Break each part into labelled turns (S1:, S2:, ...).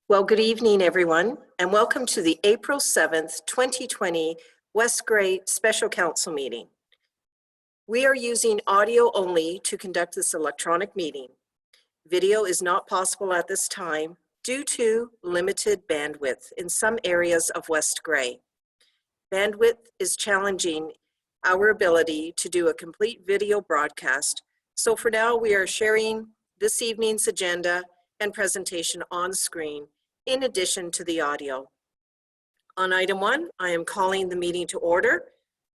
S1: Well, good evening, everyone, and welcome to the April 7th, 2020 West Grey Special Council meeting. We are using audio only to conduct this electronic meeting. Video is not possible at this time due to limited bandwidth in some areas of West Grey. Bandwidth is challenging our ability to do a complete video broadcast, so for now we are sharing this evening's agenda and presentation on screen in addition to the audio. On item 1, I am calling the meeting to order.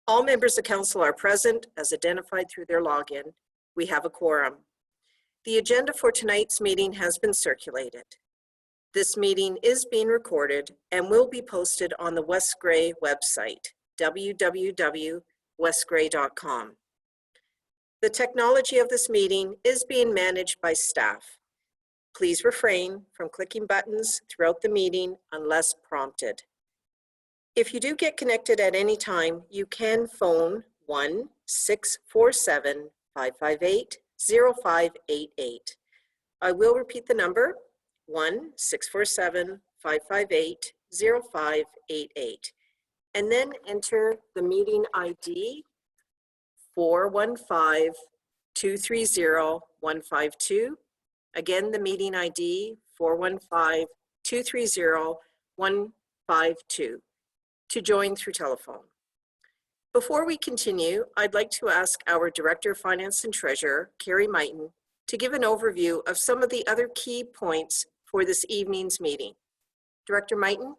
S1: All members of council are present as identified through their login. We have a quorum. The agenda for tonight's meeting has been circulated. This meeting is being recorded and will be posted on the West Grey website, www.westgrey.com. The technology of this meeting is being managed by staff. Please refrain from clicking buttons throughout the meeting unless prompted. If you do get connected at any time, you can phone 1-647-558-0588. I will repeat the number, 1-647-558-0588, and then enter the meeting ID 415-230-152. Again, the meeting ID 415-230-152 to join through telephone. Before we continue, I'd like to ask our Director of Finance and Treasurer, Carrie Mighton, to give an overview of some of the other key points for this evening's meeting. Director Mighton?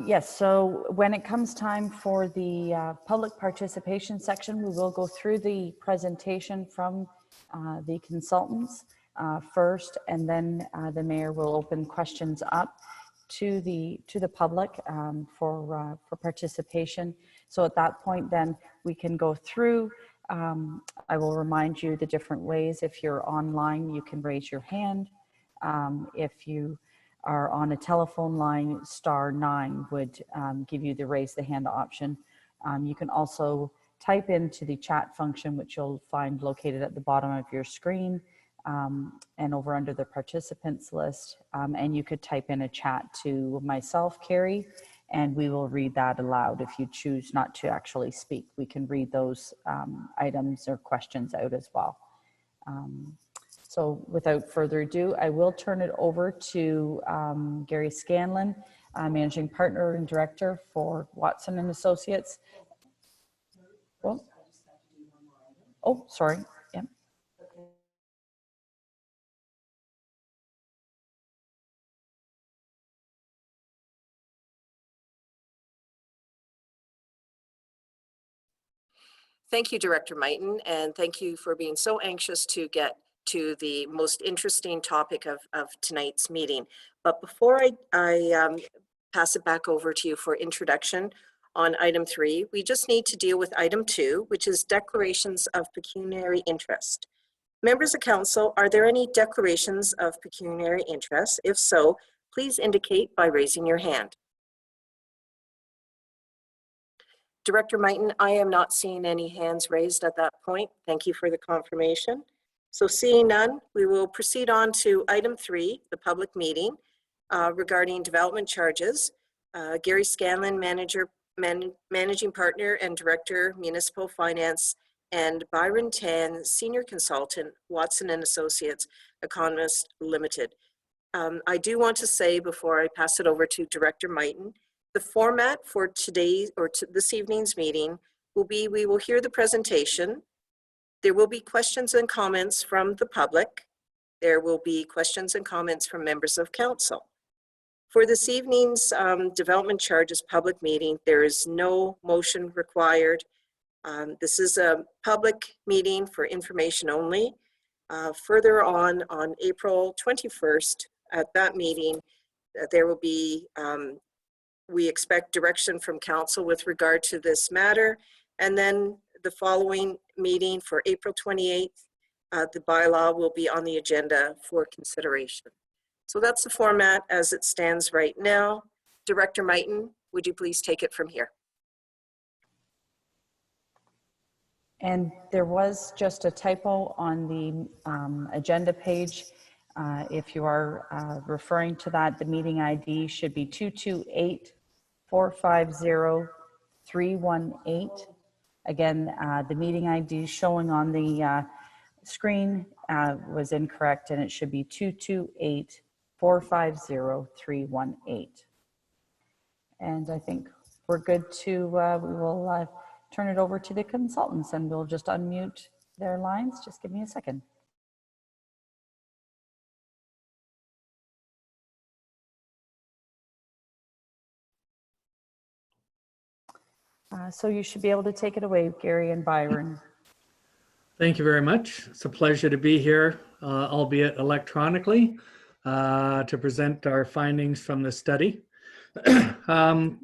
S2: Yes, so when it comes time for the public participation section, we will go through the presentation from the consultants first, and then the mayor will open questions up to the public for participation. So at that point, then we can go through. I will remind you the different ways. If you're online, you can raise your hand. If you are on a telephone line, *9 would give you the raise the hand option. You can also type into the chat function, which you'll find located at the bottom of your screen and over under the participants list. And you could type in a chat to myself, Carrie, and we will read that aloud. If you choose not to actually speak, we can read those items or questions out as well. So without further ado, I will turn it over to Gary Scanlon, Managing Partner and Director for Watson and Associates. Oh, sorry. Yeah.
S1: Thank you, Director Mighton, and thank you for being so anxious to get to the most interesting topic of tonight's meeting. But before I pass it back over to you for introduction on item 3, we just need to deal with item 2, which is declarations of pecuniary interest. Members of council, are there any declarations of pecuniary interest? If so, please indicate by raising your hand. Director Mighton, I am not seeing any hands raised at that point. Thank you for the confirmation. So seeing none, we will proceed on to item 3, the public meeting regarding development charges. Gary Scanlon, Managing Partner and Director, Municipal Finance, and Byron Tan, Senior Consultant, Watson and Associates, Economist Limited. I do want to say before I pass it over to Director Mighton, the format for today's or this evening's meeting will be, we will hear the presentation. There will be questions and comments from the public. There will be questions and comments from members of council. For this evening's development charges public meeting, there is no motion required. This is a public meeting for information only. Further on April 21st, at that meeting, there will be, we expect direction from council with regard to this matter. And then the following meeting for April 28th, the bylaw will be on the agenda for consideration. So that's the format as it stands right now. Director Mighton, would you please take it from here?
S2: And there was just a typo on the agenda page. If you are referring to that, the meeting ID should be 228-450-318. Again, the meeting ID showing on the screen was incorrect, and it should be 228-450-318. And I think we're good to, we will turn it over to the consultants, and we'll just unmute their lines. Just give me a second. So you should be able to take it away, Gary and Byron.
S3: Thank you very much. It's a pleasure to be here, albeit electronically, to present our findings from the study. I'll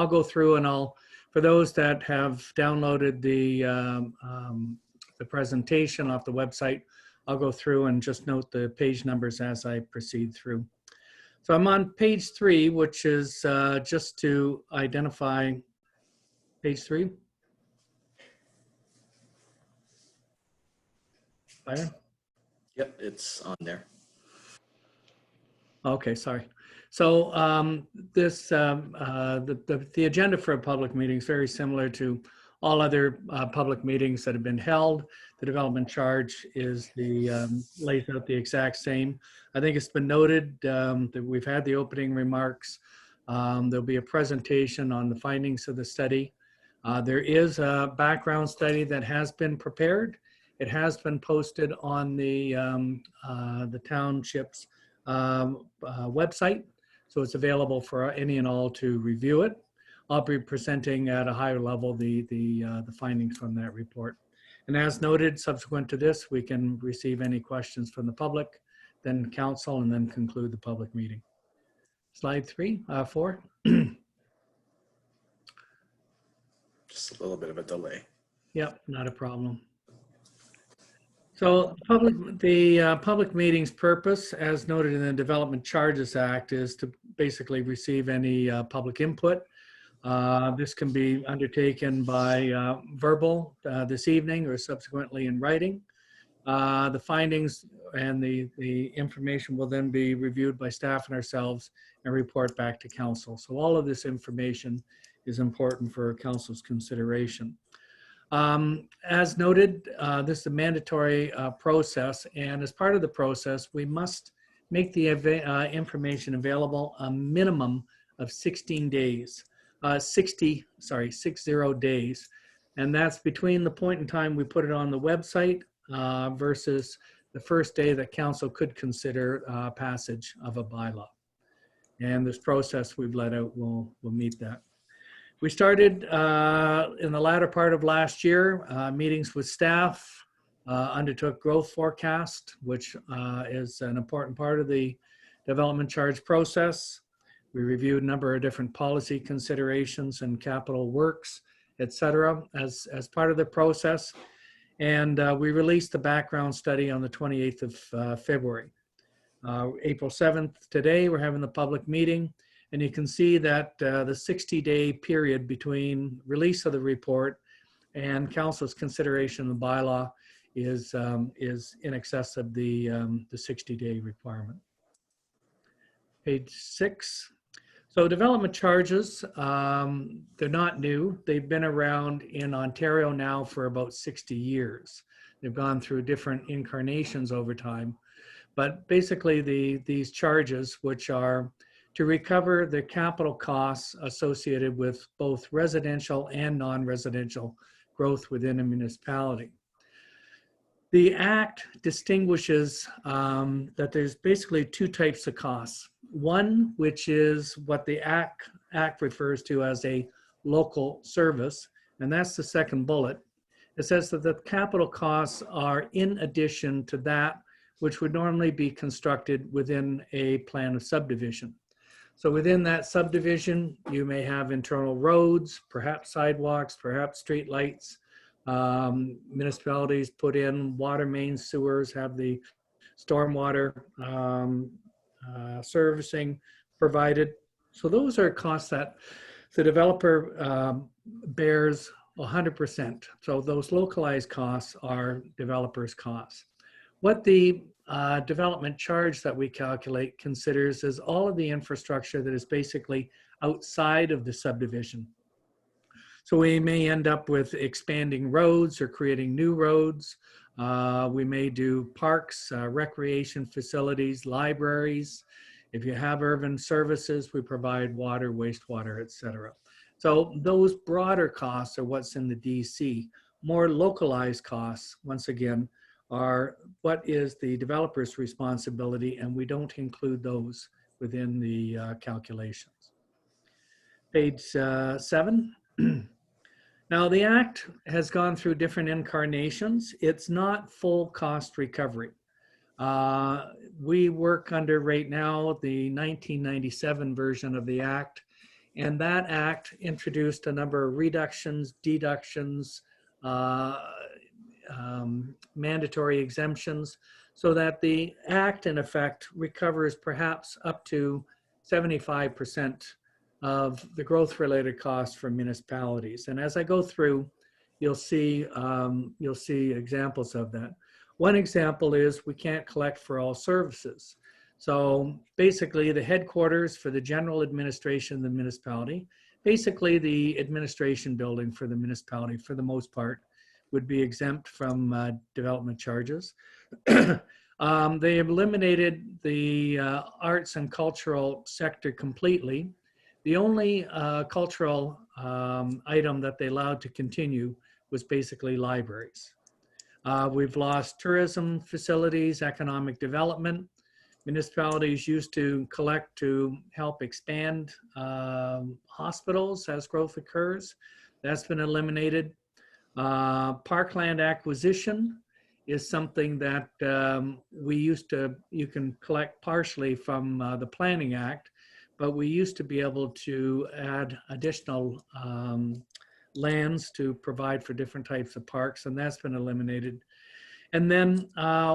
S3: go through and for those that have downloaded the presentation off the website, I'll go through and just note the page numbers as I proceed through. So I'm on page 3, which is just to identify page 3. Byron?
S4: Yep, it's on there.
S3: Okay, sorry. So the agenda for a public meeting is very similar to all other public meetings that have been held. The development charge is lays out the exact same. I think it's been noted that we've had the opening remarks. There'll be a presentation on the findings of the study. There is a background study that has been prepared. It has been posted on the township's website, so it's available for any and all to review it. I'll be presenting at a higher level the findings from that report. And as noted, subsequent to this, we can receive any questions from the public, then council, and then conclude the public meeting. Slide 4.
S4: Just a little bit of a delay.
S3: Yep, not a problem. So the public meeting's purpose, as noted in the Development Charges Act, is to basically receive any public input. This can be undertaken by verbal this evening or subsequently in writing. The findings and the information will then be reviewed by staff and ourselves and report back to council. So all of this information is important for council's consideration. As noted, this is a mandatory process, and as part of the process, we must make the information available a minimum of 16 days, 60 days, and that's between the point in time we put it on the website versus the first day that council could consider passage of a bylaw. And this process we've let out will meet that. We started in the latter part of last year, meetings with staff, undertook growth forecast, which is an important part of the development charge process. We reviewed a number of different policy considerations and capital works, et cetera, as part of the process. And we released the background study on the 28th of February. April 7th, today, we're having the public meeting. And you can see that the 60-day period between release of the report and council's consideration of the bylaw is in excess of the 60-day requirement. Page 6. So development charges, they're not new. They've been around in Ontario now for about 60 years. They've gone through different incarnations over time. But basically these charges, which are to recover the capital costs associated with both residential and non-residential growth within a municipality. The Act distinguishes that there's basically 2 types of costs. One, which is what the Act refers to as a local service, and that's the second bullet. It says that the capital costs are in addition to that which would normally be constructed within a plan of subdivision. So within that subdivision, you may have internal roads, perhaps sidewalks, perhaps street lights. Municipalities put in water mains, sewers, have the stormwater servicing provided. So those are costs that the developer bears 100%. So those localized costs are developers' costs. What the development charge that we calculate considers is all of the infrastructure that is basically outside of the subdivision. So we may end up with expanding roads or creating new roads. We may do parks, recreation facilities, libraries. If you have urban services, we provide water, wastewater, et cetera. So those broader costs are what's in the DC. More localized costs, once again, are what is the developer's responsibility, and we don't include those within the calculations. Page 7. Now, the Act has gone through different incarnations. It's not full cost recovery. We work under right now the 1997 version of the Act, and that Act introduced a number of reductions, deductions, mandatory exemptions, so that the Act in effect recovers perhaps up to 75% of the growth related costs for municipalities. And as I go through, you'll see examples of that. One example is we can't collect for all services. So basically the headquarters for the general administration of the municipality, basically the administration building for the municipality for the most part, would be exempt from development charges. They eliminated the arts and cultural sector completely. The only cultural item that they allowed to continue was basically libraries. We've lost tourism facilities, economic development. Municipalities used to collect to help expand hospitals as growth occurs. That's been eliminated. Parkland acquisition is something that you can collect partially from the Planning Act, but we used to be able to add additional lands to provide for different types of parks, and that's been eliminated. And then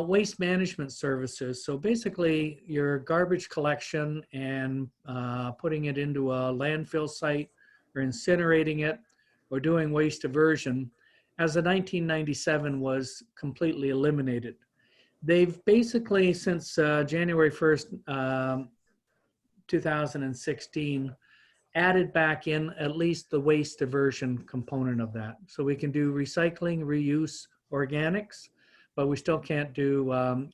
S3: waste management services. So basically your garbage collection and putting it into a landfill site or incinerating it or doing waste diversion, as of 1997 was completely eliminated. They've basically, since January 1st, 2016, added back in at least the waste diversion component of that. So we can do recycling, reuse, organics, but we still can't do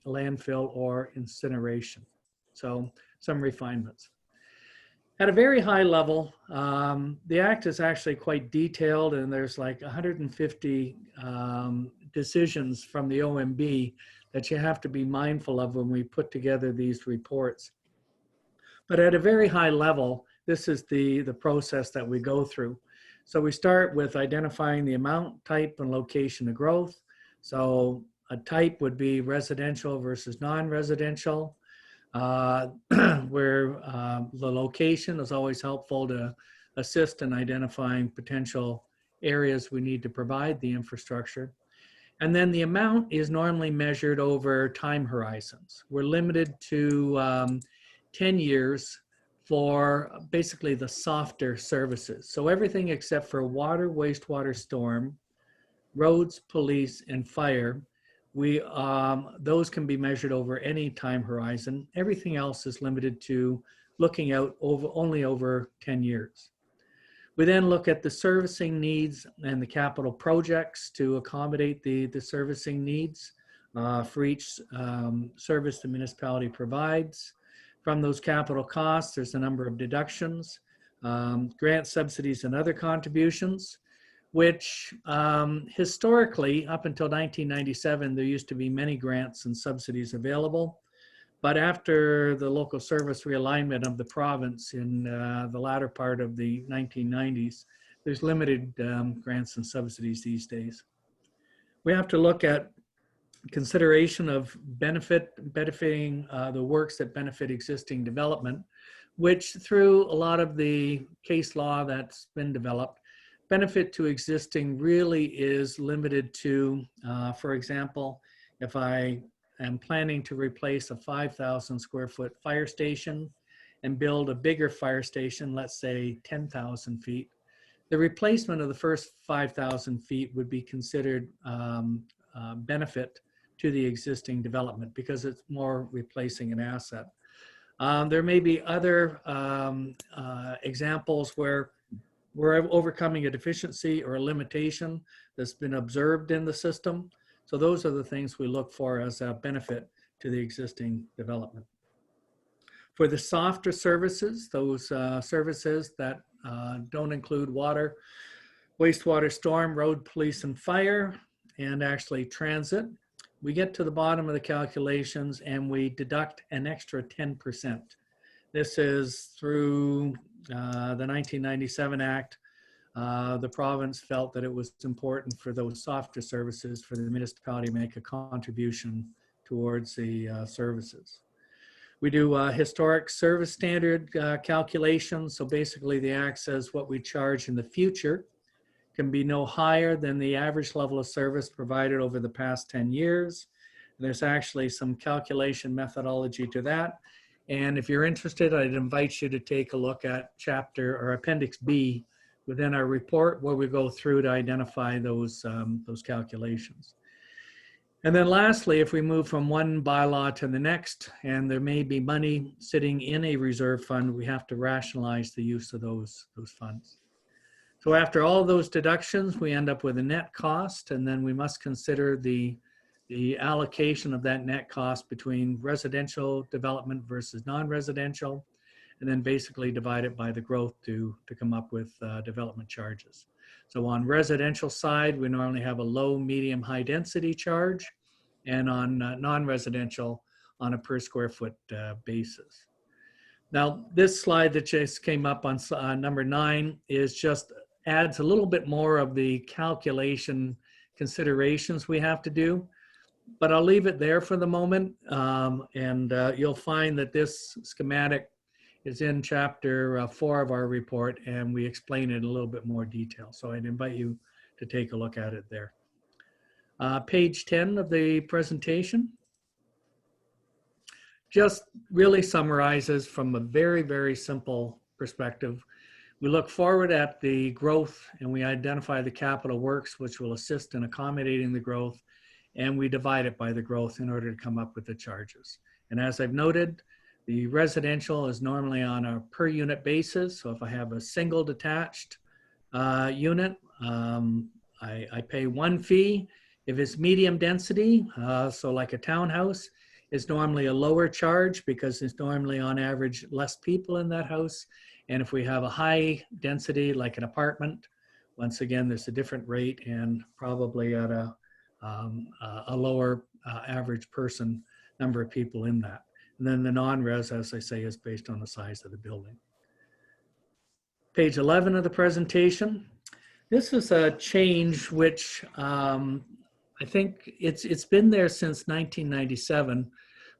S3: landfill or incineration. So some refinements. At a very high level, the Act is actually quite detailed, and there's like 150 decisions from the OMB that you have to be mindful of when we put together these reports. But at a very high level, this is the process that we go through. So we start with identifying the amount, type, and location of growth. So a type would be residential versus non-residential. Where the location is always helpful to assist in identifying potential areas we need to provide the infrastructure. And then the amount is normally measured over time horizons. We're limited to 10 years for basically the softer services. So everything except for water, wastewater, storm, roads, police, and fire, those can be measured over any time horizon. Everything else is limited to looking out only over 10 years. We then look at the servicing needs and the capital projects to accommodate the servicing needs for each service the municipality provides. From those capital costs, there's a number of deductions, grant subsidies and other contributions, which historically, up until 1997, there used to be many grants and subsidies available. But after the local service realignment of the province in the latter part of the 1990s, there's limited grants and subsidies these days. We have to look at consideration of benefiting the works that benefit existing development, which through a lot of the case law that's been developed, benefit to existing really is limited to, for example, if I am planning to replace a 5,000 square foot fire station and build a bigger fire station, let's say 10,000 feet, The replacement of the first 5,000 feet would be considered benefit to the existing development because it's more replacing an asset. There may be other examples where we're overcoming a deficiency or a limitation that's been observed in the system. So those are the things we look for as a benefit to the existing development. For the softer services, those services that don't include water, wastewater, storm, road, police, and fire, and actually transit, we get to the bottom of the calculations and we deduct an extra 10%. This is through the 1997 Act. The province felt that it was important for those softer services for the municipality to make a contribution towards the services. We do historic service standard calculations. So basically the Act says what we charge in the future can be no higher than the average level of service provided over the past 10 years. There's actually some calculation methodology to that. And if you're interested, I'd invite you to take a look at chapter or Appendix B within our report where we go through to identify those calculations. And then lastly, if we move from one bylaw to the next, and there may be money sitting in a reserve fund, we have to rationalize the use of those funds. So after all of those deductions, we end up with a net cost, and then we must consider the allocation of that net cost between residential development versus non-residential, and then basically divide it by the growth to come up with development charges. So on residential side, we normally have a low, medium, high density charge, and on non-residential on a per square foot basis. Now, this slide that just came up on number 9 is just adds a little bit more of the calculation considerations we have to do, but I'll leave it there for the moment. You'll find that this schematic is in chapter 4 of our report, and we explain it in a little bit more detail. So I'd invite you to take a look at it there. Page 10 of the presentation just really summarizes from a very, very simple perspective. We look forward at the growth and we identify the capital works which will assist in accommodating the growth, and we divide it by the growth in order to come up with the charges. And as I've noted, the residential is normally on a per unit basis. So if I have a single detached unit, I pay one fee. If it's medium density, so like a townhouse, it's normally a lower charge because it's normally on average less people in that house. And if we have a high density, like an apartment, once again, there's a different rate and probably at a lower average person number of people in that. And then the non-res, as I say, is based on the size of the building. Page 11 of the presentation. This is a change which I think it's been there since 1997,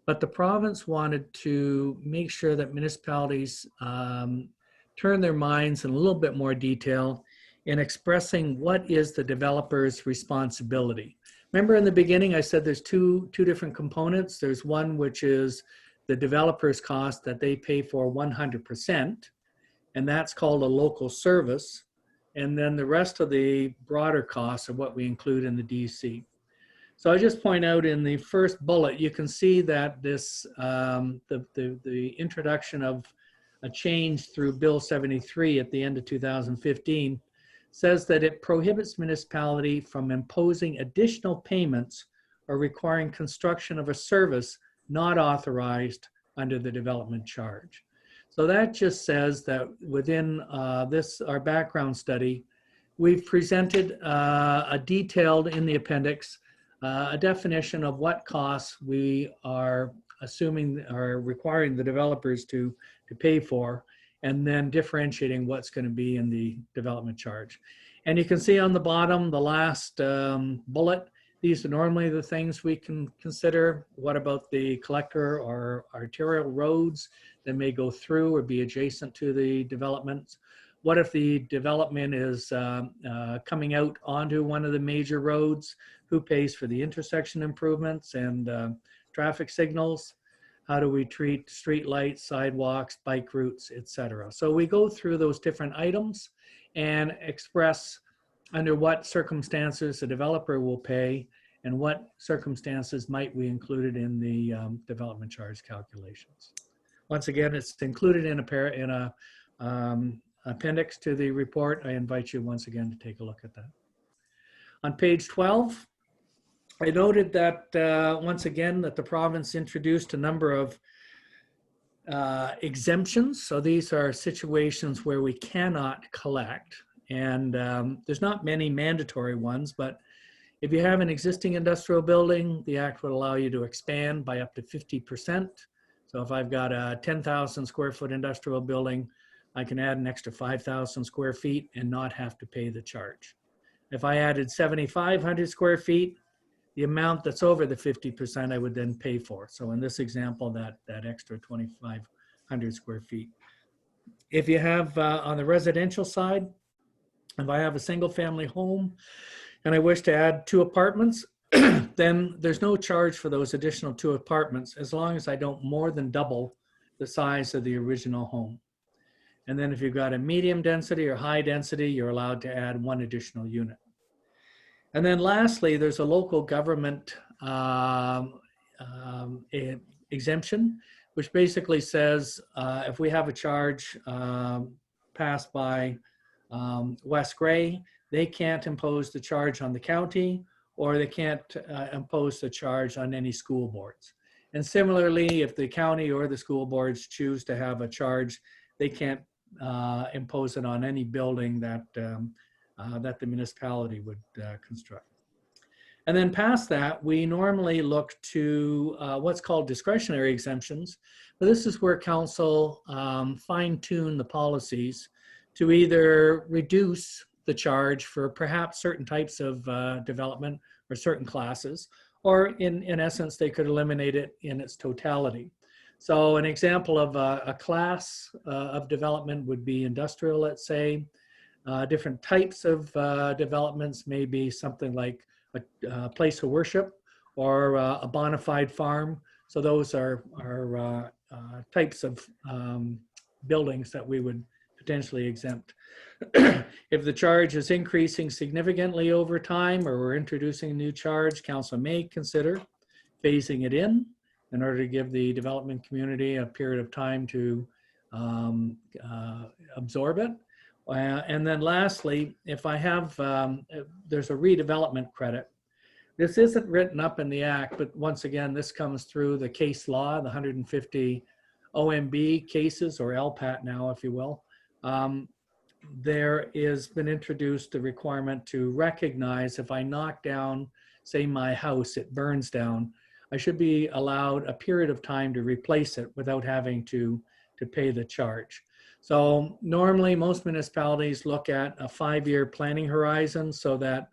S3: but the province wanted to make sure that municipalities turn their minds in a little bit more detail in expressing what is the developer's responsibility. Remember in the beginning I said there's two different components. There's one which is the developer's cost that they pay for 100%, and that's called a local service. And then the rest of the broader costs are what we include in the DC. So I just point out in the first bullet, you can see that this the introduction of a change through Bill 73 at the end of 2015 says that it prohibits municipality from imposing additional payments or requiring construction of a service not authorized under the development charge. So that just says that within our background study, we've presented a detailed in the appendix, a definition of what costs we are assuming are requiring the developers to pay for, and then differentiating what's going to be in the development charge. And you can see on the bottom, the last bullet, these are normally the things we can consider. What about the collector or arterial roads that may go through or be adjacent to the developments? What if the development is coming out onto one of the major roads? Who pays for the intersection improvements and traffic signals? How do we treat street lights, sidewalks, bike routes, etc.? So we go through those different items and express under what circumstances the developer will pay and what circumstances might we include it in the development charge calculations. Once again, it's included in a appendix to the report. I invite you once again to take a look at that. On page 12, I noted that once again that the province introduced a number of exemptions. So these are situations where we cannot collect, and there's not many mandatory ones, but if you have an existing industrial building, the act would allow you to expand by up to 50%. So if I've got a 10,000 square foot industrial building, I can add an extra 5,000 square feet and not have to pay the charge. If I added 7,500 square feet, the amount that's over the 50% I would then pay for. So in this example, that extra 2,500 square feet. If you have on the residential side, if I have a single family home and I wish to add 2 apartments, then there's no charge for those additional 2 apartments as long as I don't more than double the size of the original home. And then if you've got a medium density or high density, you're allowed to add 1 additional unit. And then lastly, there's a local government exemption, which basically says if we have a charge passed by West Grey, they can't impose the charge on the county, or they can't impose the charge on any school boards. And similarly, if the county or the school boards choose to have a charge, they can't impose it on any building that that the municipality would construct. And then past that, we normally look to what's called discretionary exemptions. But this is where council fine-tune the policies to either reduce the charge for perhaps certain types of development or certain classes, or in essence, they could eliminate it in its totality. So an example of a class of development would be industrial, let's say. Different types of developments may be something like a place of worship or a bona fide farm. So those are types of buildings that we would potentially exempt. If the charge is increasing significantly over time, or we're introducing a new charge, council may consider phasing it in order to give the development community a period of time to absorb it. And then lastly, if I have, there's a redevelopment credit. This isn't written up in the act, but once again, this comes through the case law, the 150 OMB cases, or LPAT now, if you will. There has been introduced a requirement to recognize if I knock down, say my house, it burns down, I should be allowed a period of time to replace it without having to pay the charge. So normally most municipalities look at a 5-year planning horizon, so that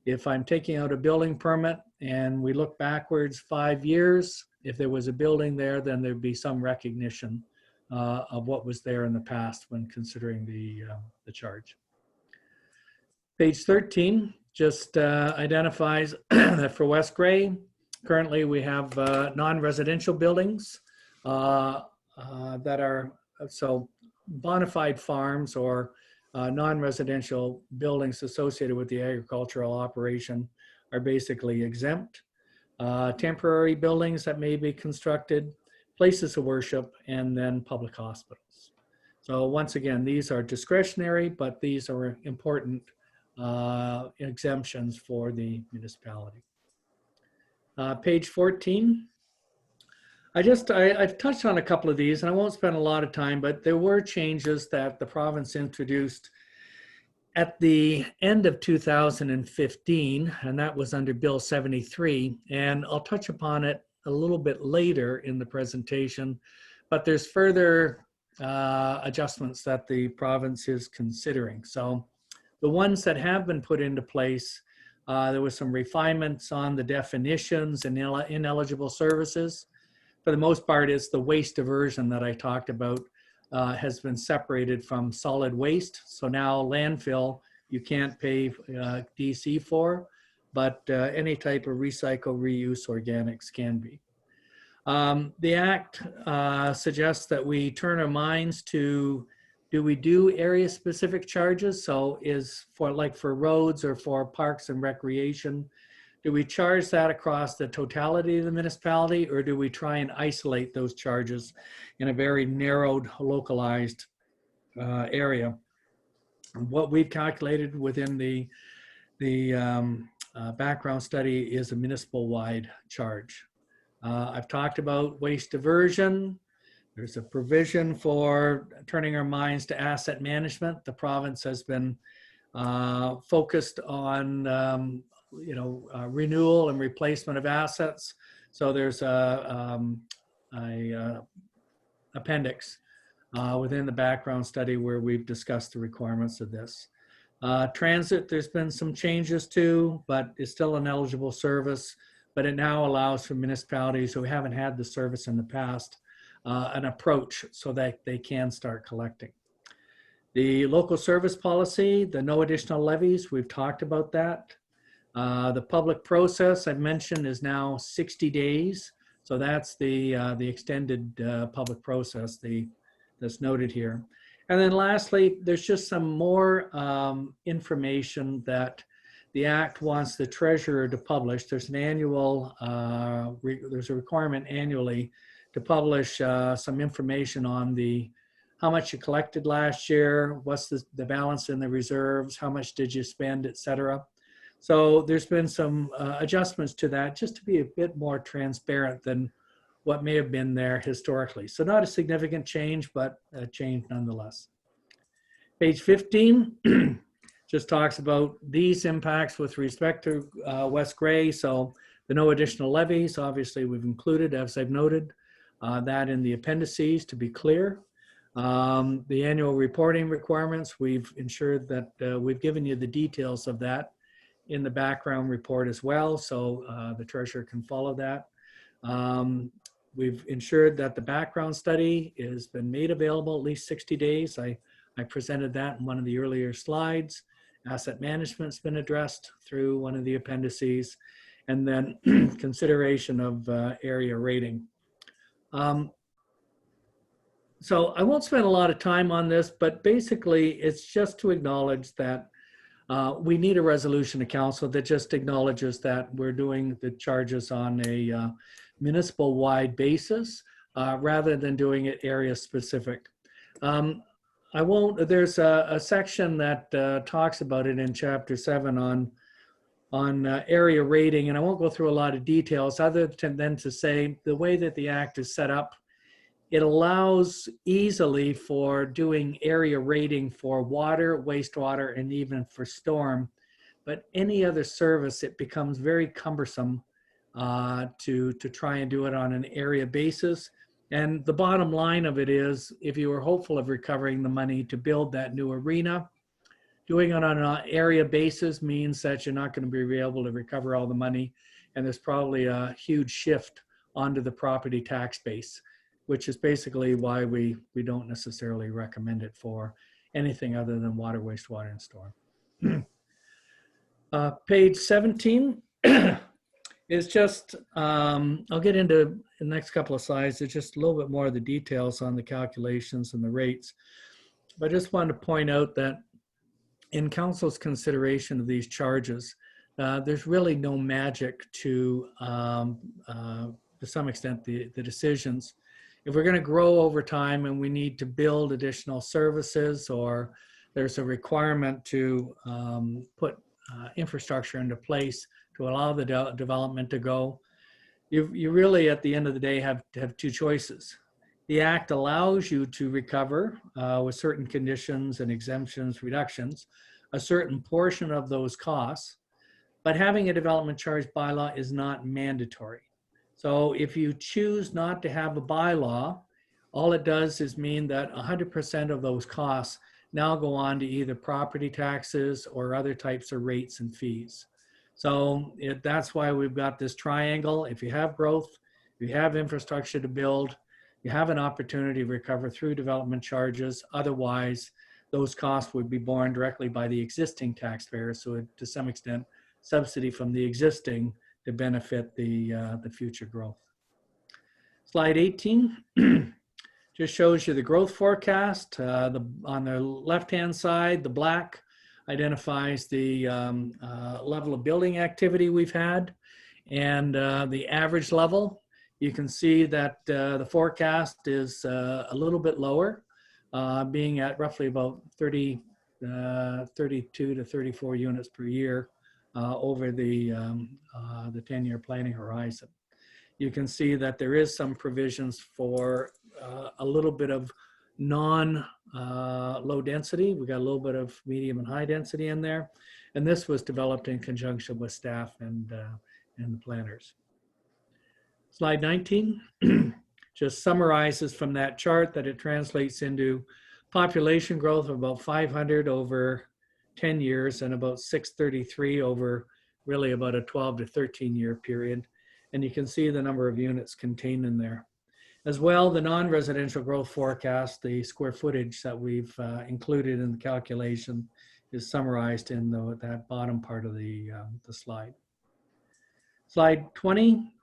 S3: if I'm taking out a building permit and we look backwards 5 years, if there was a building there, then there'd be some recognition of what was there in the past when considering the charge. Page 13 just identifies that for West Grey, currently we have non-residential buildings that are, so bona fide farms or non-residential buildings associated with the agricultural operation are basically exempt. Temporary buildings that may be constructed, places of worship, and then public hospitals. So once again, these are discretionary, but these are important exemptions for the municipality. Page 14. I've touched on a couple of these, and I won't spend a lot of time, but there were changes that the province introduced at the end of 2015, and that was under Bill 73. And I'll touch upon it a little bit later in the presentation, but there's further adjustments that the province is considering. So the ones that have been put into place, there was some refinements on the definitions and ineligible services. For the most part, it's the waste diversion that I talked about has been separated from solid waste. So now landfill, you can't pay DC for, but any type of recycle, reuse, organics can be. The Act suggests that we turn our minds to Do we do area-specific charges? So is for like for roads or for parks and recreation, do we charge that across the totality of the municipality, or do we try and isolate those charges in a very narrowed, localized area? What we've calculated within the background study is a municipal-wide charge. I've talked about waste diversion. There's a provision for turning our minds to asset management. The province has been focused on renewal and replacement of assets. So there's a appendix within the background study where we've discussed the requirements of this. Transit, there's been some changes to, but it's still an eligible service, but it now allows for municipalities who haven't had the service in the past an approach so that they can start collecting. The local service policy, the no additional levies, we've talked about that. The public process I've mentioned is now 60 days. So that's the extended public process that's noted here. And then lastly, there's just some more information that the Act wants the treasurer to publish. There's an annual, there's a requirement annually to publish some information on how much you collected last year, what's the balance in the reserves, how much did you spend, et cetera. So there's been some adjustments to that just to be a bit more transparent than what may have been there historically. So not a significant change, but a change nonetheless. Page 15 just talks about these impacts with respect to West Grey. So the no additional levies, obviously we've included, as I've noted, that in the appendices to be clear. The annual reporting requirements, we've ensured that we've given you the details of that in the background report as well, so the treasurer can follow that. We've ensured that the background study has been made available at least 60 days. I presented that in one of the earlier slides. Asset management's been addressed through one of the appendices, and then consideration of area rating. So I won't spend a lot of time on this, but basically it's just to acknowledge that we need a resolution to council that just acknowledges that we're doing the charges on a municipal-wide basis rather than doing it area-specific. There's a section that talks about it in Chapter 7 on area rating, and I won't go through a lot of details other than to say the way that the Act is set up, it allows easily for doing area rating for water, wastewater, and even for storm. But any other service, it becomes very cumbersome to try and do it on an area basis. And the bottom line of it is, if you were hopeful of recovering the money to build that new arena, doing it on an area basis means that you're not going to be able to recover all the money. And there's probably a huge shift onto the property tax base, which is basically why we don't necessarily recommend it for anything other than water, wastewater, and storm. Page 17 is just, I'll get into the next couple of slides. It's just a little bit more of the details on the calculations and the rates. But I just wanted to point out that in council's consideration of these charges, there's really no magic to some extent, the decisions. If we're going to grow over time and we need to build additional services, or there's a requirement to put infrastructure into place to allow the development to go, you really at the end of the day have two choices. The Act allows you to recover with certain conditions and exemptions, reductions, a certain portion of those costs, but having a development charge bylaw is not mandatory. So if you choose not to have a bylaw, all it does is mean that 100% of those costs now go on to either property taxes or other types of rates and fees. So that's why we've got this triangle. If you have growth, if you have infrastructure to build, you have an opportunity to recover through development charges. Otherwise, those costs would be borne directly by the existing taxpayers. So to some extent, subsidy from the existing to benefit the future growth. Slide 18 just shows you the growth forecast. On the left-hand side, the black identifies the level of building activity we've had, and the average level. You can see that the forecast is a little bit lower, being at roughly about 32 to 34 units per year over the 10-year planning horizon. You can see that there is some provisions for a little bit of low density. We got a little bit of medium and high density in there. And this was developed in conjunction with staff and the planners. Slide 19 just summarizes from that chart that it translates into population growth of about 500 over 10 years and about 633 over really about a 12 to 13 year period. And you can see the number of units contained in there. As well, the non-residential growth forecast, the square footage that we've included in the calculation is summarized in that bottom part of the slide. Slide 20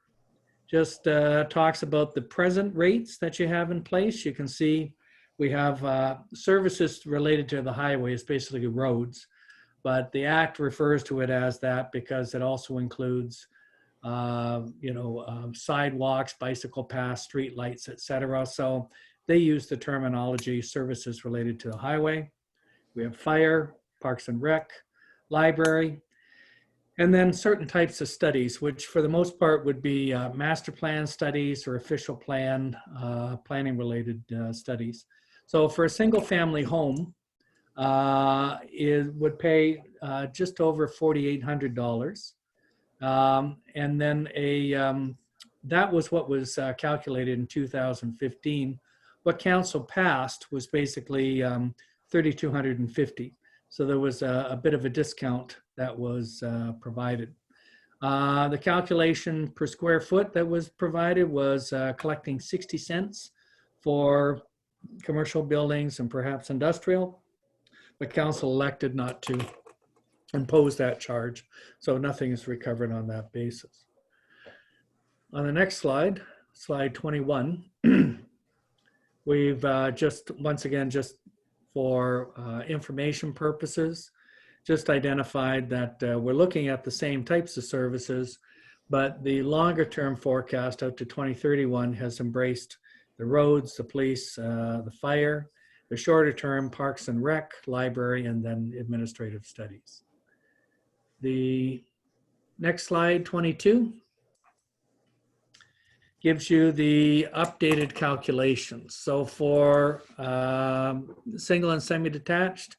S3: just talks about the present rates that you have in place. You can see we have services related to the highways, basically roads, but the Act refers to it as that because it also includes sidewalks, bicycle paths, street lights, etc. So they use the terminology services related to the highway. We have fire, parks and rec, library, and then certain types of studies, which for the most part would be master plan studies or official plan, planning related studies. So for a single family home, it would pay just over $4,800. And then that was what was calculated in 2015. What council passed was basically $3,250. So there was a bit of a discount that was provided. The calculation per square foot that was provided was collecting 60 cents for commercial buildings and perhaps industrial. The council elected not to impose that charge, so nothing is recovered on that basis. On the next slide, slide 21, we've just, once again, just for information purposes, just identified that we're looking at the same types of services, but the longer term forecast out to 2031 has embraced the roads, the police, the fire, the shorter term parks and rec, library, and then administrative studies. The next slide, 22, gives you the updated calculations. So for single and semi-detached,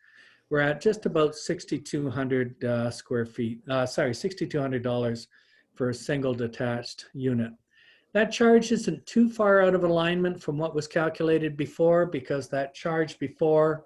S3: we're at just about 6,200 square feet, $6,200 for a single detached unit. That charge isn't too far out of alignment from what was calculated before, because that charge before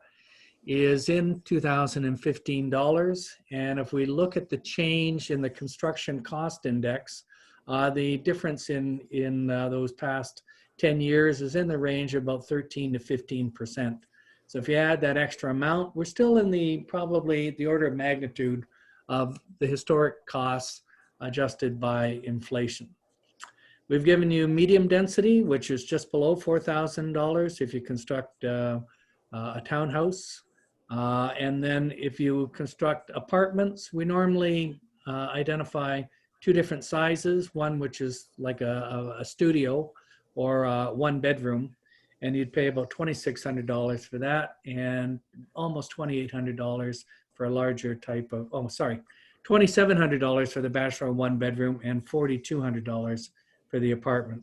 S3: is in 2015 dollars. And if we look at the change in the construction cost index, the difference in those past 10 years is in the range of about 13 to 15%. So if you add that extra amount, we're still in probably the order of magnitude of the historic costs adjusted by inflation. We've given you medium density, which is just below $4,000 if you construct a townhouse. And then if you construct apartments, we normally identify two different sizes, one which is like a studio or one bedroom, and you'd pay about $2,600 for that, and almost $2,800 for a larger type of, $2,700 for the bachelor one bedroom and $4,200 for the apartment.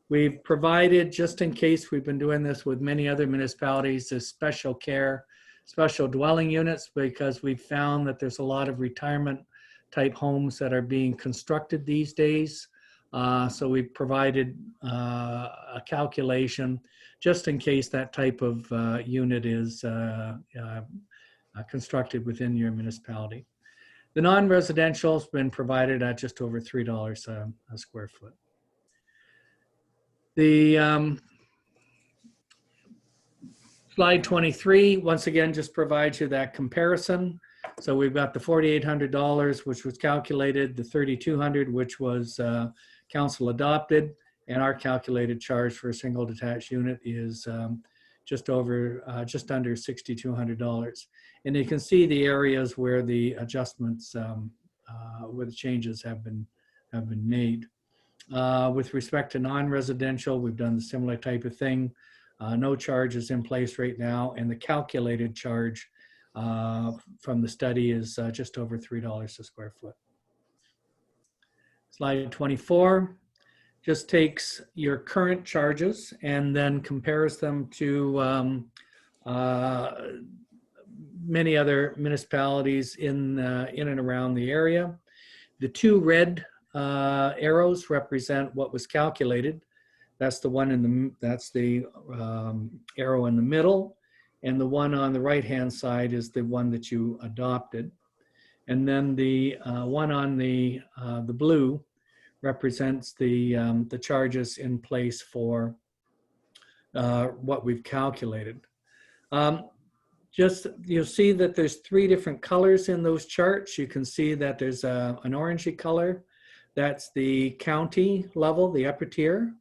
S3: We've provided, just in case, we've been doing this with many other municipalities, this special care, special dwelling units, because we've found that there's a lot of retirement type homes that are being constructed these days. So we've provided a calculation just in case that type of unit is constructed within your municipality. The non-residential has been provided at just over $3 a square foot. The slide 23, once again, just provides you that comparison. So we've got the $4,800, which was calculated, the $3,200, which was council adopted, And our calculated charge for a single detached unit is just under $6,200. And you can see the areas where the adjustments, where the changes have been made. With respect to non-residential, we've done the similar type of thing. No charge is in place right now, and the calculated charge from the study is just over $3 a square foot. Slide 24 just takes your current charges and then compares them to many other municipalities in and around the area. The two red arrows represent what was calculated. That's the one that's the arrow in the middle, and the one on the right-hand side is the one that you adopted. And then the one on the blue represents the charges in place for what we've calculated. You'll see that there's three different colors in those charts. You can see that there's an orangey color. That's the county level, the upper tier.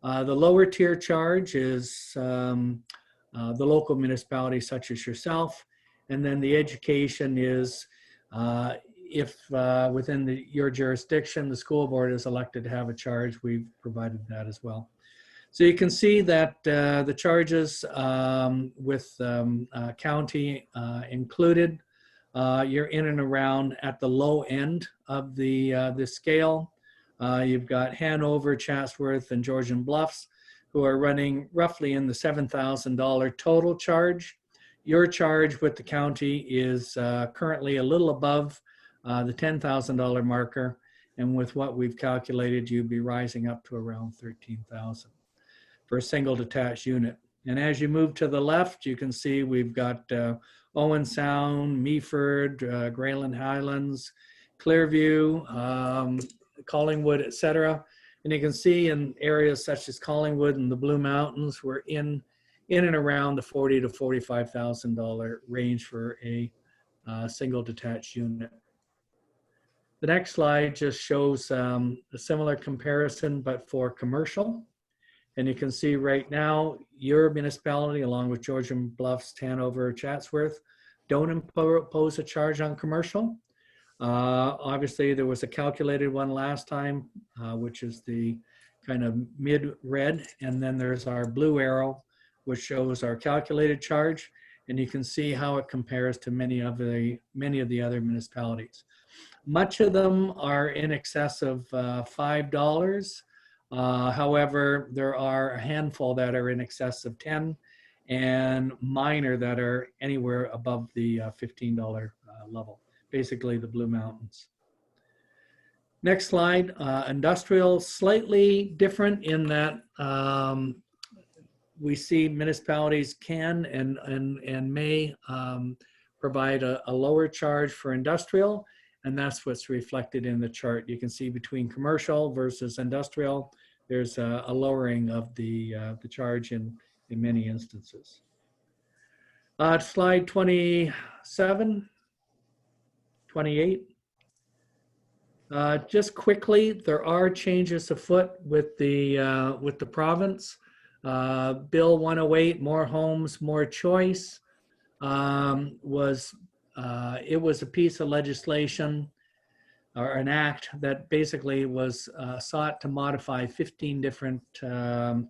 S3: The lower tier charge is the local municipality such as yourself. And then the education is if within your jurisdiction, the school board is elected to have a charge, we've provided that as well. So you can see that the charges with county included, you're in and around at the low end of the scale. You've got Hanover, Chatsworth, and Georgian Bluffs, who are running roughly in the $7,000 total charge. Your charge with the county is currently a little above the $10,000 marker, and with what we've calculated, you'd be rising up to around $13,000 for a single detached unit. And as you move to the left, you can see we've got Owen Sound, Meaford, Grayland Highlands, Clearview, Collingwood, etc. And you can see in areas such as Collingwood and the Blue Mountains, we're in and around the $40,000 to $45,000 range for a single detached unit. The next slide just shows a similar comparison, but for commercial. And you can see right now, your municipality, along with Georgian Bluffs, Hanover, Chatsworth, don't impose a charge on commercial. Obviously, there was a calculated one last time, which is the kind of mid-red. And then there's our blue arrow, which shows our calculated charge. And you can see how it compares to many of the other municipalities. Much of them are in excess of $5. However, there are a handful that are in excess of 10 and minor that are anywhere above the $15 level, basically the Blue Mountains. Next slide, industrial, slightly different in that we see municipalities can and may provide a lower charge for industrial, and that's what's reflected in the chart. You can see between commercial versus industrial, there's a lowering of the charge in many instances. Slide 27, 28. Just quickly, there are changes afoot with the province. Bill 108, More Homes, More Choice, was a piece of legislation or an act that basically was sought to modify 15 different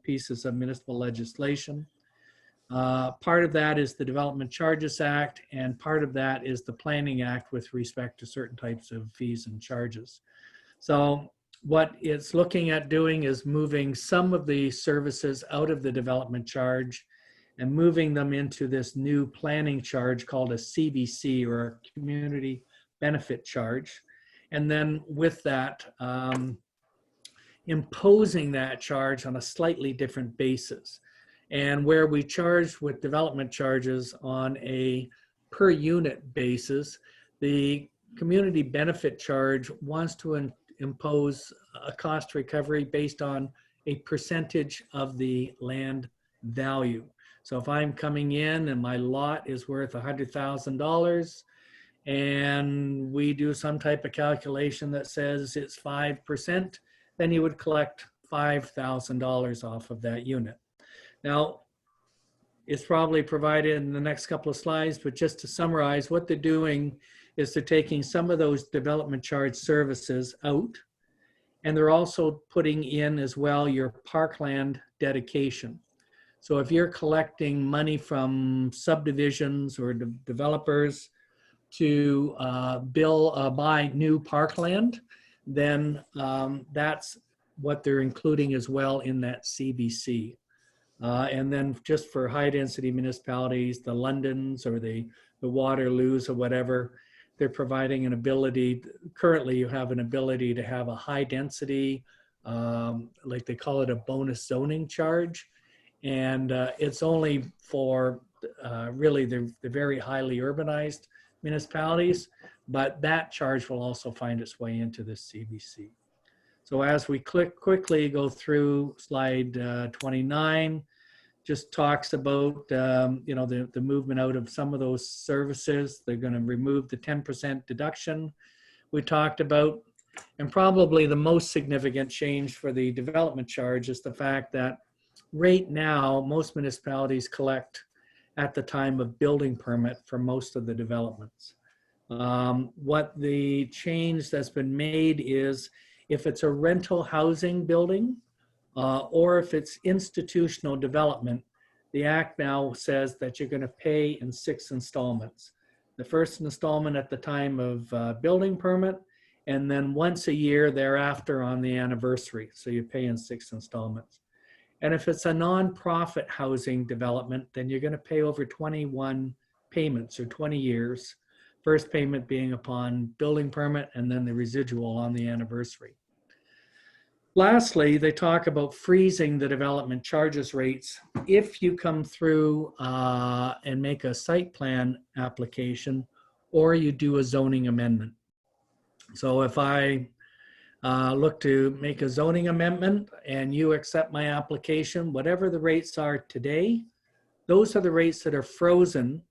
S3: pieces of municipal legislation. Part of that is the Development Charges Act, and part of that is the Planning Act with respect to certain types of fees and charges. So what it's looking at doing is moving some of the services out of the development charge and moving them into this new planning charge called a CBC, or a community benefit charge. And then with that, imposing that charge on a slightly different basis. And where we charge with development charges on a per unit basis, the community benefit charge wants to impose a cost recovery based on a percentage of the land value. So if I'm coming in and my lot is worth $100,000 and we do some type of calculation that says it's 5%, then you would collect $5,000 off of that unit. Now, it's probably provided in the next couple of slides, but just to summarize, what they're doing is they're taking some of those development charge services out, and they're also putting in as well your parkland dedication. So if you're collecting money from subdivisions or developers to buy new parkland, then that's what they're including as well in that CBC. And then just for high density municipalities, the Londons or the Waterloos or whatever, they're providing an ability. Currently, you have an ability to have a high density, like they call it a bonus zoning charge. And it's only for really the very highly urbanized municipalities, but that charge will also find its way into the CBC. So as we quickly go through slide 29, just talks about the movement out of some of those services. They're going to remove the 10% deduction we talked about. And probably the most significant change for the development charge is the fact that right now, most municipalities collect at the time of building permit for most of the developments. What the change that's been made is if it's a rental housing building or if it's institutional development, the Act now says that you're going to pay in 6 installments. The first installment at the time of building permit, and then once a year thereafter on the anniversary. So you pay in 6 installments. And if it's a nonprofit housing development, then you're going to pay over 21 payments or 20 years. First payment being upon building permit and then the residual on the anniversary. Lastly, they talk about freezing the development charges rates if you come through and make a site plan application or you do a zoning amendment. So if I look to make a zoning amendment and you accept my application, whatever the rates are today, those are the rates that are frozen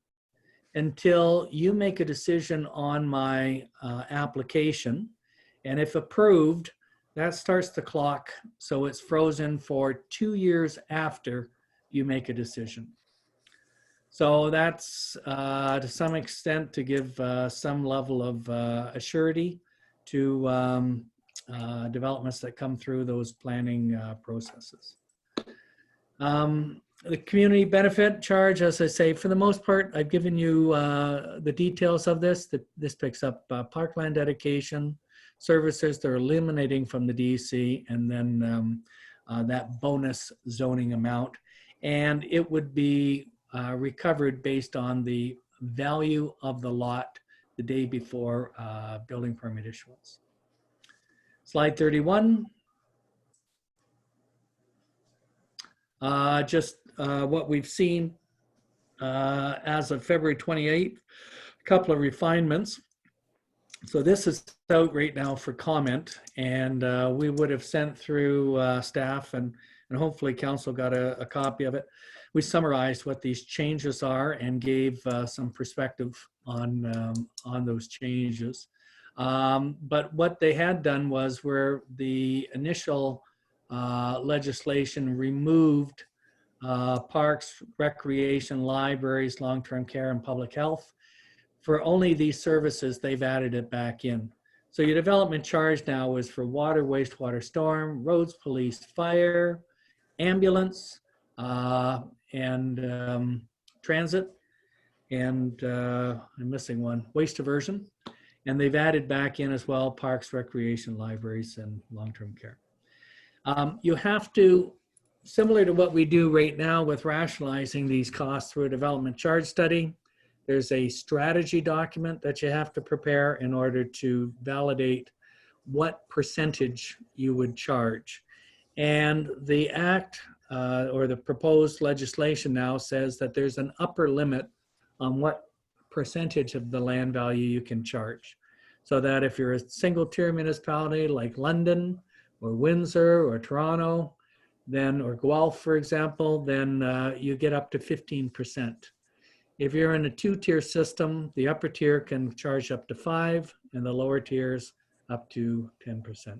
S3: until you make a decision on my application. And if approved, that starts the clock. So it's frozen for 2 years after you make a decision. So that's to some extent to give some level of assurity to developments that come through those planning processes. The community benefit charge, as I say, for the most part, I've given you the details of this. This picks up parkland dedication, services they're eliminating from the DC, and then that bonus zoning amount. And it would be recovered based on the value of the lot the day before building permit issuance. Slide 31. Just what we've seen as of February 28th, a couple of refinements. So this is out right now for comment, and we would have sent through staff and hopefully council got a copy of it. We summarized what these changes are and gave some perspective on those changes. But what they had done was where the initial legislation removed parks, recreation, libraries, long-term care, and public health. For only these services, they've added it back in. So your development charge now is for water, wastewater, storm, roads, police, fire, ambulance, and transit, and I'm missing one, waste diversion. And they've added back in as well parks, recreation, libraries, and long-term care. You have to, similar to what we do right now with rationalizing these costs through a development charge study, there's a strategy document that you have to prepare in order to validate what percentage you would charge. And the act or the proposed legislation now says that there's an upper limit on what percentage of the land value you can charge. So that if you're a single tier municipality like London or Windsor or Toronto, then, or Guelph, for example, then you get up to 15%. If you're in a 2-tier system, the upper tier can charge up to 5% and the lower tiers up to 10%.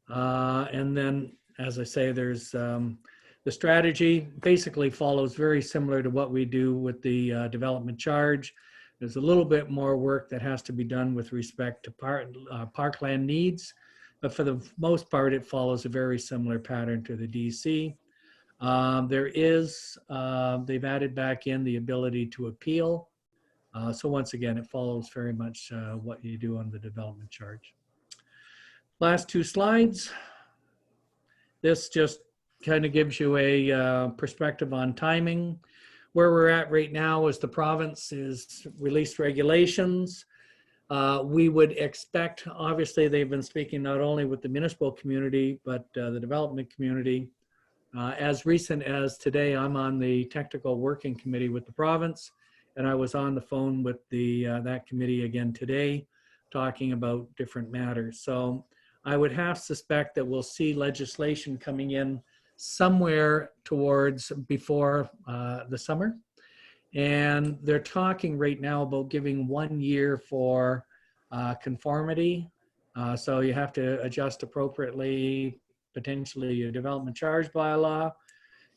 S3: And then, as I say, there's the strategy basically follows very similar to what we do with the development charge. There's a little bit more work that has to be done with respect to parkland needs, but for the most part, it follows a very similar pattern to the DC. They've added back in the ability to appeal. So once again, it follows very much what you do on the development charge. Last two slides. This just kind of gives you a perspective on timing. Where we're at right now is the province is released regulations. We would expect, obviously, they've been speaking not only with the municipal community, but the development community. As recent as today, I'm on the technical working committee with the province, and I was on the phone with that committee again today, talking about different matters. So I would have suspect that we'll see legislation coming in somewhere towards before the summer. And they're talking right now about giving 1 year for conformity. So you have to adjust appropriately, potentially a development charge bylaw.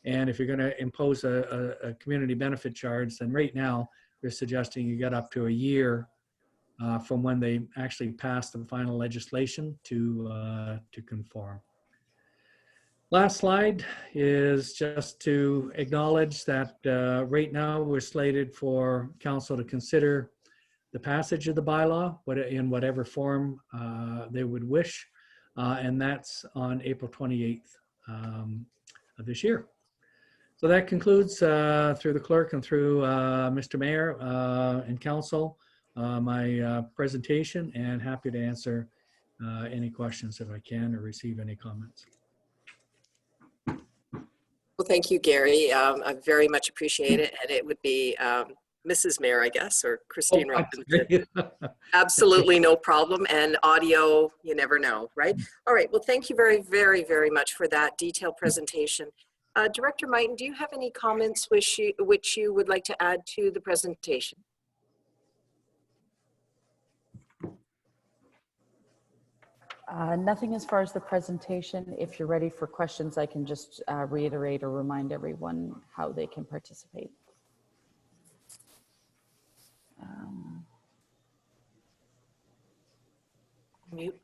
S3: And if you're going to impose a community benefit charge, then right now they're suggesting you get up to a year from when they actually pass the final legislation to conform. Last slide is just to acknowledge that right now we're slated for council to consider the passage of the bylaw in whatever form they would wish. And that's on April 28th of this year. So that concludes through the clerk and through Mr. Mayor and council my presentation, and happy to answer any questions if I can or receive any comments.
S1: Well, thank you, Gary. I very much appreciate it. And it would be Mrs. Mayor, I guess, or Christine Robinson. Absolutely no problem. And audio, you never know, right? All right. Well, thank you very, very, very much for that detailed presentation. Director Mighton, do you have any comments which you would like to add to the presentation?
S2: Nothing as far as the presentation. If you're ready for questions, I can just reiterate or remind everyone how they can participate.
S1: Mute.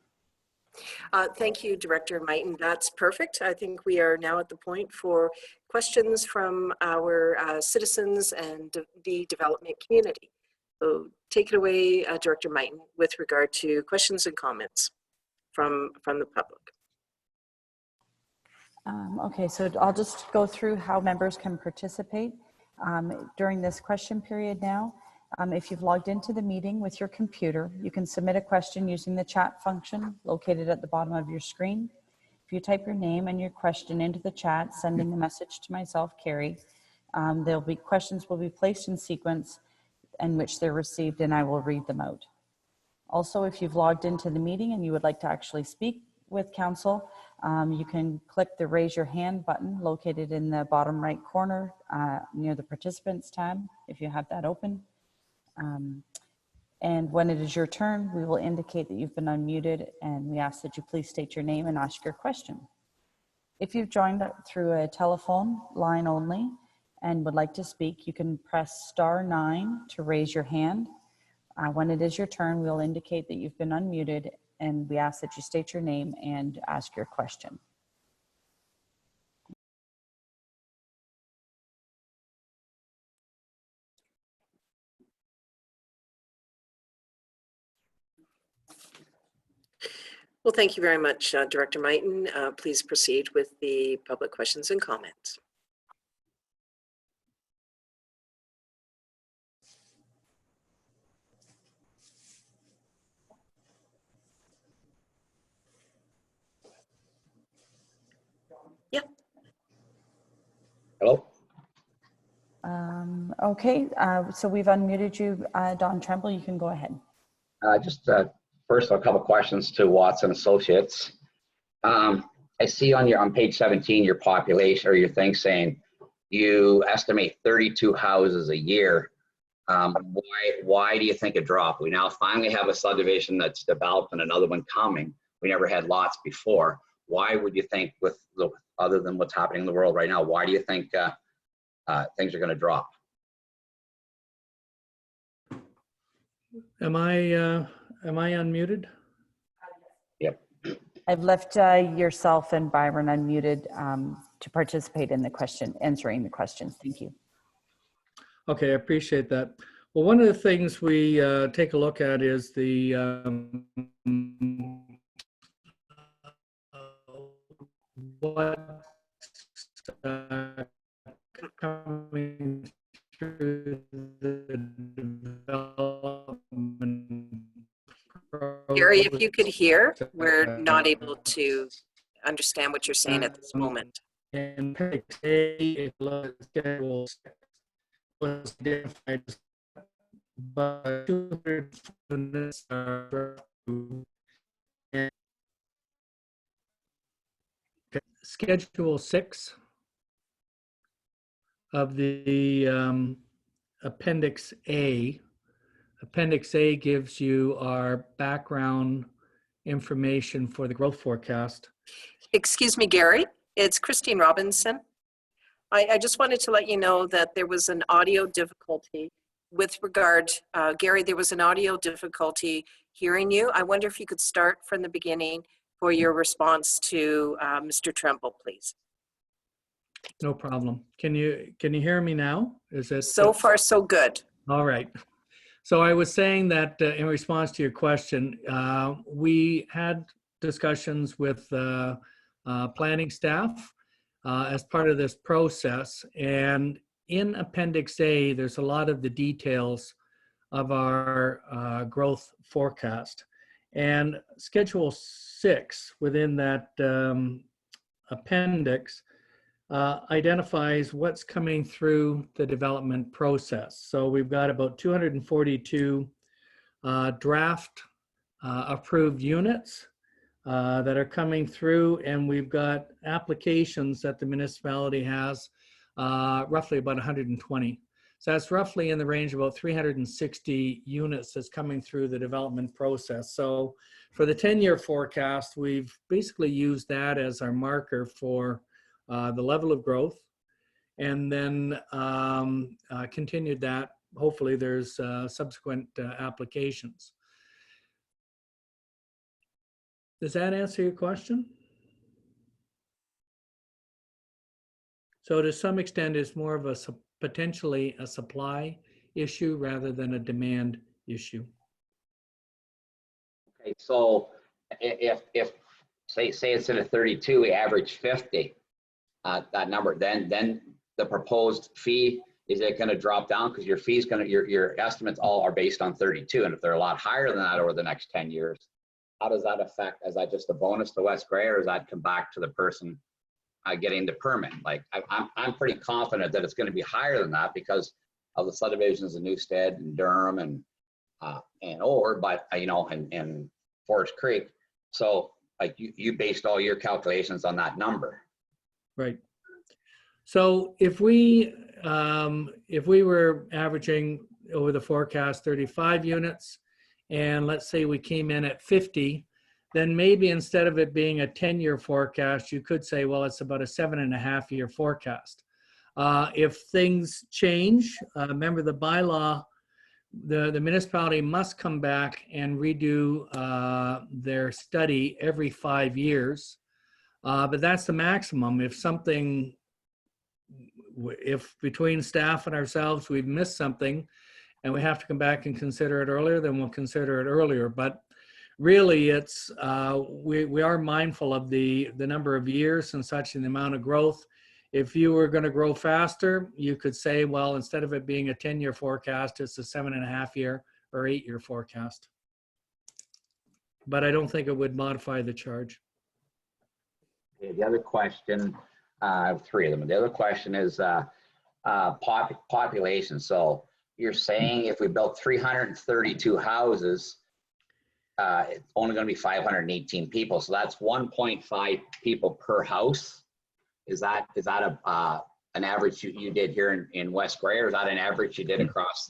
S1: Thank you, Director Mighton. That's perfect. I think we are now at the point for questions from our citizens and the development community. So take it away, Director Mighton, with regard to questions and comments from the public.
S2: Okay, so I'll just go through how members can participate during this question period now. If you've logged into the meeting with your computer, you can submit a question using the chat function located at the bottom of your screen. If you type your name and your question into the chat, sending a message to myself, Carrie, questions will be placed in sequence in which they're received, and I will read them out. Also, if you've logged into the meeting and you would like to actually speak with council, you can click the raise your hand button located in the bottom right corner near the participants tab, if you have that open. And when it is your turn, we will indicate that you've been unmuted, and we ask that you please state your name and ask your question. If you've joined through a telephone line only and would like to speak, you can press *9 to raise your hand. When it is your turn, we'll indicate that you've been unmuted, and we ask that you state your name and ask your question.
S1: Well, thank you very much, Director Mighton. Please proceed with the public questions and comments. Yeah.
S5: Hello?
S2: Okay, so we've unmuted you, Don Tremble, you can go ahead.
S5: First, a couple questions to Watson Associates. I see on page 17, your population or your thing saying you estimate 32 houses a year. Why do you think it dropped? We now finally have a subdivision that's developed and another one coming. We never had lots before. why would you think, with other than what's happening in the world right now, why do you think things are going to drop?
S3: Am I unmuted?
S5: Yep.
S2: I've left yourself and Byron unmuted to participate in the question, answering the question. Thank you.
S3: Okay, I appreciate that. Well, one of the things we take a look at is the what's coming through the development
S1: Gary, if you could hear, we're not able to understand what you're saying at this moment.
S3: And schedule was identified by 200 units and Schedule 6 of the Appendix A. Appendix A gives you our background information for the growth forecast.
S1: Excuse me, Gary, it's Christine Robinson. I just wanted to let you know that there was an audio difficulty with regard, Gary, there was an audio difficulty hearing you. I wonder if you could start from the beginning for your response to Mr. Tremble, please.
S3: No problem. Can you hear me now? Is it
S1: So far, so good.
S3: all right? So I was saying that in response to your question, we had discussions with planning staff as part of this process. And in Appendix A, there's a lot of the details of our growth forecast. And Schedule 6 within that appendix identifies what's coming through the development process. So we've got about 242 draft approved units that are coming through, and we've got applications that the municipality has, roughly about 120. So that's roughly in the range of about 360 units that's coming through the development process. So for the 10-year forecast, we've basically used that as our marker for the level of growth, and then continued that. Hopefully there's subsequent applications. Does that answer your question? So to some extent, it's more of a potentially a supply issue rather than a demand issue.
S5: Okay, so if say it's in a 32, we average 50, that number, then the proposed fee, is it going to drop down? Because your fees your estimates all are based on 32, and if they're a lot higher than that over the next 10 years, how does that affect? Is that just a bonus to West Grey, or does that come back to the person getting the permit? Like I'm pretty confident that it's going to be higher than that because of the subdivisions in Newstead and Durham and Orr, but you know, and Forest Creek. So like you based all your calculations on that number.
S3: Right. So if we were averaging over the forecast 35 units, and let's say we came in at 50, then maybe instead of it being a 10-year forecast, you could say, well, it's about a 7.5-year forecast. If things change, remember the bylaw, the municipality must come back and redo their study every 5 years. But that's the maximum. If between staff and ourselves we've missed something and we have to come back and consider it earlier, then we'll consider it earlier. But really, it's we are mindful of the number of years and such, and the amount of growth. If you were going to grow faster, you could say, well, instead of it being a 10-year forecast, it's a 7.5-year or 8-year forecast. But I don't think it would modify the charge.
S5: Okay, the other question, I have 3 of them. The other question is population. So you're saying if we built 332 houses, it's only going to be 518 people. So that's 1.5 people per house. Is that an average you did here in West Grey, or is that an average you did across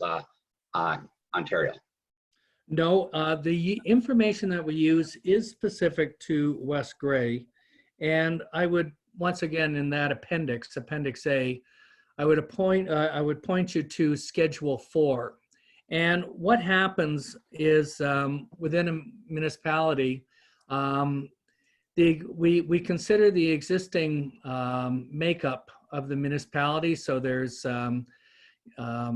S5: Ontario?
S3: No, the information that we use is specific to West Grey, And I would, once again, in that appendix, Appendix A, I would point you to Schedule 4. And what happens is within a municipality, we consider the existing makeup of the municipality. So there's some, how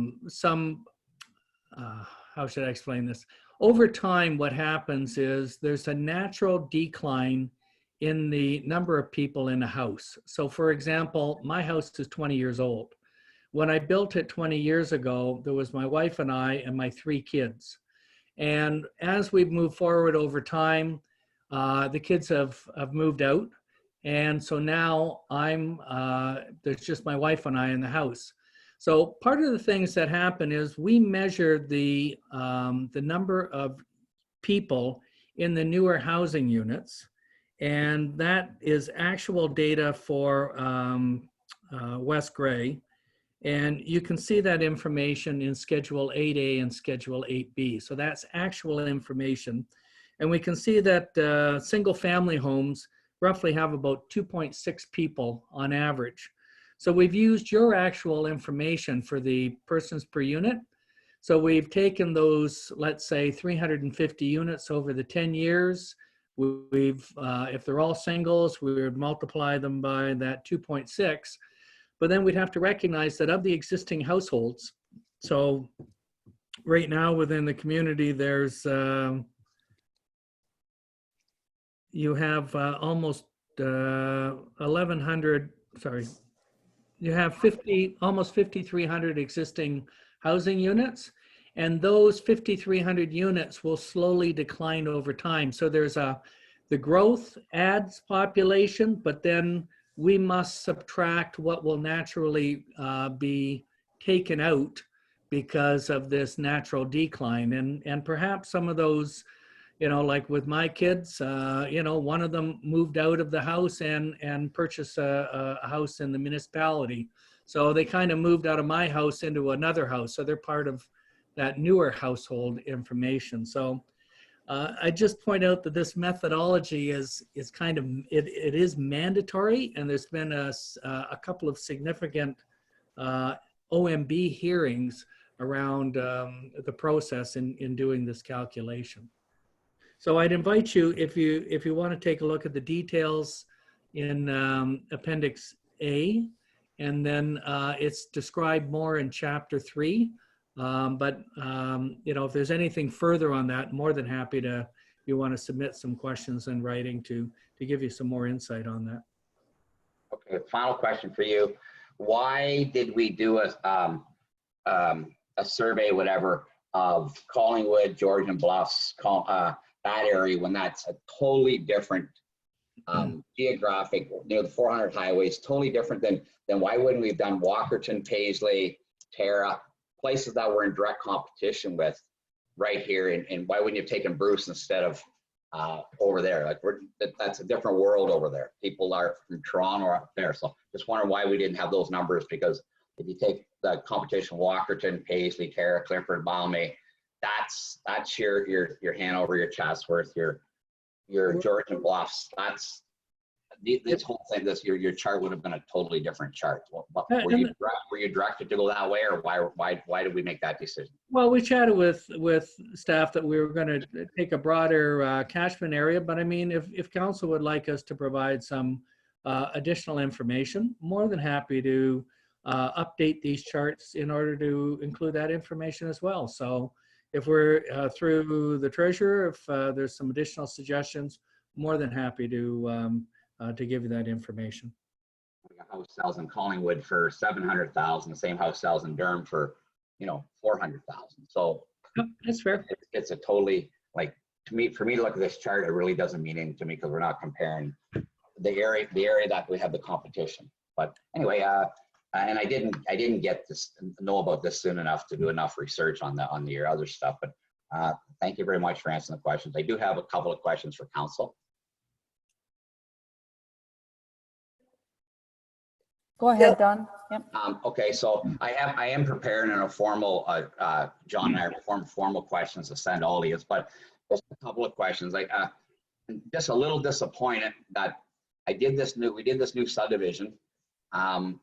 S3: should I explain this? Over time, what happens is there's a natural decline in the number of people in a house. So for example, my house is 20 years old. When I built it 20 years ago, there was my wife and I and my 3 kids. And as we've moved forward over time, the kids have moved out. And so now there's just my wife and I in the house. So part of the things that happen is we measure the number of people in the newer housing units. And that is actual data for West Grey. And you can see that information in Schedule 8A and Schedule 8B. So that's actual information. And we can see that single family homes roughly have about 2.6 people on average. So we've used your actual information for the persons per unit. So we've taken those, let's say 350 units over the 10 years. If they're all singles, we would multiply them by that 2.6. But then we'd have to recognize that of the existing households, so right now within the community, there's, you have almost 1,100, sorry, you have almost 5,300 existing housing units, and those 5,300 units will slowly decline over time. So there's the growth adds population, but then we must subtract what will naturally be taken out because of this natural decline. And perhaps some of those, like with my kids, one of them moved out of the house and purchased a house in the municipality. So they kind of moved out of my house into another house. So they're part of that newer household information. So I just point out that this methodology is kind of, it is mandatory, and there's been a couple of significant OMB hearings around the process in doing this calculation. So I'd invite you, if you want to take a look at the details in Appendix A, and then it's described more in Chapter 3. If there's anything further on that, more than happy to, if you want to submit some questions in writing to give you some more insight on that.
S5: Okay, final question for you. Why did we do a survey, whatever, of Collingwood, Georgian Bluffs, that area, when that's a totally different geographic, the 400 highways, totally different than why wouldn't we have done Walkerton, Paisley, Tara, places that we're in direct competition with right here, and why wouldn't you have taken Bruce instead of over there? Like that's a different world over there. People are from Toronto or up there. So just wondering why we didn't have those numbers, because if you take the competition, Walkerton, Paisley, Tara, Clifford, Balmy, that's your Hanover, your Chatsworth, your Georgian Bluffs. That's this whole thing. Your chart would have been a totally different chart. But were you directed to go that way, or why did we make that decision?
S3: Well, we chatted with staff that we were going to take a broader catchment area, but I mean, if council would like us to provide some additional information, more than happy to update these charts in order to include that information as well. So if we're through the treasurer, if there's some additional suggestions, more than happy to give you that information.
S5: A house sells in Collingwood for 700,000. The same house sells in Durham for 400,000. So
S3: that's fair.
S5: It's a totally, like, for me to look at this chart, it really doesn't mean anything to me because we're not comparing the area that we have the competition. But anyway, and I didn't know about this soon enough to do enough research on your other stuff. But thank you very much for answering the questions. I do have a couple of questions for council.
S2: Go ahead, Don. Yep.
S5: Okay, so I am preparing in a formal, John and I are formal questions to send all of you, but just a couple of questions. Like, just a little disappointed that we did this new subdivision,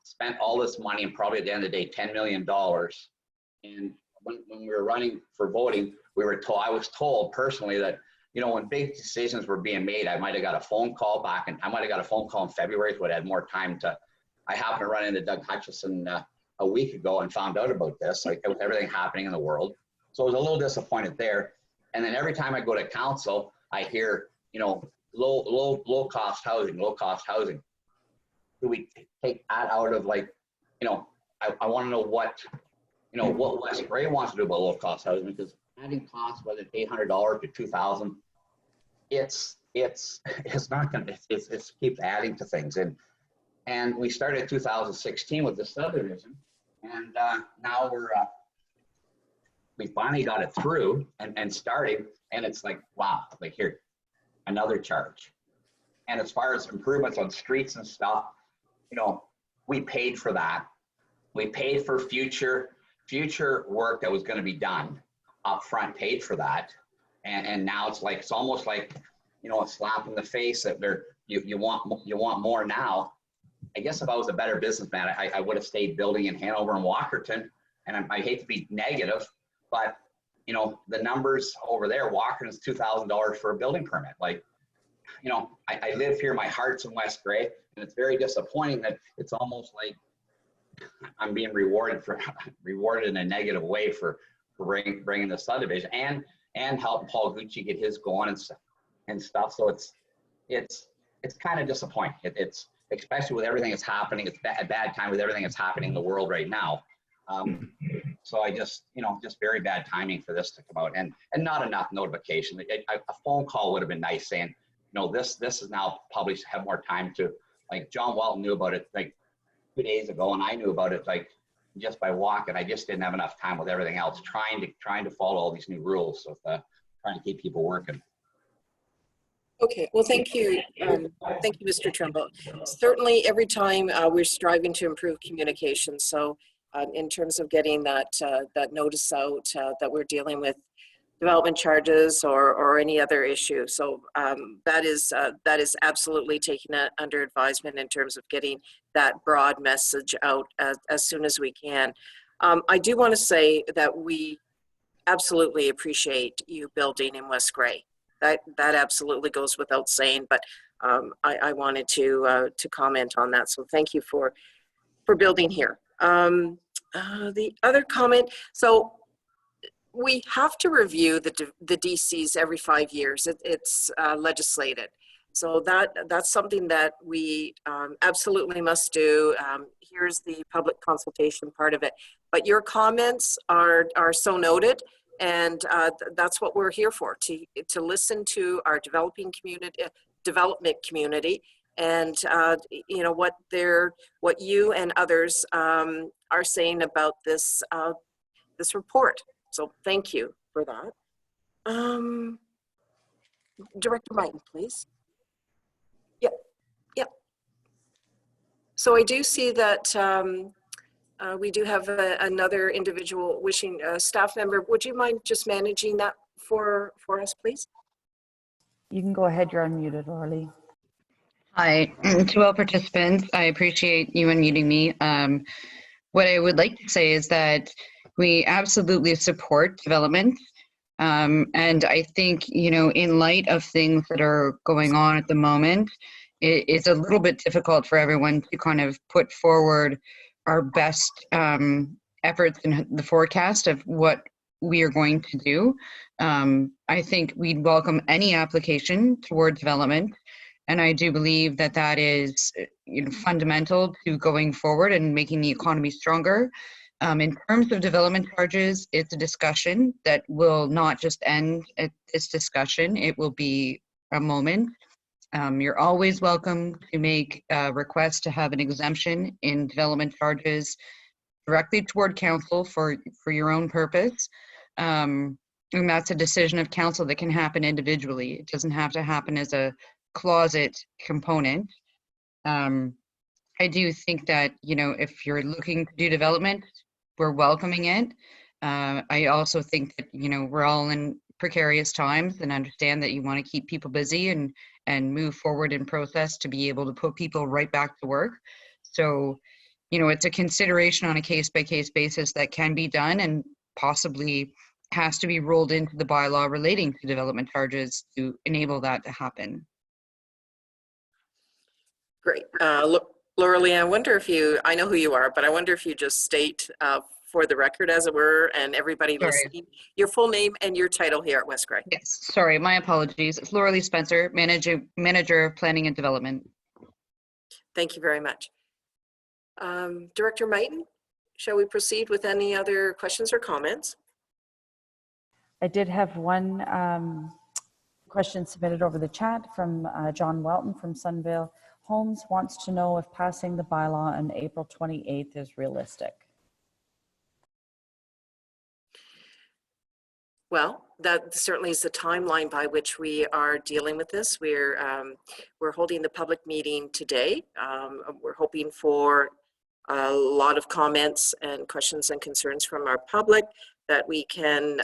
S5: spent all this money, and probably at the end of the day, $10 million. And when we were running for voting, I was told personally that, you know, when big decisions were being made, I might have got a phone call back, and I might have got a phone call in February, so I had more time to. I happened to run into Doug Hutchison a week ago and found out about this, like with everything happening in the world. So I was a little disappointed there. And then every time I go to council, I hear, you know, low cost housing. Do we take that out of, like, you know, I want to know what, you know, what West Grey wants to do about low cost housing, because adding costs, whether it's $800 to $2,000, it's not going to, it keeps adding to things. And we started in 2016 with the subdivision, and now we finally got it through and starting, and it's like, wow, like, here, another charge. And as far as improvements on streets and stuff, you know, we paid for that. We paid for future work that was going to be done up front, paid for that. And now it's like, it's almost like, you know, a slap in the face that you want more now. I guess if I was a better businessman, I would have stayed building in Hanover and Walkerton. And I hate to be negative, but, you know, the numbers over there, Walkerton's $2,000 for a building permit. Like, you know, I live here, my heart's in West Grey, and it's very disappointing that it's almost like I'm being rewarded in a negative way for bringing the subdivision and helping Paul Gucci get his going and stuff. So it's kind of disappointing. It's especially with everything that's happening. It's a bad time with everything that's happening in the world right now. So I just, you know, just very bad timing for this to come out, and not enough notification. A phone call would have been nice, saying, you know, this is now published, have more time to, like, John Walton knew about it like 2 days ago, and I knew about it like just by walking. I just didn't have enough time with everything else, trying to follow all these new rules, so trying to keep people working.
S1: Okay, well, thank you. Thank you, Mr. Trumbull. Certainly, every time we're striving to improve communication. So in terms of getting that notice out that we're dealing with development charges or any other issue. So that is absolutely taken under advisement in terms of getting that broad message out as soon as we can. I do want to say that we absolutely appreciate you building in West Grey. That absolutely goes without saying, but I wanted to comment on that. So thank you for building here. The other comment, so we have to review the DCs every 5 years. It's legislated. So that's something that we absolutely must do. Here's the public consultation part of it. But your comments are so noted, and that's what we're here for, to listen to our development community, and you know, what you and others are saying about this report. So thank you for that. Director Mighton, please. Yep. So I do see that we do have another individual wishing, a staff member. Would you mind just managing that for us, please?
S2: You can go ahead, you're unmuted, Orly.
S6: Hi, to all participants, I appreciate you unmuting me. What I would like to say is that we absolutely support development. And I think, you know, in light of things that are going on at the moment, it's a little bit difficult for everyone to kind of put forward our best efforts in the forecast of what we are going to do. I think we'd welcome any application toward development. And I do believe that that is, you know, fundamental to going forward and making the economy stronger. In terms of development charges, it's a discussion that will not just end at this discussion. It will be a moment. You're always welcome to make a request to have an exemption in development charges directly toward council for your own purpose. And that's a decision of council that can happen individually. It doesn't have to happen as a closet component. I do think that, you know, if you're looking to do development, we're welcoming it. I also think that, you know, we're all in precarious times and understand that you want to keep people busy and move forward in process to be able to put people right back to work. So, you know, it's a consideration on a case-by-case basis that can be done and possibly has to be rolled into the bylaw relating to development charges to enable that to happen.
S1: Great. Look, Laura Lee, I wonder if you, I know who you are, but I wonder if you just state for the record, as it were, and everybody
S6: Sorry.
S1: listening, your full name and your title here at West Grey.
S6: Yes, sorry, my apologies. It's Laura Lee Spencer, Manager of Planning and Development.
S1: Thank you very much. Director Mighton, shall we proceed with any other questions or comments?
S2: I did have one question submitted over the chat from John Welton from Sunvale Homes. Wants to know if passing the bylaw on April 28th is realistic.
S1: Well, that certainly is the timeline by which we are dealing with this. We're holding the public meeting today. We're hoping for a lot of comments and questions and concerns from our public that we can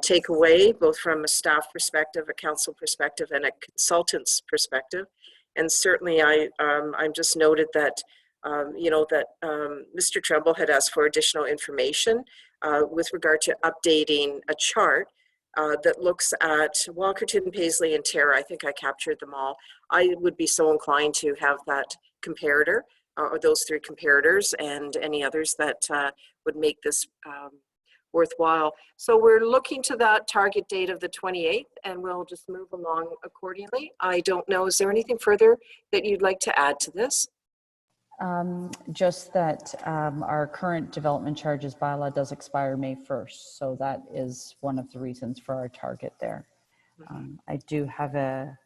S1: take away, both from a staff perspective, a council perspective, and a consultant's perspective. And certainly I'm just noted that, you know, that Mr. Tremble had asked for additional information with regard to updating a chart that looks at Walkerton, Paisley, and Tara. I think I captured them all. I would be so inclined to have that comparator, or those three comparators, and any others that would make this worthwhile. So we're looking to that target date of the 28th, and we'll just move along accordingly. I don't know, is there anything further that you'd like to add to this?
S2: Just that our current development charges bylaw does expire May 1st. So that is one of the reasons for our target there. I do have a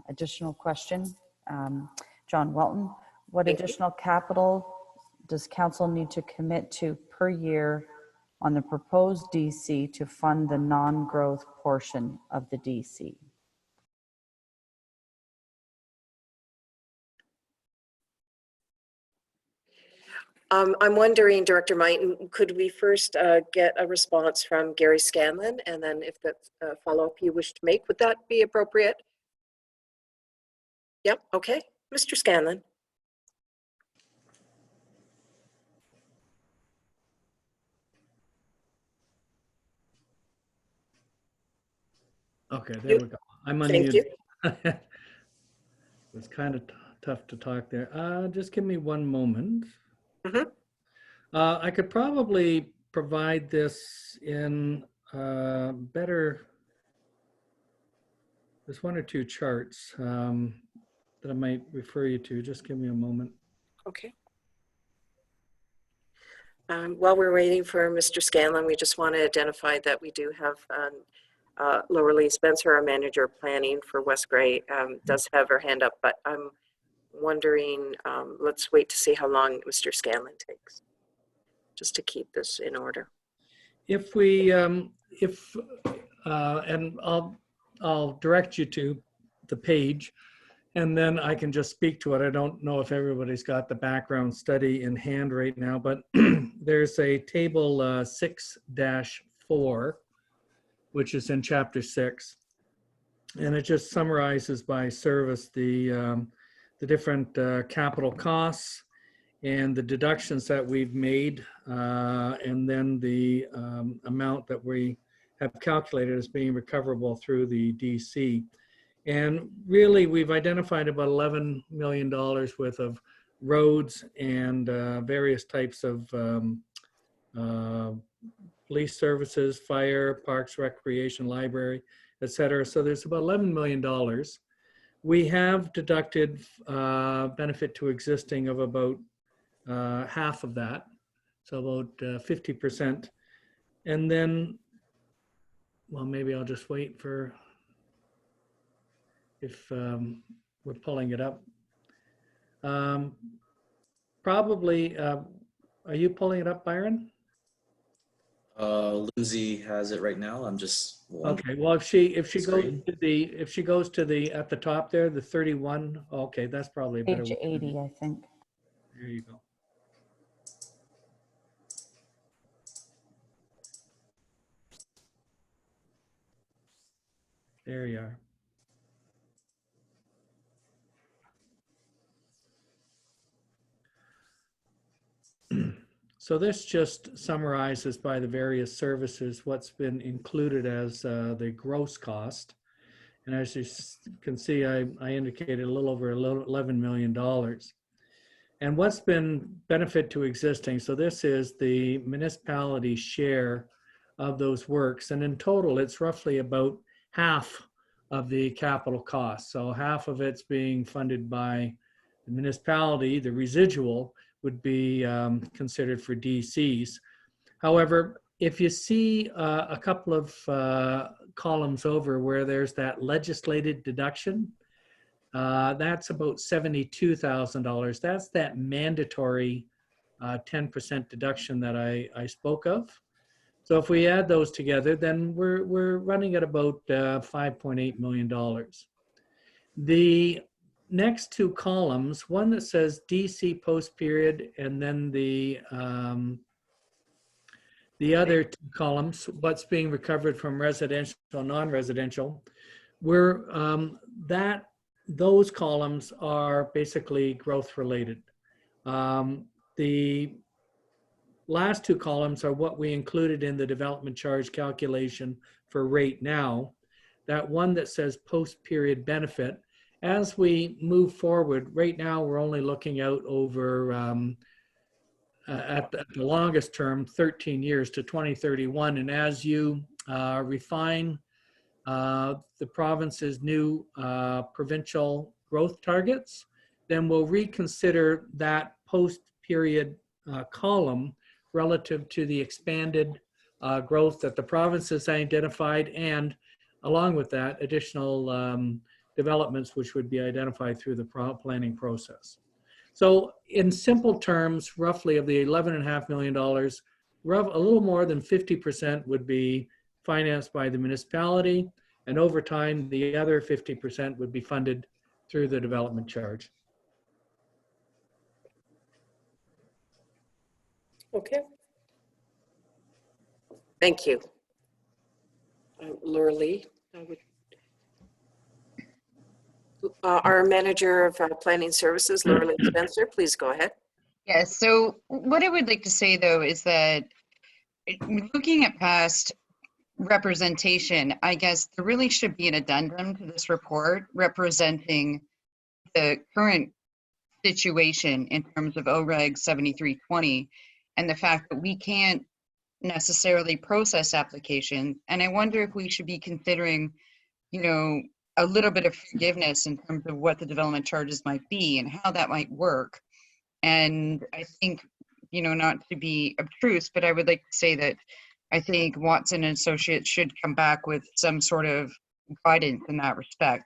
S2: additional question. John Welton, what additional capital does council need to commit to per year on the proposed DC to fund the non-growth portion of the DC?
S1: I'm wondering, Director Mighton, could we first get a response from Gary Scanlon, and then if the follow-up you wish to make, would that be appropriate? Yep, okay. Mr. Scanlon.
S3: Okay, there we go. I'm
S1: Thank
S3: unmuted.
S1: you.
S3: It's kind of tough to talk there. Just give me one moment.
S1: Mhm.
S3: I could probably provide this in better, there's one or two charts that I might refer you to. Just give me a moment.
S1: Okay. While we're waiting for Mr. Scanlon, we just want to identify that we do have Laura Lee Spencer, our manager of planning for West Grey, does have her hand up, but I'm wondering, let's wait to see how long Mr. Scanlon takes, just to keep this in order.
S3: If we, and I'll direct you to the page, and then I can just speak to it. I don't know if everybody's got the background study in hand right now, but there's a table 6-4, which is in chapter 6. And it just summarizes by service the different capital costs and the deductions that we've made, and then the amount that we have calculated as being recoverable through the DC. And really, we've identified about $11 million worth of roads and various types of police services, fire, parks, recreation, library, et cetera. So there's about $11 million. We have deducted benefit to existing of about half of that, so about 50%. And then, well, maybe I'll just wait for, if we're pulling it up. Probably, are you pulling it up, Byron?
S4: Lucy has it right now. I'm just wondering.
S3: Okay, well, if she goes
S4: Screen.
S3: to the, at the top there, the 31, okay, that's probably a better
S2: Page
S3: one.
S2: 80, I think.
S3: There you go. There you are. So this just summarizes by the various services what's been included as the gross cost. And as you can see, I indicated a little over $11 million. And what's been benefit to existing, so this is the municipality share of those works. And in total, it's roughly about half of the capital cost. So half of it's being funded by the municipality. The residual would be considered for DCs. However, if you see a couple of columns over where there's that legislated deduction, that's about $72,000. That's that mandatory 10% deduction that I spoke of. So if we add those together, then we're running at about $5.8 million. The next two columns, one that says DC post period, and then the other two columns, what's being recovered from residential, non-residential, those columns are basically growth related. The last two columns are what we included in the development charge calculation for rate now. That one that says post-period benefit, as we move forward, right now we're only looking out over, at the longest term, 13 years to 2031. And as you refine the province's new provincial growth targets, then we'll reconsider that post-period column relative to the expanded growth that the province has identified, and along with that, additional developments which would be identified through the planning process. So in simple terms, roughly of the $11.5 million, a little more than 50% would be financed by the municipality, and over time, the other 50% would be funded through the development charge.
S1: Okay. Thank you. Laura Lee, our Manager of Planning Services, Laura Lee Spencer, please go ahead.
S6: Yes, so what I would like to say though is that looking at past representation, I guess there really should be an addendum to this report representing the current situation in terms of OREG 7320 and the fact that we can't necessarily process applications. And I wonder if we should be considering, you know, a little bit of forgiveness in terms of what the development charges might be and how that might work. And I think, you know, not to be obtruse, but I would like to say that I think Watson and Associates should come back with some sort of guidance in that respect.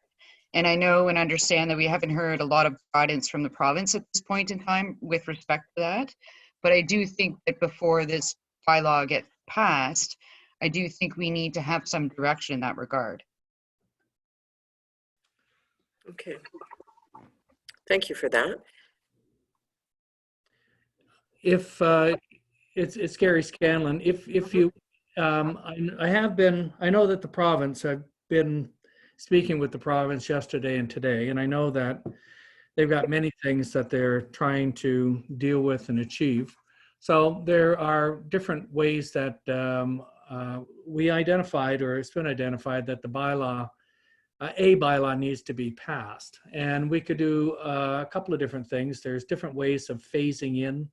S6: And I know and understand that we haven't heard a lot of guidance from the province at this point in time with respect to that. But I do think that before this bylaw gets passed, I do think we need to have some direction in that regard.
S1: Okay. Thank you for that.
S3: If it's Gary Scanlon, if you, I know that the province, I've been speaking with the province yesterday and today, and I know that they've got many things that they're trying to deal with and achieve. So there are different ways that we identified, or it's been identified, that the bylaw, a bylaw needs to be passed. And we could do a couple of different things. There's different ways of phasing in,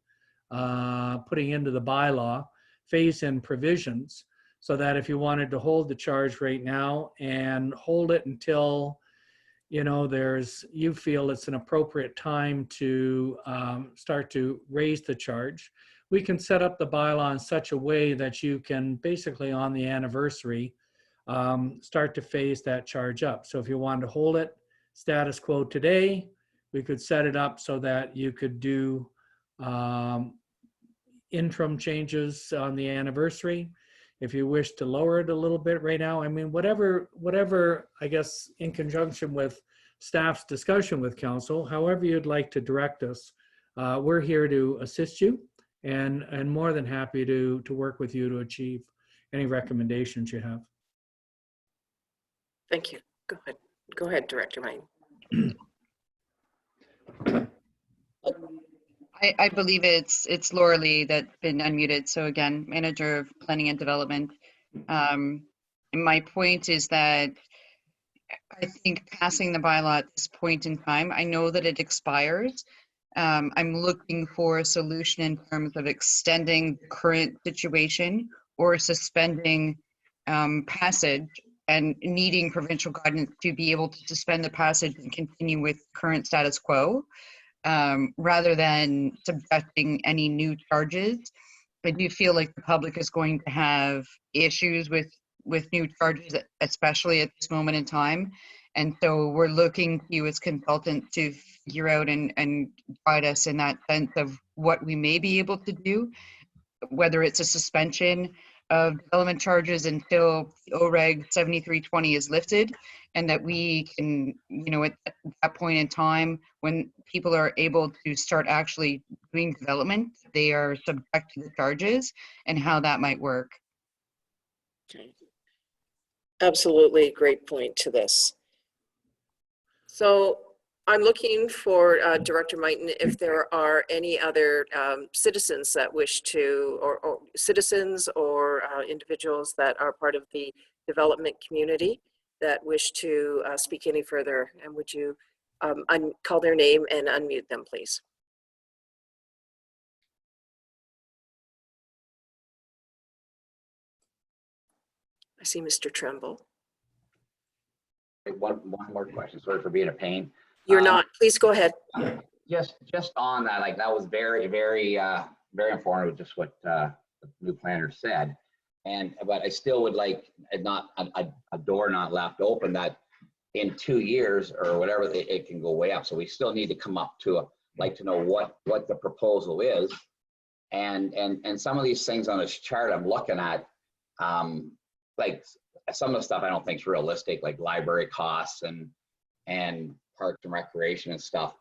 S3: putting into the bylaw, phase in provisions, so that if you wanted to hold the charge right now and hold it until, you know, you feel it's an appropriate time to start to raise the charge, we can set up the bylaw in such a way that you can basically on the anniversary start to phase that charge up. So if you wanted to hold it status quo today, we could set it up so that you could do interim changes on the anniversary. If you wish to lower it a little bit right now, I mean, whatever, I guess, in conjunction with staff's discussion with council, however you'd like to direct us, we're here to assist you and more than happy to work with you to achieve any recommendations you have.
S1: Thank you. Go ahead. Go ahead, Director Mine.
S6: I believe it's Laura Lee that's been unmuted. So again, Manager of Planning and Development. And my point is that I think passing the bylaw at this point in time, I know that it expires. I'm looking for a solution in terms of extending the current situation or suspending passage and needing provincial guidance to be able to suspend the passage and continue with current status quo, rather than subjecting any new charges. I do feel like the public is going to have issues with new charges, especially at this moment in time. And so we're looking to you as consultants to figure out and guide us in that sense of what we may be able to do, whether it's a suspension of development charges until OREG 7320 is lifted, and that we can, you know, at that point in time when people are able to start actually doing development, they are subject to the charges, and how that might work.
S1: Okay. Absolutely great point to this. So I'm looking for Director Mighton if there are any other citizens that wish to, or citizens or individuals that are part of the development community that wish to speak any further. And would you call their name and unmute them, please? I see Mr. Tremble.
S5: One more question. Sorry for being a pain.
S1: You're not. Please go ahead.
S5: Just on that, like that was very, very, very informative. Just what the new planner said, but I still would like not a door not left open that in 2 years or whatever it can go way up. So we still need to come up to like to know what the proposal is, and some of these things on this chart I'm looking at, like some of the stuff I don't think is realistic, like library costs and parks and recreation and stuff.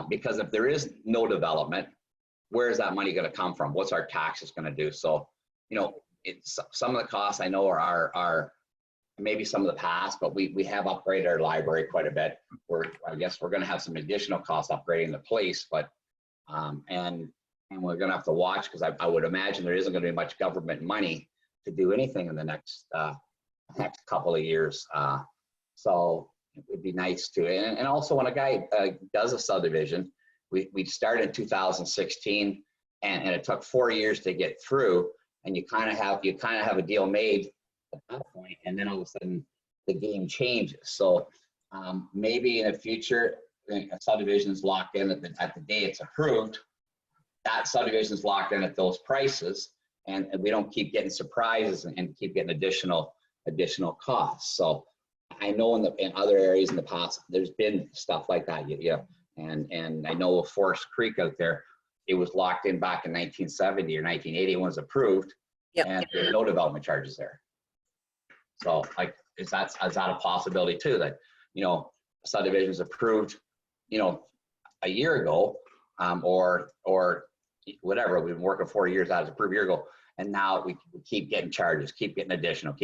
S5: Because if there is no development, where is that money going to come from? What's our taxes going to do? So, you know, it's some of the costs I know are maybe some of the past, but we have upgraded our library quite a bit. I guess we're going to have some additional costs upgrading the place, but and we're going to have to watch, because I would imagine there isn't going to be much government money to do anything in the next couple of years. So it would be nice to, and also when a guy does a subdivision, we started in 2016, and it took 4 years to get through, and you kind of have a deal made at that point, and then all of a sudden the game changes. So maybe in the future, a subdivision is locked in at the day it's approved. That subdivision is locked in at those prices, and we don't keep getting surprises and keep getting additional costs. So I know in other areas in the past, there's been stuff like that, and I know of Forest Creek out there, it was locked in back in 1970 or 1980 when it was approved, and there's no development charges there. So like, is that a possibility too, that, you know, subdivision is approved, you know, a year ago, or whatever, we've been working 4 years out, it's approved a year ago, and now we keep getting charges, keep getting additional,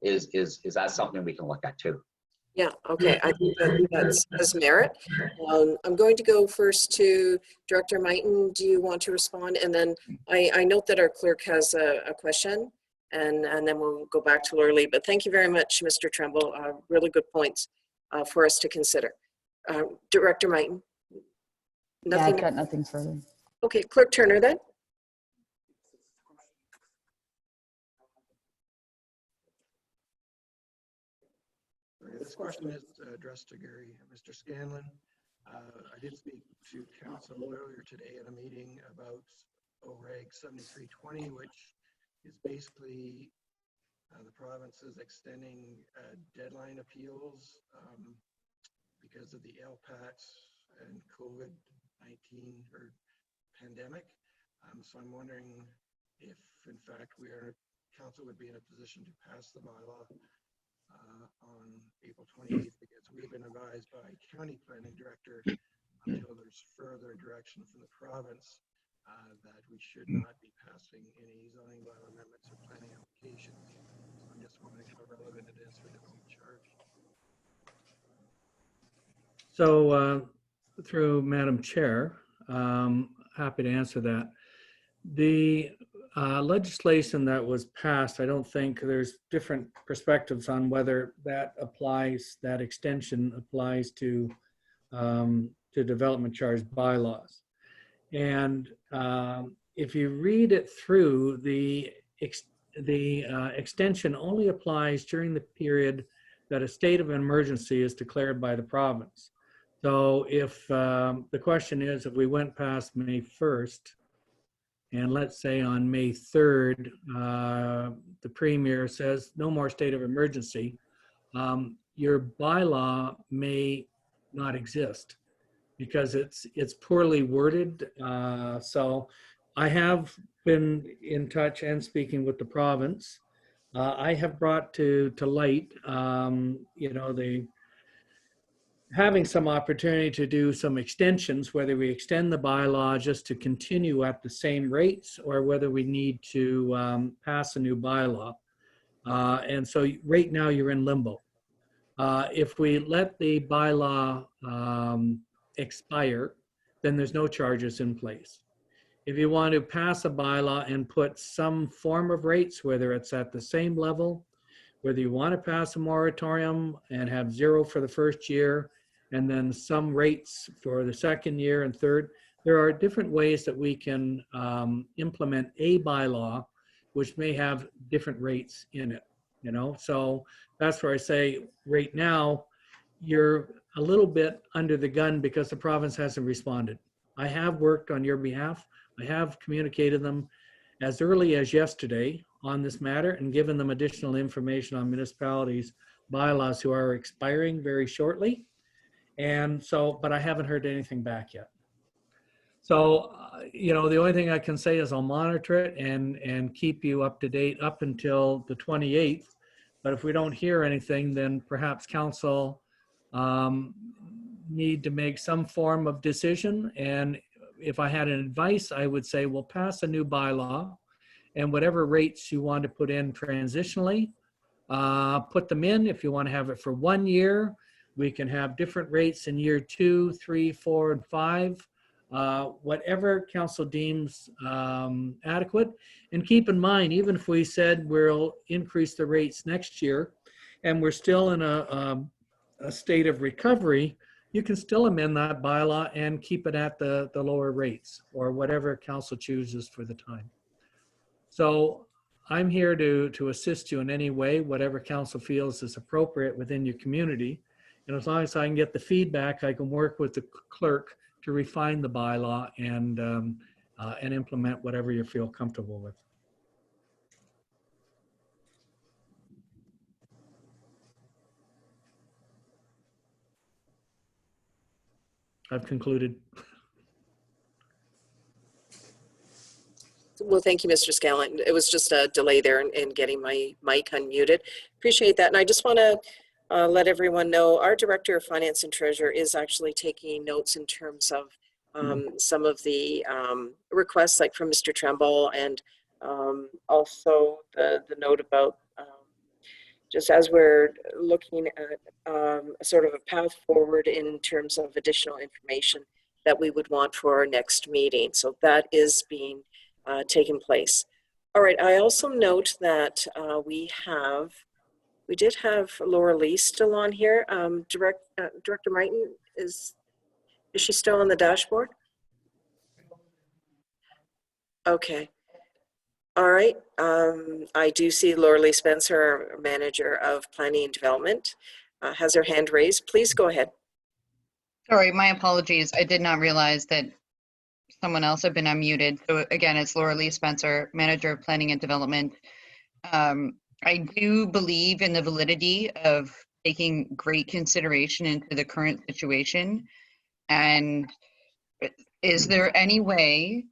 S5: is that something we can look at too?
S1: Yeah, okay, I think that has merit. I'm going to go first to Director Mighton. Do you want to respond? And then I note that our clerk has a question, and then we'll go back to Laura Lee. But thank you very much, Mr. Tremble. Really good points for us to consider. Director Mighton?
S2: Yeah, I've got nothing further.
S1: Okay, Clerk Turner then.
S7: This question is addressed to Gary. Mr. Scanlon, I did speak to council earlier today at a meeting about OREG 7320, which is basically the province is extending deadline appeals because of the LPATs and COVID-19 or pandemic. So I'm wondering if, in fact, council would be in a position to pass the bylaw on April 28th, because we've been advised by county planning director until there's further direction from the province that we should not be passing any zoning bylaw amendments or planning applications. So I'm just wondering how relevant it is for development charge.
S3: So through Madam Chair, happy to answer that. The legislation that was passed, I don't think there's different perspectives on whether that applies, that extension applies to development charge bylaws. And if you read it through, the extension only applies during the period that a state of emergency is declared by the province. So if the question is, if we went past May 1st, and let's say on May 3rd, the Premier says no more state of emergency, your bylaw may not exist because it's poorly worded. So I have been in touch and speaking with the province. I have brought to light, having some opportunity to do some extensions, whether we extend the bylaw just to continue at the same rates or whether we need to pass a new bylaw. And so right now you're in limbo. If we let the bylaw expire, then there's no charges in place. If you want to pass a bylaw and put some form of rates, whether it's at the same level, whether you want to pass a moratorium and have 0 for the first year, and then some rates for the second year and third, there are different ways that we can implement a bylaw, which may have different rates in it, So that's where I say right now, you're a little bit under the gun because the province hasn't responded. I have worked on your behalf. I have communicated them as early as yesterday on this matter and given them additional information on municipalities' bylaws who are expiring very shortly. And so, but I haven't heard anything back yet. So, the only thing I can say is I'll monitor it and keep you up to date up until the 28th. But if we don't hear anything, then perhaps council need to make some form of decision. And if I had an advice, I would say we'll pass a new bylaw, and whatever rates you want to put in transitionally, put them in. If you want to have it for 1 year, we can have different rates in year 2, 3, 4, and 5. Whatever council deems adequate. And keep in mind, even if we said we'll increase the rates next year and we're still in a state of recovery, you can still amend that bylaw and keep it at the lower rates or whatever council chooses for the time. So I'm here to assist you in any way, whatever council feels is appropriate within your community. And as long as I can get the feedback, I can work with the clerk to refine the bylaw and implement whatever you feel comfortable with. I've concluded.
S1: Well, thank you, Mr. Scanlon. It was just a delay there in getting my mic unmuted. Appreciate that. And I just want to let everyone know our Director of Finance and Treasurer is actually taking notes in terms of some of the requests, like from Mr. Tremble, and also the note about just as we're looking at sort of a path forward in terms of additional information that we would want for our next meeting. So that is being taken place. All right, I also note that we did have Laura Lee still on here. Director Mighton, is she still on the dashboard? Okay. All right. I do see Laura Lee Spencer, Manager of Planning and Development, has her hand raised. Please go ahead.
S6: Sorry, my apologies. I did not realize that someone else had been unmuted. So again, it's Laura Lee Spencer, Manager of Planning and Development. I do believe in the validity of taking great consideration into the current situation. And is there any way,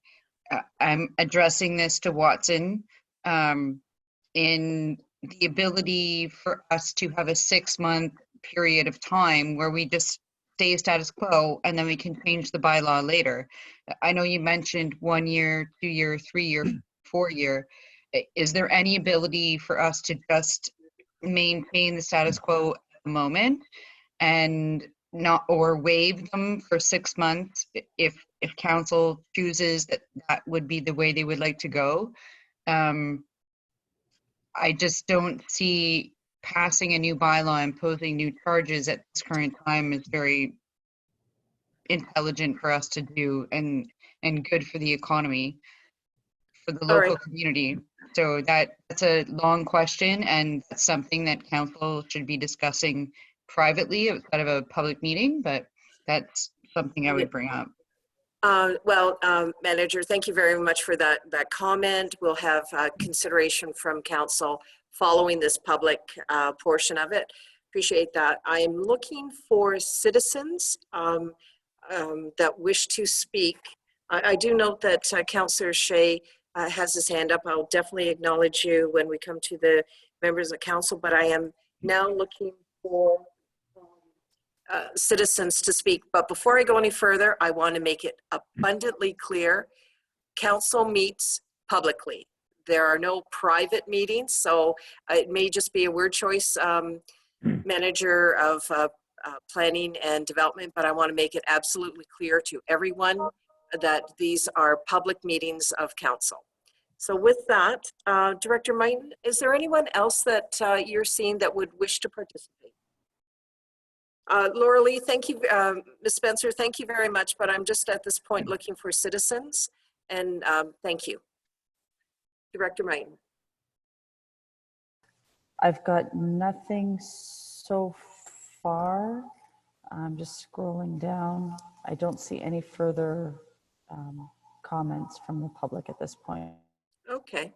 S6: I'm addressing this to Watson, in the ability for us to have a 6-month period of time where we just stay status quo and then we can change the bylaw later? I know you mentioned 1 year, 2 year, 3 year, 4 year. Is there any ability for us to just maintain the status quo at the moment and not, or waive them for 6 months if council chooses that that would be the way they would like to go. I just don't see passing a new bylaw, imposing new charges at this current time is very intelligent for us to do and good for the economy, for the
S1: All right.
S6: local community. So that's a long question, and that's something that council should be discussing privately outside of a public meeting, but that's something I would bring up.
S1: Manager, thank you very much for that comment. We'll have consideration from council following this public portion of it. Appreciate that. I'm looking for citizens that wish to speak. I do note that Councillor Shea has his hand up. I'll definitely acknowledge you when we come to the members of council, but I am now looking for citizens to speak. But before I go any further, I want to make it abundantly clear, council meets publicly. There are no private meetings, so it may just be a word choice, manager of planning and development, but I want to make it absolutely clear to everyone that these are public meetings of council. So with that, Director Mighton, is there anyone else that you're seeing that would wish to participate? Laura Lee, thank you. Ms. Spencer, thank you very much, but I'm just at this point looking for citizens, and thank you. Director Mighton.
S2: I've got nothing so far. I'm just scrolling down. I don't see any further comments from the public at this point.
S1: Okay.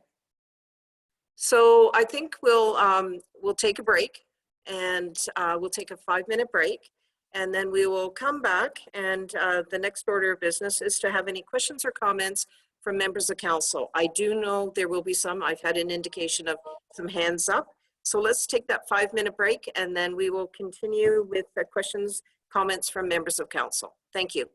S1: So I think we'll take a break, and we'll take a 5-minute break, and then we will come back, and the next order of business is to have any questions or comments from members of council. I do know there will be some. I've had an indication of some hands up. So let's take that 5-minute break, and then we will continue with the questions, comments from members of council. Thank you.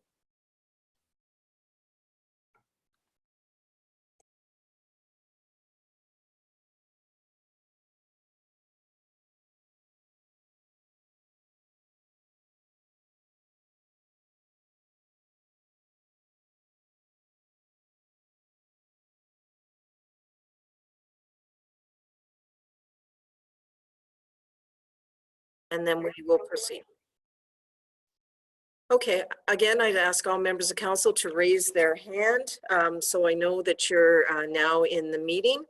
S1: And then we will proceed. Okay, again, I'd ask all members of council to raise their hand so I know that you're now in the meeting.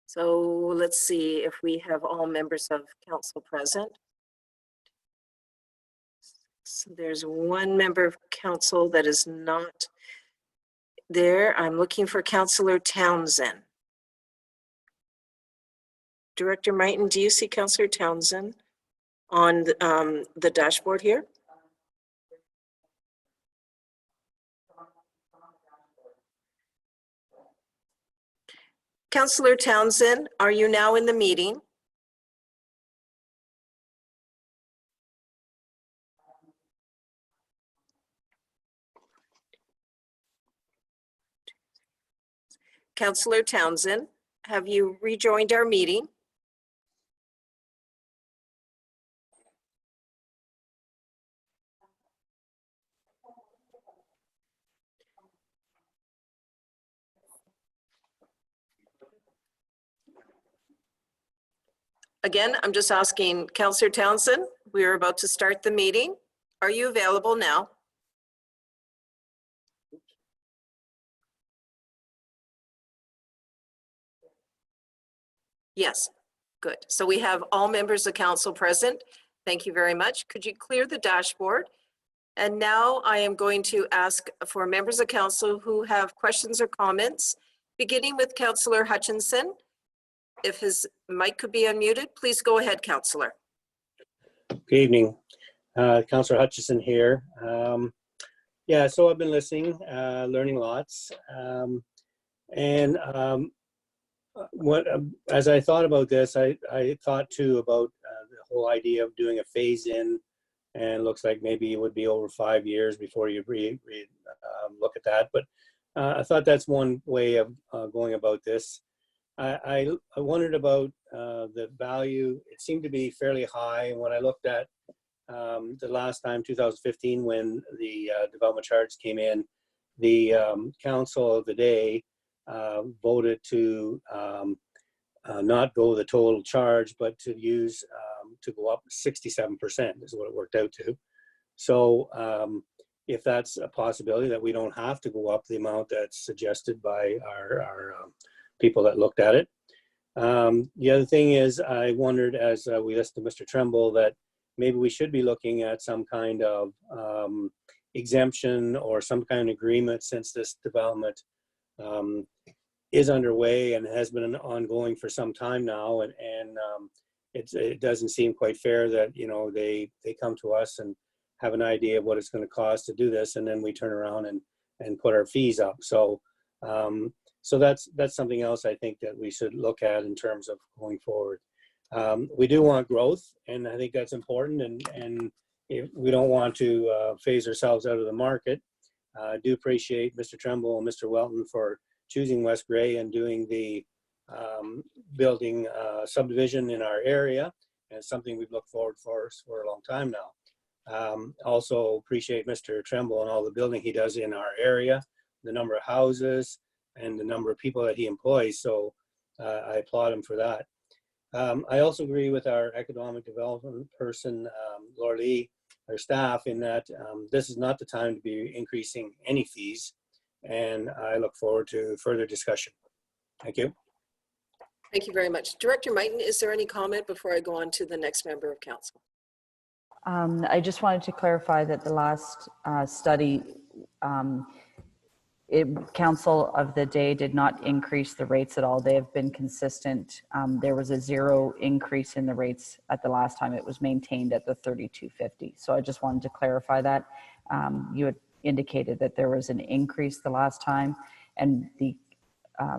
S1: So let's see if we have all members of council present. So there's one member of council that is not there. I'm looking for Councillor Townsend. Director Mighton, do you see Councillor Townsend on the dashboard here? Councillor Townsend, are you now in the meeting? Councillor Townsend, have you rejoined our meeting? Again, I'm just asking Councillor Townsend, we are about to start the meeting. Are you available now? Yes, good. So we have all members of council present. Thank you very much. Could you clear the dashboard? And now I am going to ask for members of council who have questions or comments, beginning with Councillor Hutchinson. If his mic could be unmuted, please go ahead, Councillor.
S8: Good evening. Councillor Hutchison here. Yeah, so I've been listening, learning lots. As I thought about this, I thought too about the whole idea of doing a phase in, and looks like maybe it would be over 5 years before you look at that. But I thought that's one way of going about this. I wondered about the value. It seemed to be fairly high. And when I looked at the last time, 2015, when the development charge came in, the council of the day voted to not go the total charge, but to use to go up 67% is what it worked out to. So if that's a possibility, that we don't have to go up the amount that's suggested by our people that looked at it. The other thing is, I wondered, as we listened to Mr. Tremble, that maybe we should be looking at some kind of exemption or some kind of agreement, since this development is underway and has been ongoing for some time now, and it doesn't seem quite fair that, you know, they come to us and have an idea of what it's going to cost to do this, and then we turn around and put our fees up. So so that's something else I think that we should look at in terms of going forward. We do want growth, and I think that's important, and if we don't want to phase ourselves out of the market. I do appreciate Mr. Tremble and Mr. Welton for choosing West Grey and doing the building subdivision in our area, and it's something we've looked forward for a long time now. Also appreciate Mr. Tremble and all the building he does in our area, the number of houses and the number of people that he employs. So I applaud him for that. I also agree with our economic development person, Laura Lee, our staff, in that this is not the time to be increasing any fees. And I look forward to further discussion. Thank you.
S1: Thank you very much. Director Mighton, is there any comment before I go on to the next member of council?
S2: I just wanted to clarify that the last study, council of the day did not increase the rates at all. They have been consistent. There was a 0 increase in the rates at the last time. It was maintained at the $32.50. So I just wanted to clarify that. You had indicated that there was an increase the last time, and the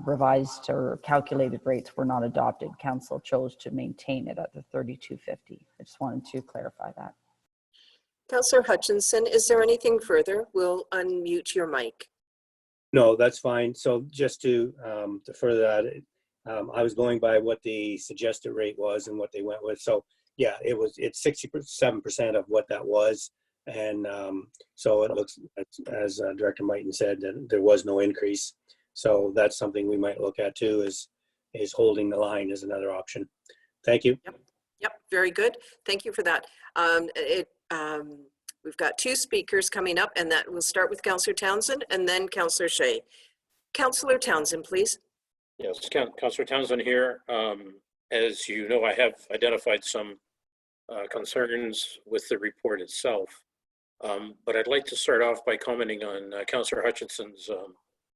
S2: revised or calculated rates were not adopted. Council chose to maintain it at the $32.50. I just wanted to clarify that.
S1: Councillor Hutchinson, is there anything further? We'll unmute your mic.
S8: No, that's fine. So just to further that, I was going by what the suggested rate was and what they went with. So yeah, it's 67% of what that was. And so it looks, as Director Mighton said, that there was no increase. So that's something we might look at too, is holding the line as another option. Thank you.
S1: Yep, very good. Thank you for that. We've got 2 speakers coming up, and that will start with Councillor Townsend and then Councillor Shea. Councillor Townsend, please.
S9: Yes, Councillor Townsend here. As you know, I have identified some concerns with the report itself, but I'd like to start off by commenting on Councillor Hutchinson's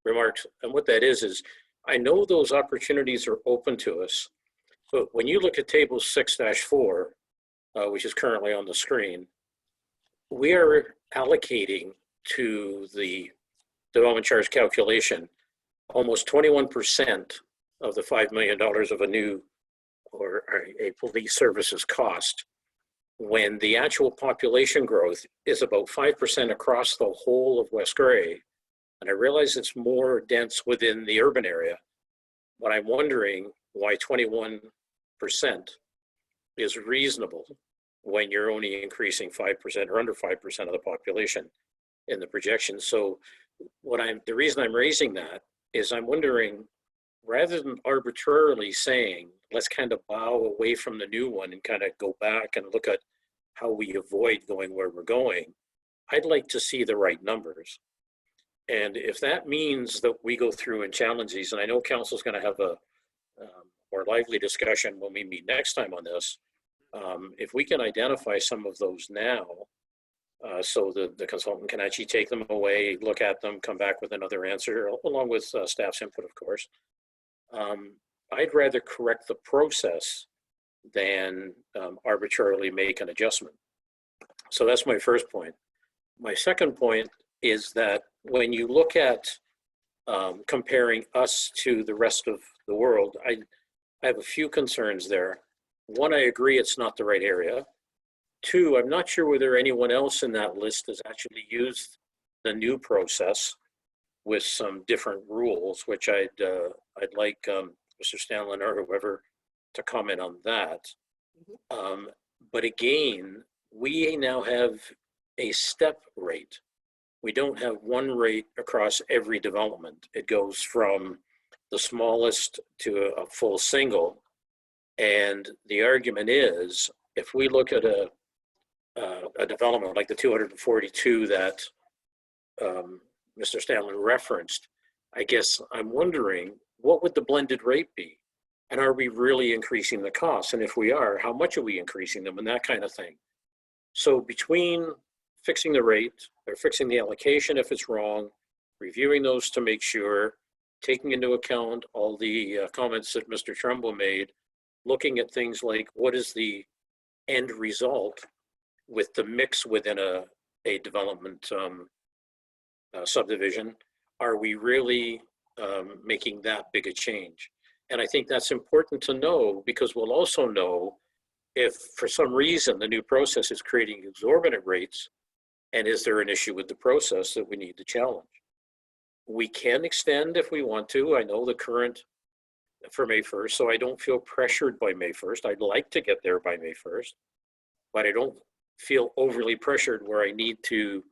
S9: remarks. And what that is I know those opportunities are open to us, but when you look at table 6-4, which is currently on the screen, we are allocating to the development charge calculation almost 21% of the $5 million of a new or a police services cost, when the actual population growth is about 5% across the whole of West Grey. And I realize it's more dense within the urban area, but I'm wondering why 21% is reasonable when you're only increasing 5% or under 5% of the population in the projection. So the reason I'm raising that is I'm wondering, rather than arbitrarily saying, let's kind of bow away from the new one and kind of go back and look at how we avoid going where we're going, I'd like to see the right numbers. And if that means that we go through and challenge these, and I know council's going to have a more lively discussion when we meet next time on this, if we can identify some of those now, so the consultant can actually take them away, look at them, come back with another answer, along with staff's input, of course. I'd rather correct the process than arbitrarily make an adjustment. So that's my first point. My second point is that when you look at comparing us to the rest of the world, I have a few concerns there. One, I agree it's not the right area. 2, I'm not sure whether anyone else in that list has actually used the new process with some different rules, which I'd like Mr. Stanlin or whoever to comment on that. But again, we now have a step rate. We don't have one rate across every development. It goes from the smallest to a full single. And the argument is, if we look at a development like the 242 that Mr. Stanley referenced, I guess I'm wondering, what would the blended rate be? And are we really increasing the costs? And if we are, how much are we increasing them and that kind of thing? So between fixing the rate or fixing the allocation if it's wrong, reviewing those to make sure, taking into account all the comments that Mr. Trumbull made, looking at things like what is the end result with the mix within a development subdivision, are we really making that big a change? And I think that's important to know, because we'll also know if for some reason the new process is creating exorbitant rates, and is there an issue with the process that we need to challenge? We can extend if we want to. I know the current for May 1st, so I don't feel pressured by May 1st. I'd like to get there by May 1st, but I don't feel overly pressured where I need to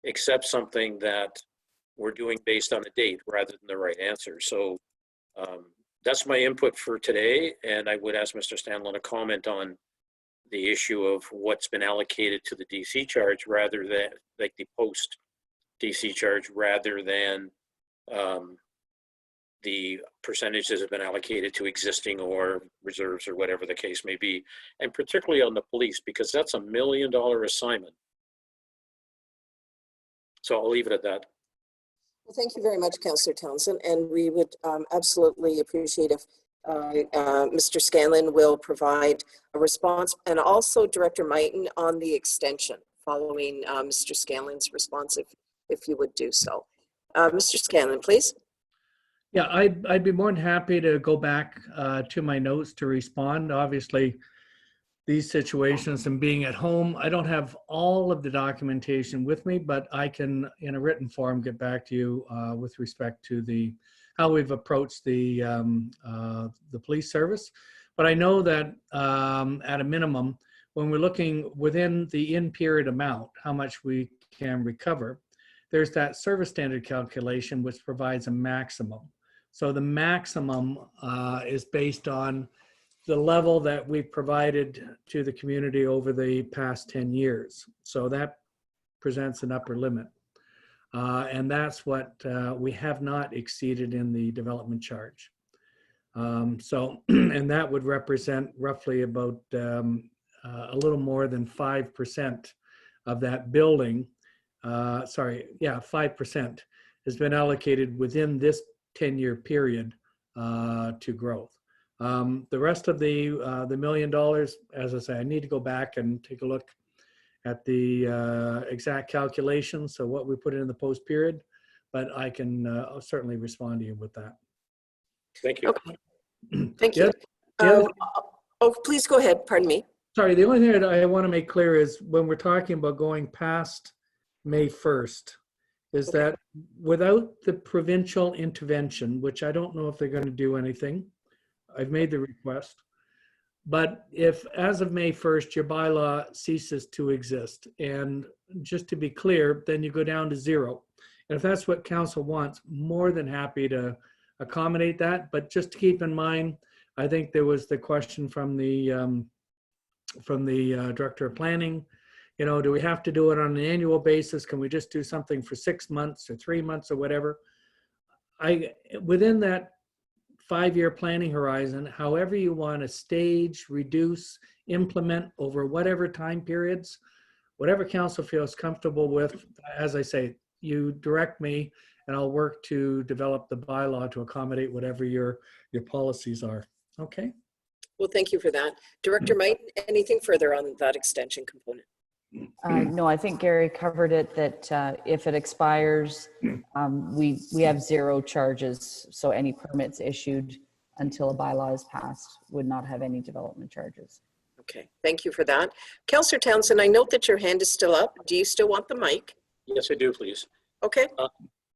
S9: accept something that we're doing based on a date rather than the right answer. So that's my input for today. And I would ask Mr. Stanley to comment on the issue of what's been allocated to the DC charge rather than like the post DC charge, rather than the percentage that have been allocated to existing or reserves or whatever the case may be. And particularly on the police, because that's $1 million assignment. So I'll leave it at that.
S1: Well, thank you very much, Councillor Townsend, and we would absolutely appreciate if Mr. Scanlon will provide a response, and also Director Mighton on the extension following Mr. Scanlon's response, if you would do so. Mr. Scanlon, please.
S3: Yeah, I'd be more than happy to go back to my notes to respond. Obviously, these situations and being at home, I don't have all of the documentation with me, but I can, in a written form, get back to you with respect to how we've approached the police service. But I know that at a minimum, when we're looking within the in-period amount, how much we can recover, there's that service standard calculation which provides a maximum. So the maximum is based on the level that we've provided to the community over the past 10 years. So that presents an upper limit. And that's what we have not exceeded in the development charge. And that would represent roughly about a little more than 5% of that building. 5% has been allocated within this 10-year period to growth. The rest of the $1 million, as I say, I need to go back and take a look at the exact calculations, so what we put in the post period, but I can certainly respond to you with that.
S9: Thank you.
S1: Okay. Thank you. Please go ahead. Pardon me.
S3: Sorry, the only thing that I want to make clear is when we're talking about going past May 1st, is that without the provincial intervention, which I don't know if they're going to do anything, I've made the request, but if as of May 1st, your bylaw ceases to exist, and just to be clear, then you go down to zero. And if that's what council wants, more than happy to accommodate that. But just to keep in mind, I think there was the question from the Director of Planning, you know, do we have to do it on an annual basis? Can we just do something for 6 months or 3 months or whatever? Within that 5-year planning horizon, however you want to stage, reduce, implement over whatever time periods, whatever council feels comfortable with, as I say, you direct me and I'll work to develop the bylaw to accommodate whatever your policies are. Okay.
S1: Well, thank you for that. Director Might, anything further on that extension component?
S2: No, I think Gary covered it, that if it expires, we have zero charges. So any permits issued until a bylaw is passed would not have any development charges.
S1: Okay, thank you for that. Councillor Townsend, I note that your hand is still up. Do you still want the mic?
S9: Yes, I do, please.
S1: Okay.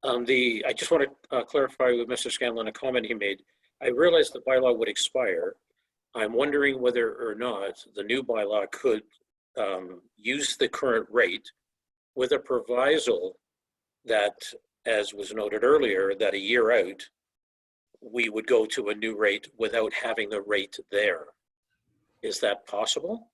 S9: I just want to clarify with Mr. Scanlon a comment he made. I realized the bylaw would expire. I'm wondering whether or not the new bylaw could use the current rate with a proviso that, as was noted earlier, that a year out, we would go to a new rate without having the rate there. Is that possible?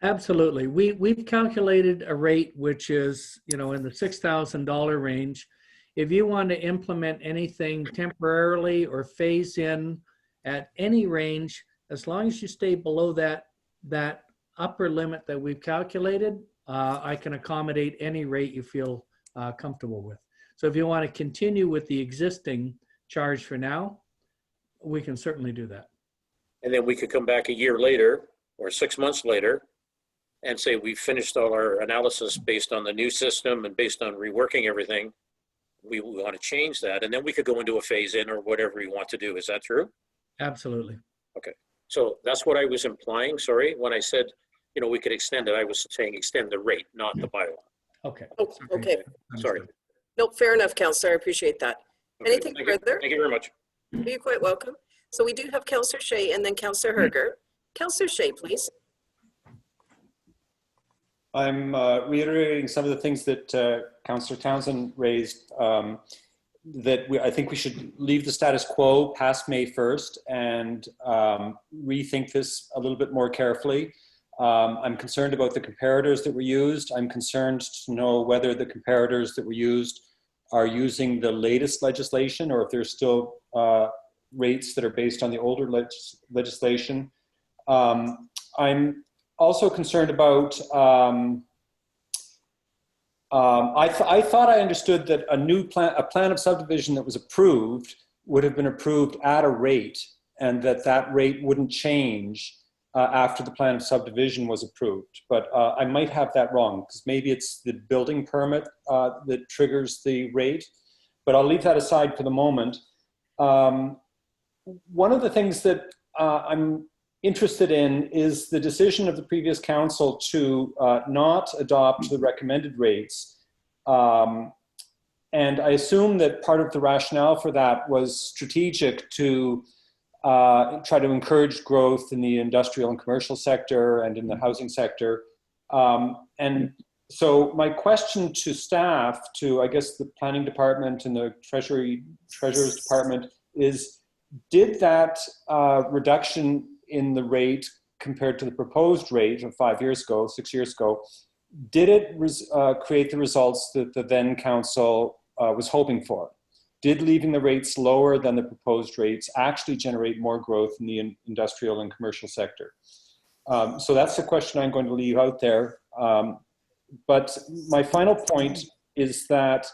S3: Absolutely. We've calculated a rate which is, in the $6,000 range. If you want to implement anything temporarily or phase in at any range, as long as you stay below that upper limit that we've calculated, I can accommodate any rate you feel comfortable with. So if you want to continue with the existing charge for now, we can certainly do that.
S9: And then we could come back a year later or 6 months later and say we've finished all our analysis based on the new system and based on reworking everything. We want to change that, and then we could go into a phase in or whatever we want to do. Is that true?
S3: Absolutely.
S9: Okay. So that's what I was implying. Sorry. When I said, we could extend it, I was saying extend the rate, not the bylaw.
S3: Okay.
S1: Oh, okay.
S9: Sorry.
S1: No, fair enough, Councillor. I appreciate that.
S9: Okay,
S1: Anything
S9: thank you.
S1: further?
S9: Thank you very much.
S1: You're quite welcome. So we do have Councillor Shea and then Councillor Herger. Councillor Shea, please.
S8: I'm reiterating some of the things that Councillor Townsend raised, I think we should leave the status quo past May 1st and rethink this a little bit more carefully. I'm concerned about the comparators that were used. I'm concerned to know whether the comparators that were used are using the latest legislation or if there's still rates that are based on the older legislation. I'm also concerned about, I thought I understood that a plan of subdivision that was approved would have been approved at a rate and that rate wouldn't change after the plan of subdivision was approved. But I might have that wrong because maybe it's the building permit that triggers the rate, but I'll leave that aside for the moment. One of the things that I'm interested in is the decision of the previous council to not adopt the recommended rates. And I assume that part of the rationale for that was strategic to try to encourage growth in the industrial and commercial sector and in the housing sector. And so my question to staff, to I guess the planning department and the treasurer's department is, did that reduction in the rate compared to the proposed rate of 6 years ago, did it create the results that the then council was hoping for? Did leaving the rates lower than the proposed rates actually generate more growth in the industrial and commercial sector? So that's the question I'm going to leave out there. But my final point is that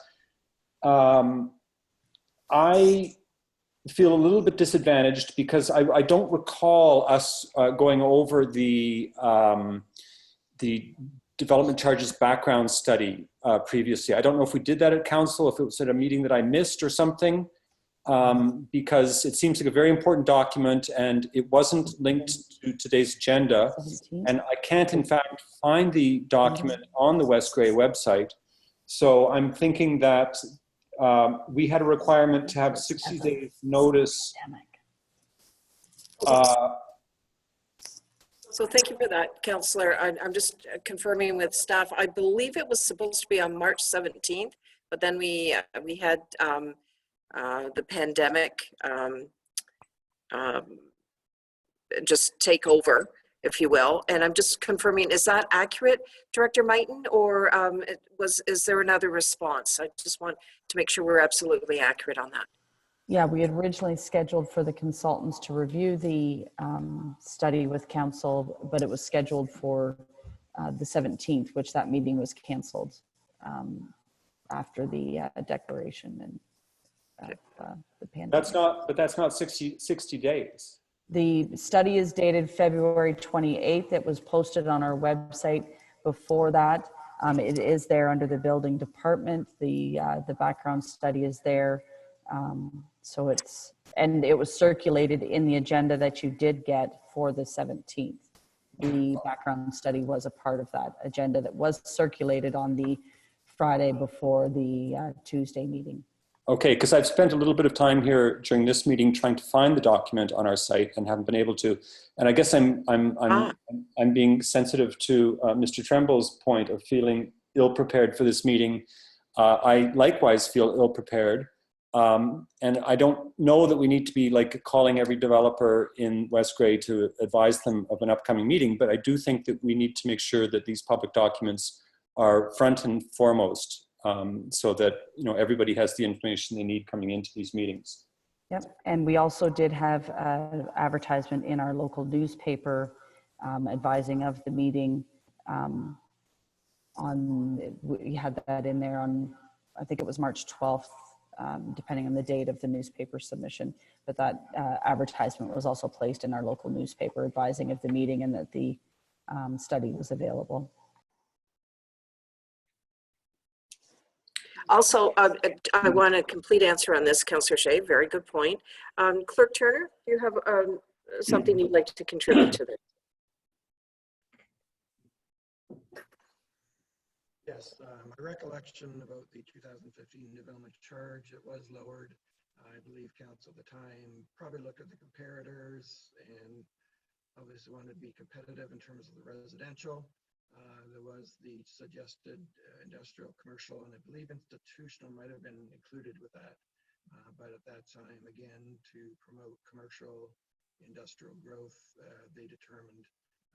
S8: I feel a little bit disadvantaged because I don't recall us going over the development charges background study previously. I don't know if we did that at council, if it was at a meeting that I missed or something, because it seems like a very important document and it wasn't linked to today's agenda. And I can't in fact find the document on the West Grey website. So I'm thinking that we had a requirement to have 60 days notice.
S1: So thank you for that, Councillor. I'm just confirming with staff. I believe it was supposed to be on March 17th, but then we had the pandemic just take over, if you will. And I'm just confirming, is that accurate, Director Mighton, or is there another response? I just want to make sure we're absolutely accurate on that.
S2: Yeah, we had originally scheduled for the consultants to review the study with council, but it was scheduled for the 17th, which that meeting was canceled after the declaration and the pandemic.
S8: That's not 60 days.
S2: The study is dated February 28th. It was posted on our website before that. It is there under the building department. The background study is there. So it was circulated in the agenda that you did get for the 17th. The background study was a part of that agenda that was circulated on the Friday before the Tuesday meeting.
S10: Okay, because I've spent a little bit of time here during this meeting trying to find the document on our site and haven't been able to. And I guess I'm being sensitive to Mr. Tremble's point of feeling ill-prepared for this meeting. I likewise feel ill-prepared. And I don't know that we need to be like calling every developer in West Grey to advise them of an upcoming meeting, but I do think that we need to make sure that these public documents are front and foremost, so that everybody has the information they need coming into these meetings.
S2: Yep, and we also did have advertisement in our local newspaper advising of the meeting. We had that in there on, I think it was March 12th, depending on the date of the newspaper submission. But that advertisement was also placed in our local newspaper advising of the meeting and that the study was available.
S1: Also, I want a complete answer on this, Councillor Shea. Very good point. Clerk Turner, do you have something you'd like to contribute to this?
S7: Yes, my recollection about the 2015 development charge, it was lowered. I believe council at the time probably looked at the comparators and obviously wanted to be competitive in terms of the residential. There was the suggested industrial, commercial, and I believe institutional might have been included with that. But at that time, again, to promote commercial, industrial growth, they determined,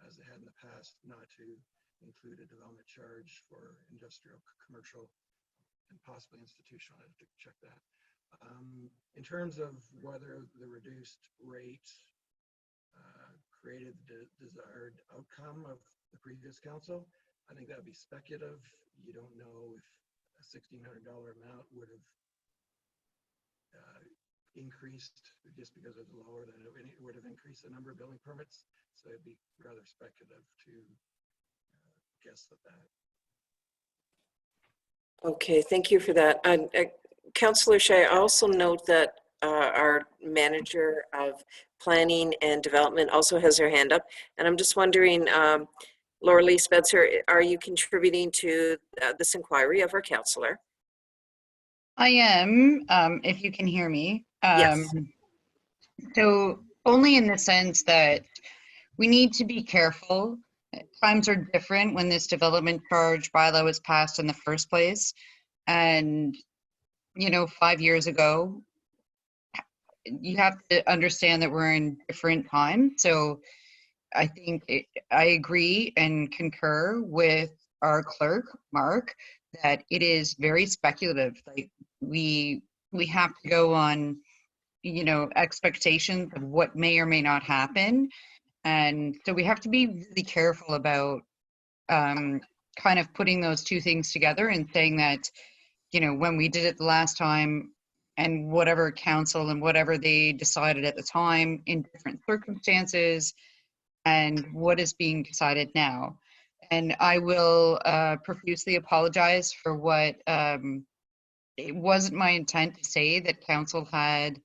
S7: as they had in the past, not to include a development charge for industrial, commercial, and possibly institutional. I have to check that. In terms of whether the reduced rate created the desired outcome of the previous council, I think that would be speculative. You don't know if a $1,600 amount would have increased just because it was lower than it would have increased the number of building permits. So it'd be rather speculative to guess that.
S1: Okay, thank you for that. Councillor Shea, I also note that our manager of planning and development also has her hand up. And I'm just wondering, Laura Lee Spencer, are you contributing to this inquiry of our councillor?
S6: I am, if you can hear me.
S1: Yes.
S6: So only in the sense that we need to be careful. Times are different when this development charge bylaw was passed in the first place. And, 5 years ago, you have to understand that we're in different times. So I think I agree and concur with our clerk, Mark, that it is very speculative. Like we have to go on, expectations of what may or may not happen. And so we have to be really careful about kind of putting those two things together and saying that, when we did it the last time and whatever council and whatever they decided at the time in different circumstances and what is being decided now. And I will profusely apologize for what, it wasn't my intent to say that council had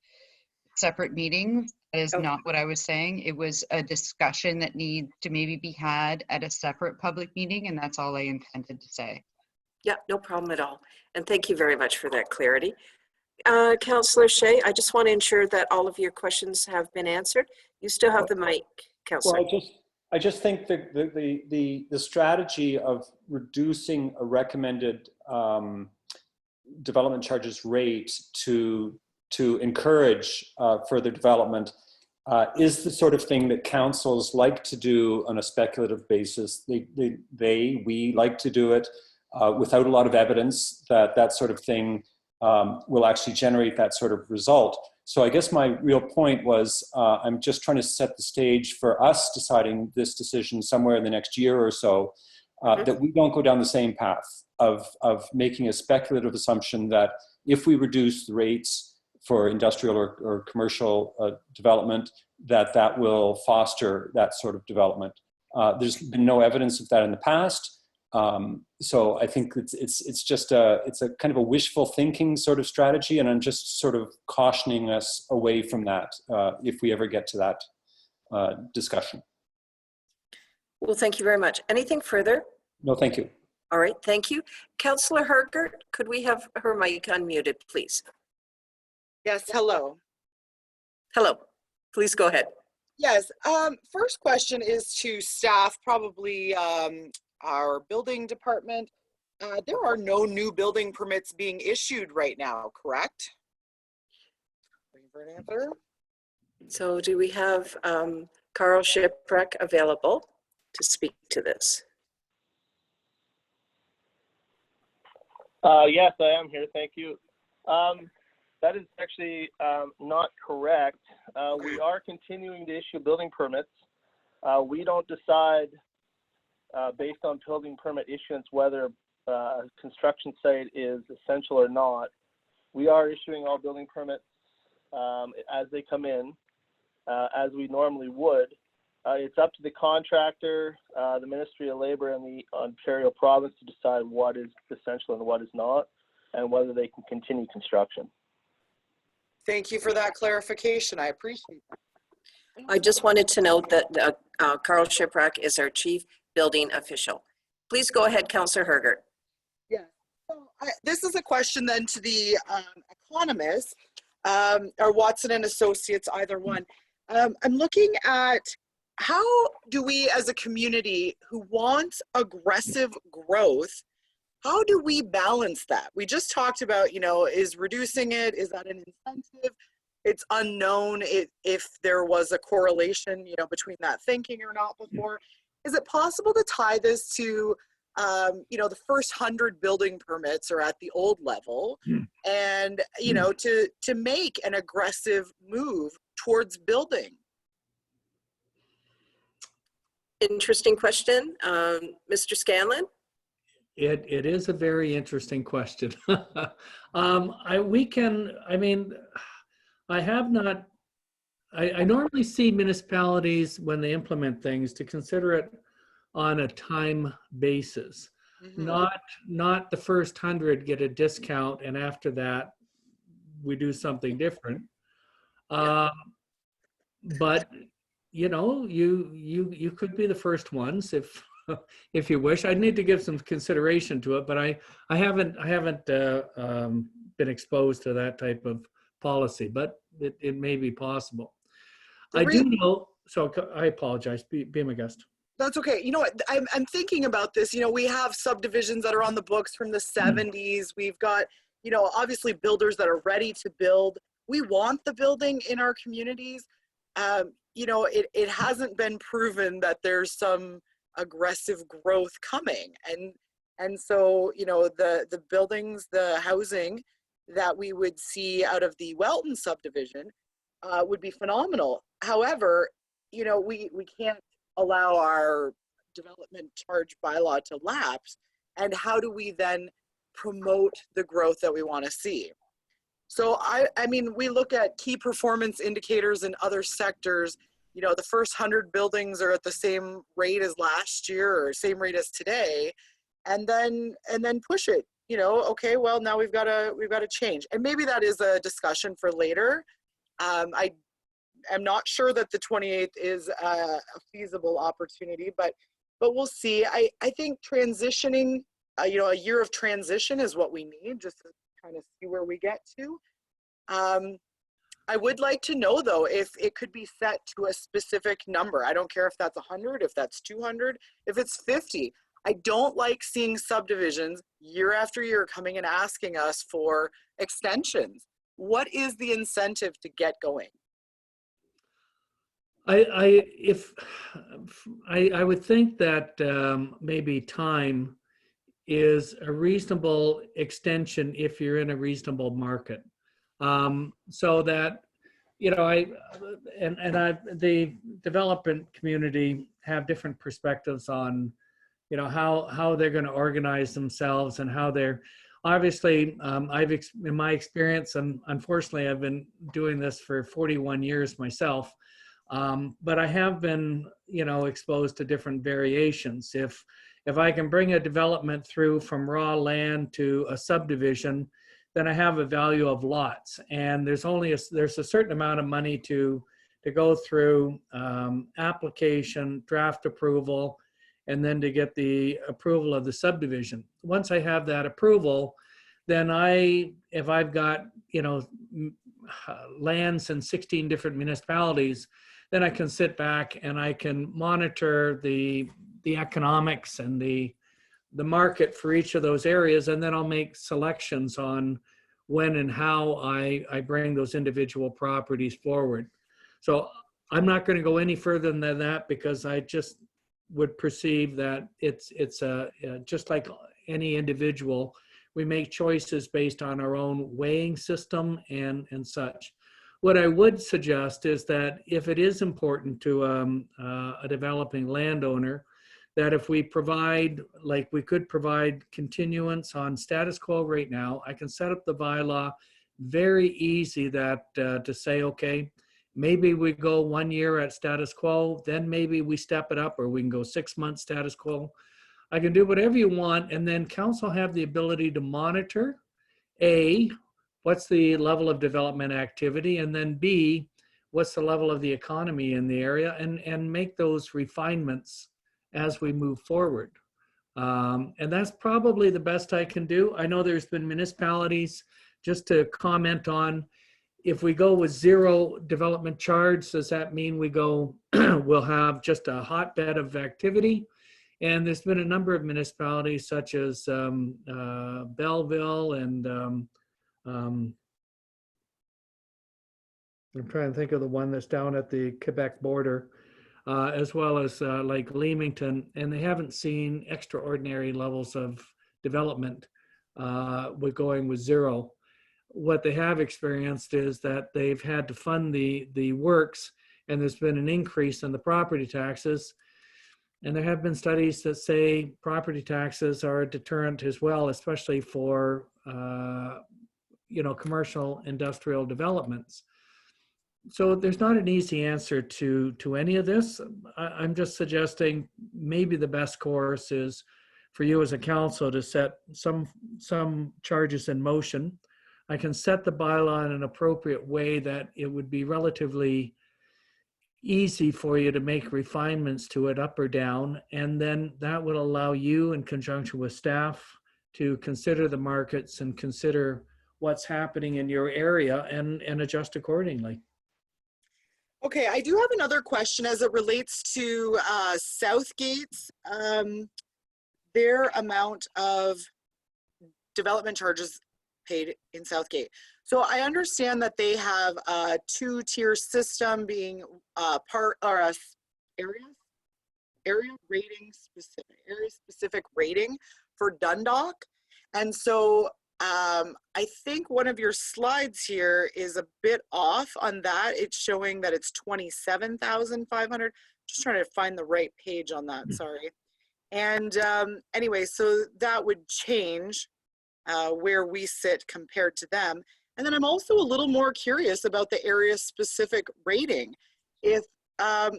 S6: separate meetings. That is not what I was saying. It was a discussion that needs to maybe be had at a separate public meeting, and that's all I intended to say.
S1: Yeah, no problem at all. And thank you very much for that clarity. Councillor Shea, I just want to ensure that all of your questions have been answered. You still have the mic, Councillor.
S10: Well, I just think that the strategy of reducing a recommended development charges rate to encourage further development is the sort of thing that councils like to do on a speculative basis. We like to do it without a lot of evidence that sort of thing will actually generate that sort of result. So I guess my real point was I'm just trying to set the stage for us deciding this decision somewhere in the next year or so, that we don't go down the same path of making a speculative assumption that if we reduce the rates for industrial or commercial development, that will foster that sort of development. There's been no evidence of that in the past. So I think it's just a kind of a wishful thinking sort of strategy, and I'm just sort of cautioning us away from that if we ever get to that discussion.
S1: Well, thank you very much. Anything further?
S10: No, thank you.
S1: All right, thank you. Councillor Hergert, could we have her mic unmuted, please?
S11: Yes, hello.
S1: Hello, please go ahead.
S11: Yes, first question is to staff, probably our building department. There are no new building permits being issued right now, correct? Waiting for an answer.
S1: So do we have Carl Shipwreck available to speak to this?
S12: Yes, I am here. Thank you. That is actually not correct. We are continuing to issue building permits. We don't decide based on building permit issuance whether a construction site is essential or not. We are issuing all building permits as they come in, as we normally would. It's up to the contractor, the Ministry of Labor, and the Ontario province to decide what is essential and what is not, and whether they can continue construction.
S11: Thank you for that clarification. I appreciate that.
S1: I just wanted to note that Carl Shipwreck is our chief building official. Please go ahead, Councillor Hergert.
S11: Yeah. So this is a question then to the economist, or Watson and Associates, either one. I'm looking at how do we as a community who wants aggressive growth, how do we balance that? We just talked about, you know, is reducing it, is that an incentive? It's unknown if there was a correlation, you know, between that thinking or not before. Is it possible to tie this to, you know, the first 100 building permits are at the old level, and, you know, to make an aggressive move towards building?
S1: Interesting question. Mr. Scanlon?
S3: It is a very interesting question. I normally see municipalities when they implement things to consider it on a time basis. Not the first 100 get a discount and after that we do something different. But you know, you could be the first ones if you wish. I'd need to give some consideration to it, but I haven't been exposed to that type of policy, but it may be possible. I do know, so I apologize, be my guest.
S11: That's okay. You know what, I'm thinking about this. You know, we have subdivisions that are on the books from the 70s. We've got, you know, obviously builders that are ready to build. We want the building in our communities. You know, it hasn't been proven that there's some aggressive growth coming. And so, you know, the buildings, the housing that we would see out of the Welton subdivision would be phenomenal. However, you know, we can't allow our development charge bylaw to lapse. And how do we then promote the growth that we want to see? So I mean, we look at key performance indicators in other sectors. You know, the first 100 buildings are at the same rate as last year or same rate as today, and then push it. You know, okay, well now we've got to change, and maybe that is a discussion for later. I am not sure that the 28th is a feasible opportunity, but we'll see. I think transitioning, you know, a year of transition is what we need, just to kind of see where we get to. I would like to know though if it could be set to a specific number. I don't care if that's 100, if that's 200, if it's 50. I don't like seeing subdivisions year after year coming and asking us for extensions. What is the incentive to get going?
S3: I would think that maybe time is a reasonable extension if you're in a reasonable market. So that, you know, the development community have different perspectives on, you know, how they're going to organize themselves and how they're, obviously, in my experience, and unfortunately I've been doing this for 41 years myself, but I have been, you know, exposed to different variations. If I can bring a development through from raw land to a subdivision, then I have a value of lots, and there's a certain amount of money to go through application, draft approval, and then to get the approval of the subdivision. Once I have that approval, then if I've got, you know, lands in 16 different municipalities, then I can sit back and I can monitor the economics and the market for each of those areas, and then I'll make selections on when and how I bring those individual properties forward. So I'm not going to go any further than that, because I just would perceive that it's just like any individual, we make choices based on our own weighing system and such. What I would suggest is that if it is important to a developing landowner, that if we provide, like we could provide continuance on status quo right now, I can set up the bylaw very easy that to say, okay, maybe we go 1 year at status quo, then maybe we step it up, or we can go 6 months status quo. I can do whatever you want, and then council have the ability to monitor, A, what's the level of development activity, and then B, what's the level of the economy in the area, and make those refinements as we move forward. And that's probably the best I can do. I know there's been municipalities, just to comment on, if we go with 0 development charge, does that mean we go, we'll have just a hotbed of activity? And there's been a number of municipalities such as Belleville and I'm trying to think of the one that's down at the Quebec border, as well as like Leamington, and they haven't seen extraordinary levels of development with going with 0. What they have experienced is that they've had to fund the works, and there's been an increase in the property taxes. And there have been studies that say property taxes are a deterrent as well, especially for commercial industrial developments. So there's not an easy answer to any of this. I'm just suggesting maybe the best course is for you as a council to set some charges in motion. I can set the bylaw in an appropriate way that it would be relatively easy for you to make refinements to it up or down, and then that will allow you, in conjunction with staff, to consider the markets and consider what's happening in your area and adjust accordingly.
S11: Okay, I do have another question as it relates to Southgate's, their amount of development charges paid in Southgate. So I understand that they have a 2-tier system, being part or a area specific rating for Dundalk. And so I think one of your slides here is a bit off on that. It's showing that it's 27,500. Just trying to find the right page on that, sorry. And anyway, so that would change where we sit compared to them. And then I'm also a little more curious about the area specific rating. If,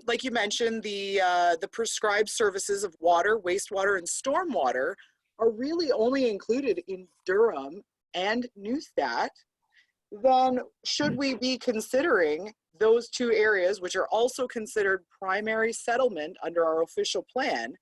S11: like you mentioned, the prescribed services of water, wastewater, and stormwater are really only included in Durham and Neustadt, then should we be considering those 2 areas, which are also considered primary settlement under our official plan?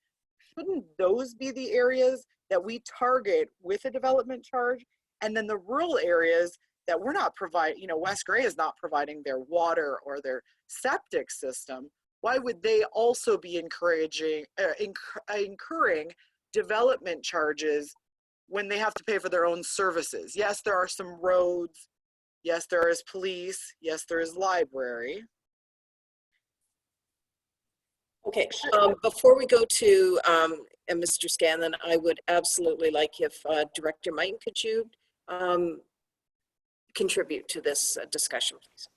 S11: Shouldn't those be the areas that we target with a development charge? And then the rural areas that we're not providing, West Grey is not providing their water or their septic system, why would they also be incurring development charges when they have to pay for their own services? Yes, there are some roads. Yes, there is police. Yes, there is library.
S1: Okay, before we go to Mr. Scanlon, I would absolutely like if Director Mike, could you contribute to this discussion, please?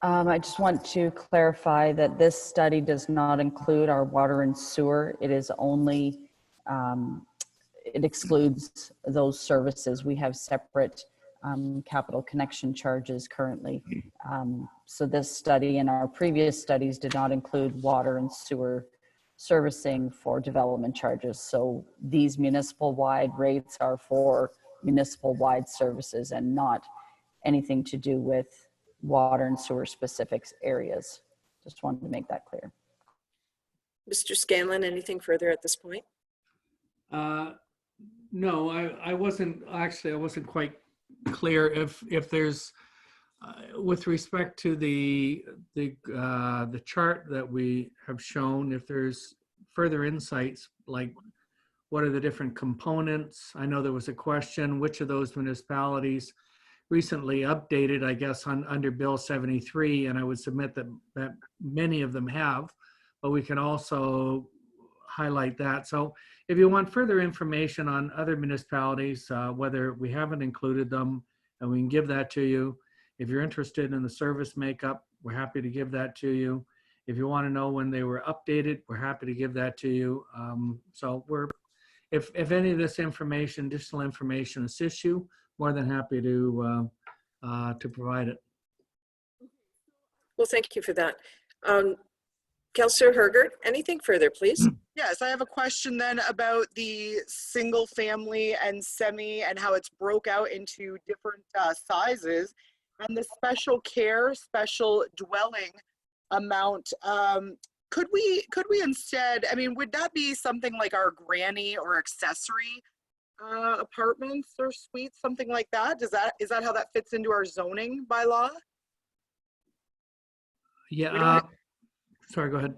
S2: I just want to clarify that this study does not include our water and sewer. It is only, it excludes those services. We have separate capital connection charges currently. So this study and our previous studies did not include water and sewer servicing for development charges. So these municipal-wide rates are for municipal-wide services and not anything to do with water and sewer specific areas. Just wanted to make that clear.
S1: Mr. Scanlon, anything further at this point?
S3: No, I wasn't quite clear if there's With respect to the chart that we have shown, if there's further insights, like what are the different components? I know there was a question, which of those municipalities recently updated, I guess, under Bill 73, and I would submit that many of them have, but we can also highlight that. So if you want further information on other municipalities, whether we haven't included them, and we can give that to you. If you're interested in the service makeup, we're happy to give that to you. If you want to know when they were updated, we're happy to give that to you. So if any of this information, additional information assists you, more than happy to provide it.
S1: Well, thank you for that. Councillor Hergert, anything further, please?
S11: Yes, I have a question then about the single family and semi and how it's broke out into different sizes, and the special care, special dwelling amount. Could we instead, I mean, would that be something like our granny or accessory apartments or suites, something like that? Is that how that fits into our zoning bylaw?
S3: Yeah, sorry, go ahead.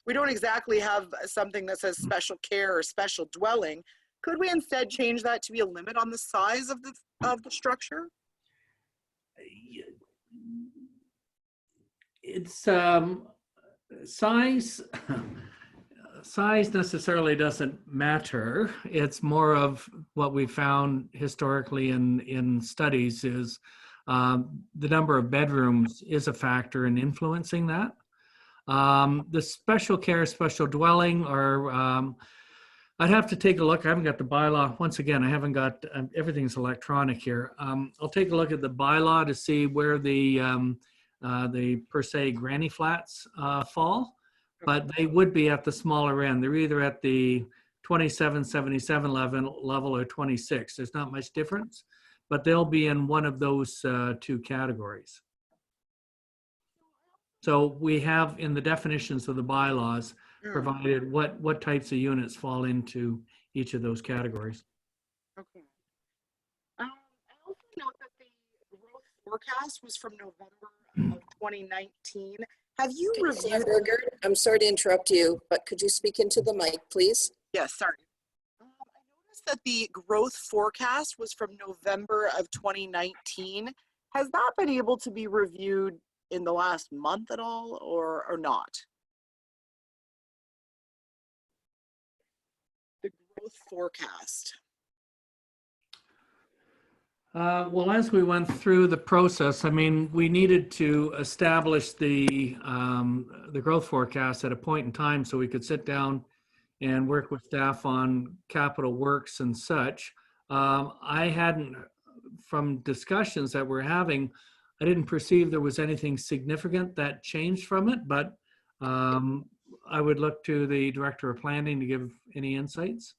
S11: We don't exactly have something that says special care or special dwelling. Could we instead change that to be a limit on the size of the structure?
S3: It's size necessarily doesn't matter. It's more of what we found historically in studies is the number of bedrooms is a factor in influencing that. The special care, special dwelling, or I'd have to take a look. I haven't got the bylaw. Once again, I haven't got, everything's electronic here. I'll take a look at the bylaw to see where the per se granny flats fall, but they would be at the smaller end. They're either at the 2777 level or 26. There's not much difference, but they'll be in one of those two categories. So we have in the definitions of the bylaws provided what types of units fall into each of those categories.
S11: Okay. I also note that the growth forecast was from November of 2019. Have you reviewed?
S1: I'm sorry to interrupt you, but could you speak into the mic, please?
S11: Yes, sorry. I noticed that the growth forecast was from November of 2019. Has that been able to be reviewed in the last month at all, or not? The growth forecast.
S3: Well, as we went through the process, I mean, we needed to establish the growth forecast at a point in time so we could sit down and work with staff on capital works and such. I hadn't, from discussions that we're having, I didn't perceive there was anything significant that changed from it, but I would look to the Director of Planning to give any insights.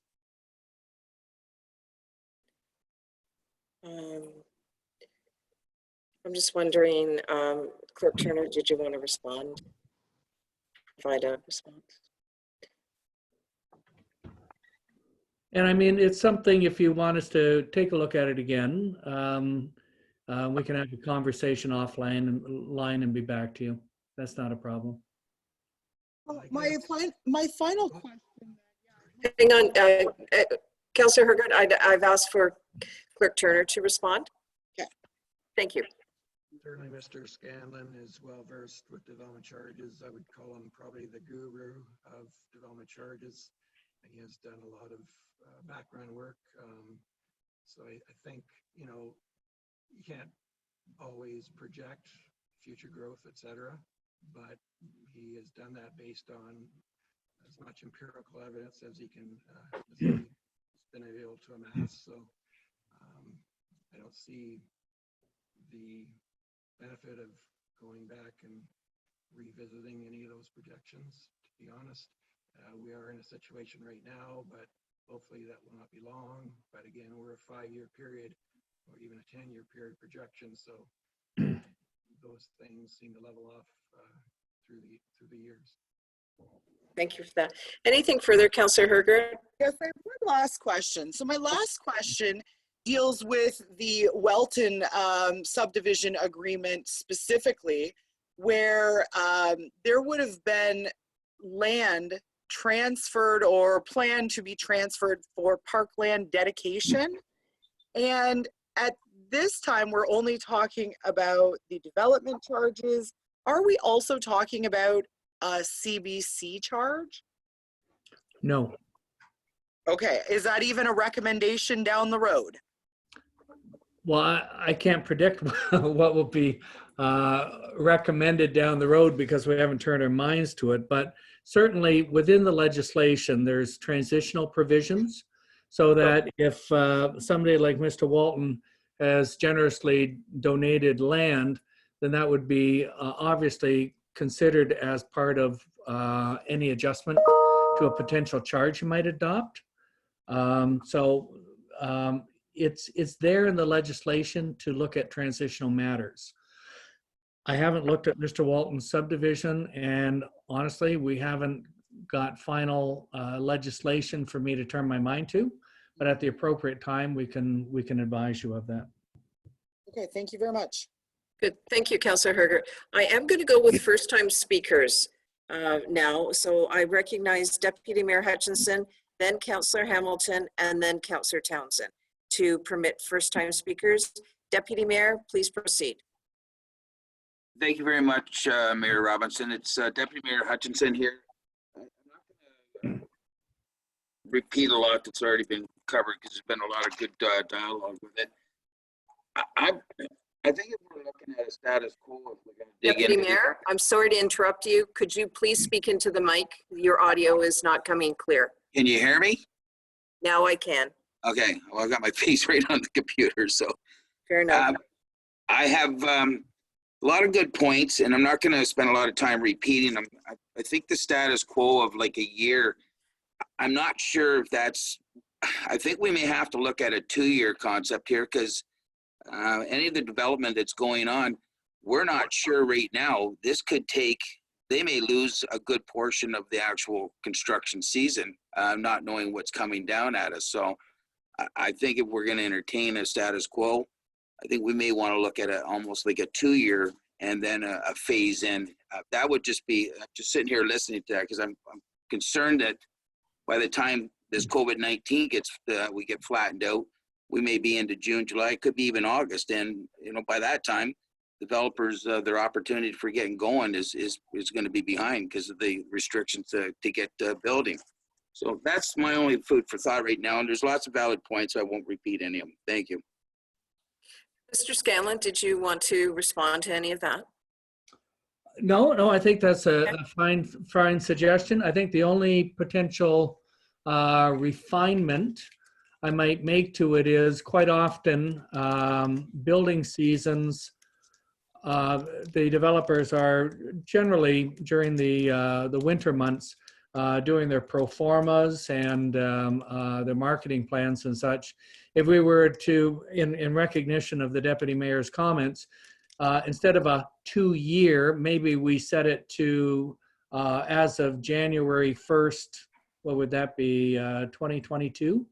S1: I'm just wondering, Clerk Turner, did you want to respond? Provide a response.
S3: And I mean, it's something, if you want us to take a look at it again, we can have a conversation offline and be back to you. That's not a problem.
S11: My final question.
S1: Hang on, Councillor Hergert, I've asked for Clerk Turner to respond.
S11: Okay.
S1: Thank you.
S7: Certainly Mr. Scanlon is well versed with development charges. I would call him probably the guru of development charges. He has done a lot of background work. So I think, you know, you can't always project future growth, etc. But he has done that based on as much empirical evidence as he can has been able to amass. So I don't see the benefit of going back and revisiting any of those projections, to be honest. We are in a situation right now, but hopefully that will not be long. But again, we're a 5-year period or even a 10-year period projection. So those things seem to level off through the years.
S1: Thank you for that. Anything further, Councillor Hergert?
S11: Yes, I have one last question. So my last question deals with the Welton subdivision agreement specifically, where there would have been land transferred or planned to be transferred for parkland dedication. And at this time, we're only talking about the development charges. Are we also talking about a CBC charge?
S3: No.
S11: Okay, is that even a recommendation down the road?
S3: Well, I can't predict what will be recommended down the road because we haven't turned our minds to it. But certainly within the legislation, there's transitional provisions so that if somebody like Mr. Walton has generously donated land, then that would be obviously considered as part of any adjustment to a potential charge you might adopt. It's there in the legislation to look at transitional matters. I haven't looked at Mr. Walton's subdivision, and honestly, we haven't got final legislation for me to turn my mind to, but at the appropriate time, we can advise you of that.
S11: Okay, thank you very much.
S1: Good. Thank you, Councillor Herger. I am going to go with first-time speakers now. So I recognize Deputy Mayor Hutchinson, then Councillor Hamilton, and then Councillor Townsend to permit first-time speakers. Deputy Mayor, please proceed.
S13: Thank you very much, Mayor Robinson. It's Deputy Mayor Hutchinson here. I'm not going to repeat a lot that's already been covered because there's been a lot of good dialogue with it. I think if we're looking at a status quo, if we're going to dig
S1: Deputy
S13: into
S1: Mayor, I'm sorry to interrupt you. Could you please speak into the mic? Your audio is not coming clear.
S13: Can you hear me?
S1: Now I can.
S13: Okay, well, I got my face right on the computer, so.
S1: Fair enough.
S13: I have a lot of good points, and I'm not going to spend a lot of time repeating them. I think the status quo of like a year, I'm not sure if that's, I think we may have to look at a 2-year concept here because any of the development that's going on, we're not sure right now. This could take, they may lose a good portion of the actual construction season, not knowing what's coming down at us. So I think if we're going to entertain a status quo, I think we may want to look at almost like a 2-year and then a phase in. That would just be, just sitting here listening to that because I'm concerned that by the time this COVID-19 we get flattened out, we may be into June, July, it could be even August. And, you know, by that time, developers, their opportunity for getting going is going to be behind because of the restrictions to get building. So that's my only food for thought right now. And there's lots of valid points. I won't repeat any of them. Thank you.
S1: Mr. Scanlon, did you want to respond to any of that?
S3: No, I think that's a fine suggestion. I think the only potential refinement I might make to it is quite often building seasons, the developers are generally during the winter months doing their pro formas and their marketing plans and such. If we were to, in recognition of the Deputy Mayor's comments, instead of a 2-year, maybe we set it to as of January 1st, what would that be, 2022?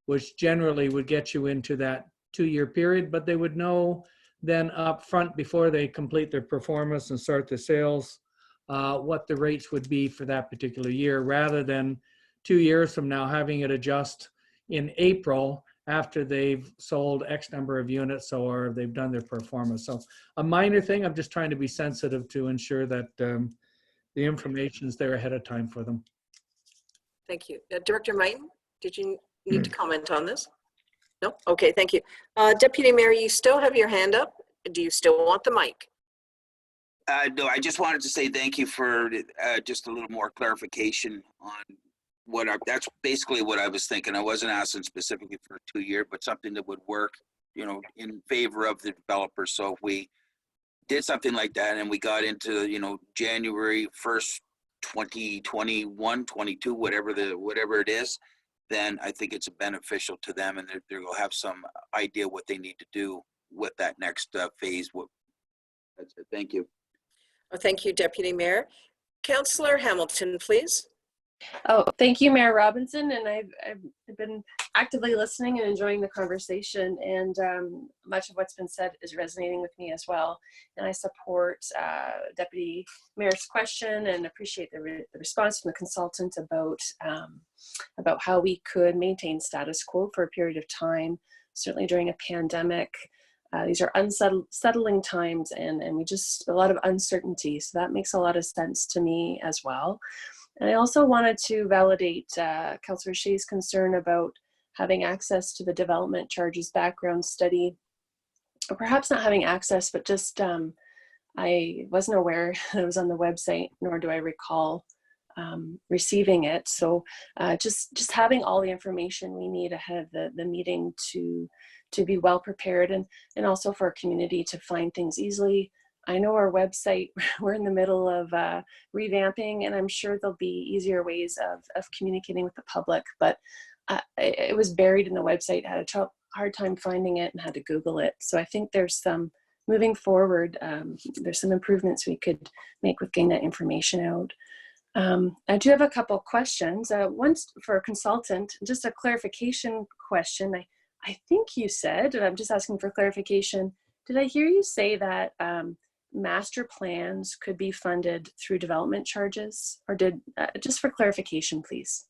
S3: Which generally would get you into that 2-year period, but they would know then up front before they complete their performance and start the sales, what the rates would be for that particular year, rather than 2 years from now having it adjust in April after they've sold X number of units or they've done their performance. So a minor thing, I'm just trying to be sensitive to ensure that the information is there ahead of time for them.
S1: Thank you. Director Mighton, did you need to comment on this? No? Okay, thank you. Deputy Mayor, you still have your hand up. Do you still want the mic?
S13: No, I just wanted to say thank you for just a little more clarification on that's basically what I was thinking. I wasn't asking specifically for a 2-year, but something that would work, you know, in favor of the developers. So if we did something like that and we got into, you know, January 1st, 2021, 22, whatever it is, then I think it's beneficial to them, and they'll have some idea what they need to do with that next phase. That's it. Thank you.
S1: Thank you, Deputy Mayor. Councillor Hamilton, please.
S14: Oh, thank you, Mayor Robinson. And I've been actively listening and enjoying the conversation. And much of what's been said is resonating with me as well. And I support Deputy Mayor's question and appreciate the response from the consultant about how we could maintain status quo for a period of time, certainly during a pandemic. These are unsettling times and we just, a lot of uncertainty. So that makes a lot of sense to me as well. And I also wanted to validate Councillor Shea's concern about having access to the development charges background study, or perhaps not having access, but just I wasn't aware that it was on the website, nor do I recall receiving it. So just having all the information we need ahead of the meeting to be well prepared and also for our community to find things easily. I know our website, we're in the middle of revamping, and I'm sure there'll be easier ways of communicating with the public, but it was buried in the website, had a hard time finding it and had to Google it. So I think there's some, moving forward, there's some improvements we could make with getting that information out. I do have a couple questions. Once for a consultant, just a clarification question. I think you said, and I'm just asking for clarification, did I hear you say that master plans could be funded through development charges, or did, just for clarification, please?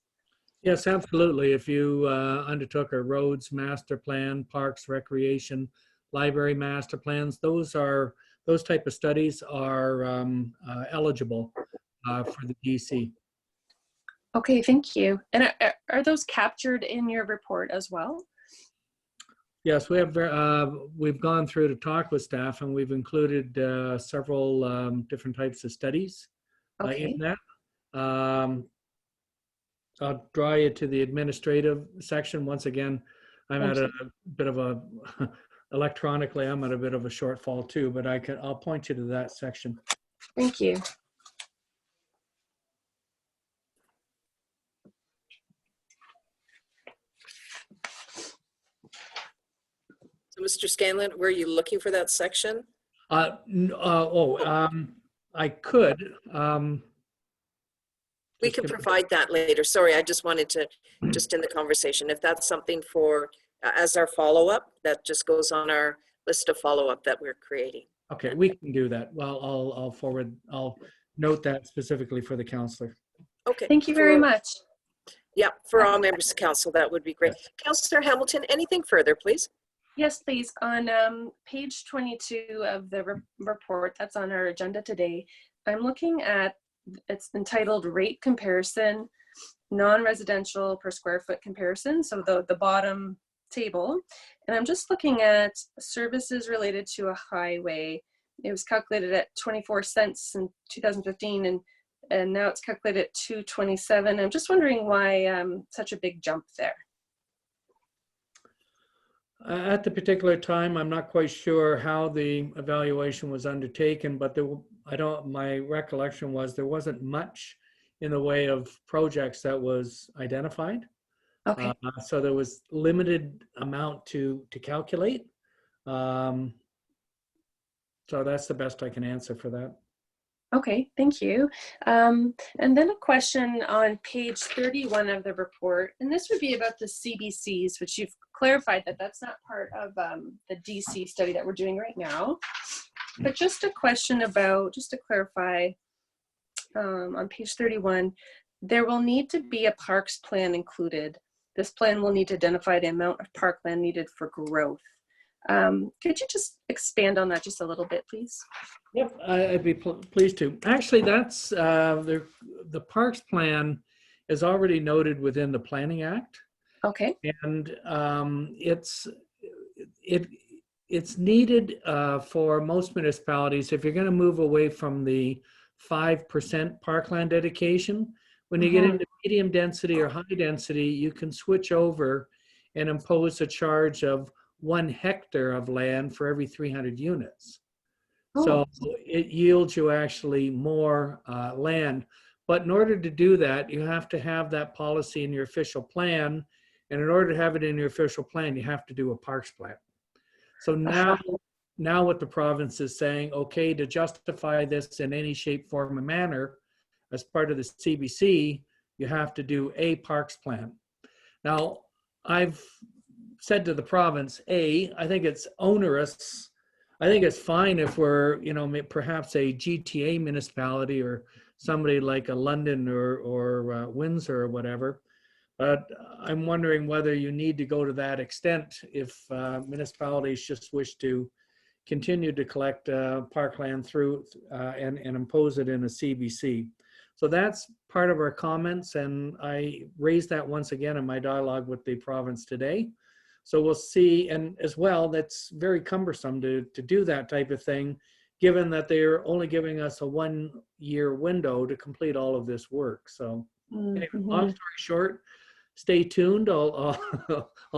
S3: Yes, absolutely. If you undertook a roads master plan, parks, recreation, library master plans, those type of studies are eligible for the DC.
S14: Okay, thank you. And are those captured in your report as well?
S3: Yes, we've gone through to talk with staff, and we've included several different types of studies in that. I'll draw you to the administrative section. Once again, I'm at a bit of a, electronically, I'm at a bit of a shortfall too, but I'll point you to that section.
S14: Thank you.
S1: So Mr. Scanlon, were you looking for that section?
S3: I could.
S1: We can provide that later. Sorry, I just wanted to, just in the conversation, if that's something for, as our follow-up, that just goes on our list of follow-up that we're creating.
S3: Okay, we can do that. Well, I'll note that specifically for the counselor.
S1: Okay.
S14: Thank you very much.
S1: Yeah, for all members of council, that would be great. Councillor Hamilton, anything further, please?
S14: Yes, please. On page 22 of the report that's on our agenda today, I'm looking at, it's entitled Rate Comparison, Non-Residential per Square Foot Comparison, so the bottom table. And I'm just looking at services related to a highway. It was calculated at 24 cents in 2015, and now it's calculated at 2.27. I'm just wondering why such a big jump there.
S3: At the particular time, I'm not quite sure how the evaluation was undertaken, but my recollection was there wasn't much in the way of projects that was identified.
S14: Okay.
S3: So there was limited amount to calculate. So that's the best I can answer for that.
S14: Okay, thank you. And then a question on page 31 of the report, and this would be about the CBCs, which you've clarified that that's not part of the DC study that we're doing right now. But just a question about, just to clarify, on page 31, there will need to be a parks plan included. This plan will need to identify the amount of parkland needed for growth. Could you just expand on that just a little bit, please?
S3: Yep, I'd be pleased to. Actually, that's the Parks Plan is already noted within the Planning Act.
S14: Okay.
S3: And it's needed for most municipalities if you're going to move away from the 5% parkland dedication. When you get into medium density or high density, you can switch over and impose a charge of 1 hectare of land for every 300 units. So it yields you actually more land. But in order to do that, you have to have that policy in your official plan. And in order to have it in your official plan, you have to do a parks plan. So now what the province is saying, okay, to justify this in any shape, form, or manner as part of the CBC, you have to do a parks plan. Now, I've said to the province, I think it's onerous. I think it's fine if we're, perhaps a GTA municipality or somebody like a London or Windsor or whatever. But I'm wondering whether you need to go to that extent if municipalities just wish to continue to collect parkland through and impose it in a CBC. So that's part of our comments, and I raised that once again in my dialogue with the province today. So we'll see, and as well, that's very cumbersome to do that type of thing, given that they're only giving us a 1-year window to complete all of this work. So anyway, long story short, stay tuned. I'll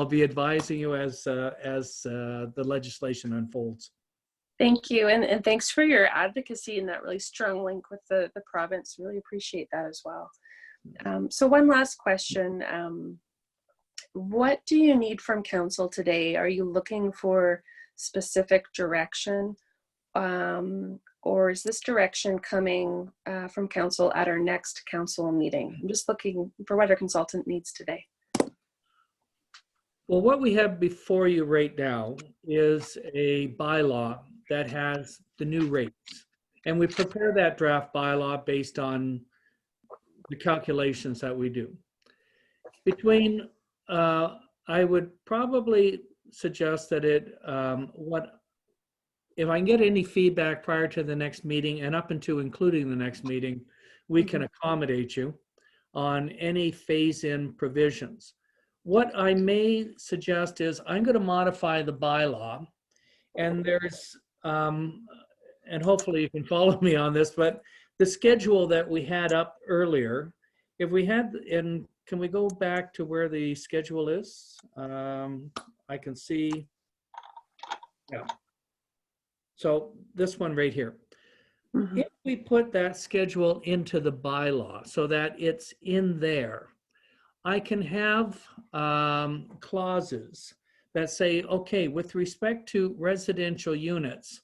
S3: be advising you as the legislation unfolds.
S14: Thank you, and thanks for your advocacy and that really strong link with the province. Really appreciate that as well. So one last question. What do you need from council today? Are you looking for specific direction? Or is this direction coming from council at our next council meeting? I'm just looking for what our consultant needs today.
S3: Well, what we have before you right now is a bylaw that has the new rates. And we prepare that draft bylaw based on the calculations that we do. I would probably suggest that if I can get any feedback prior to the next meeting and up into including the next meeting, we can accommodate you on any phase-in provisions. What I may suggest is I'm going to modify the bylaw, and there's, and hopefully you can follow me on this, but the schedule that we had up earlier, if we had, and can we go back to where the schedule is? I can see, yeah. So this one right here. If we put that schedule into the bylaw so that it's in there, I can have clauses that say, okay, with respect to residential units,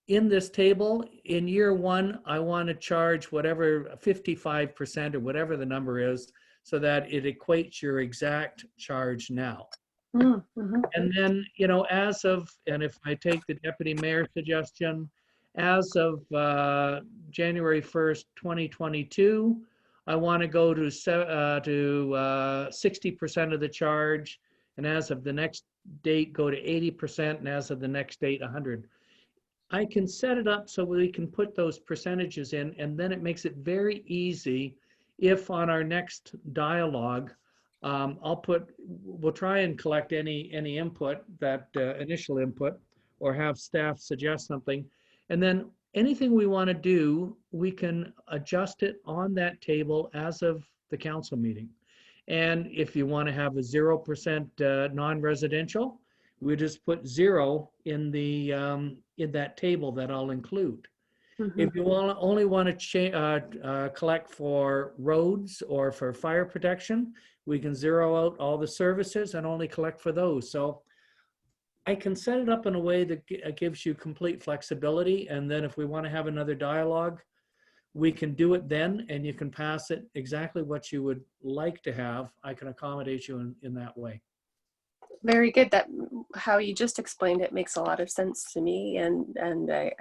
S3: in this table, in year 1, I want to charge whatever 55% or whatever the number is so that it equates your exact charge now. And then, as of, and if I take the deputy mayor's suggestion, as of January 1st, 2022, I want to go to 60% of the charge, and as of the next date, go to 80%, and as of the next date, 100. I can set it up so we can put those percentages in, and then it makes it very easy if on our next dialogue, we'll try and collect any input, that initial input, or have staff suggest something. And then anything we want to do, we can adjust it on that table as of the council meeting. And if you want to have a 0% non-residential, we just put 0 in that table that I'll include. If you only want to collect for roads or for fire protection, we can zero out all the services and only collect for those. So I can set it up in a way that gives you complete flexibility. And then if we want to have another dialogue, we can do it then, and you can pass it exactly what you would like to have. I can accommodate you in that way.
S14: Very good. That how you just explained it makes a lot of sense to me, and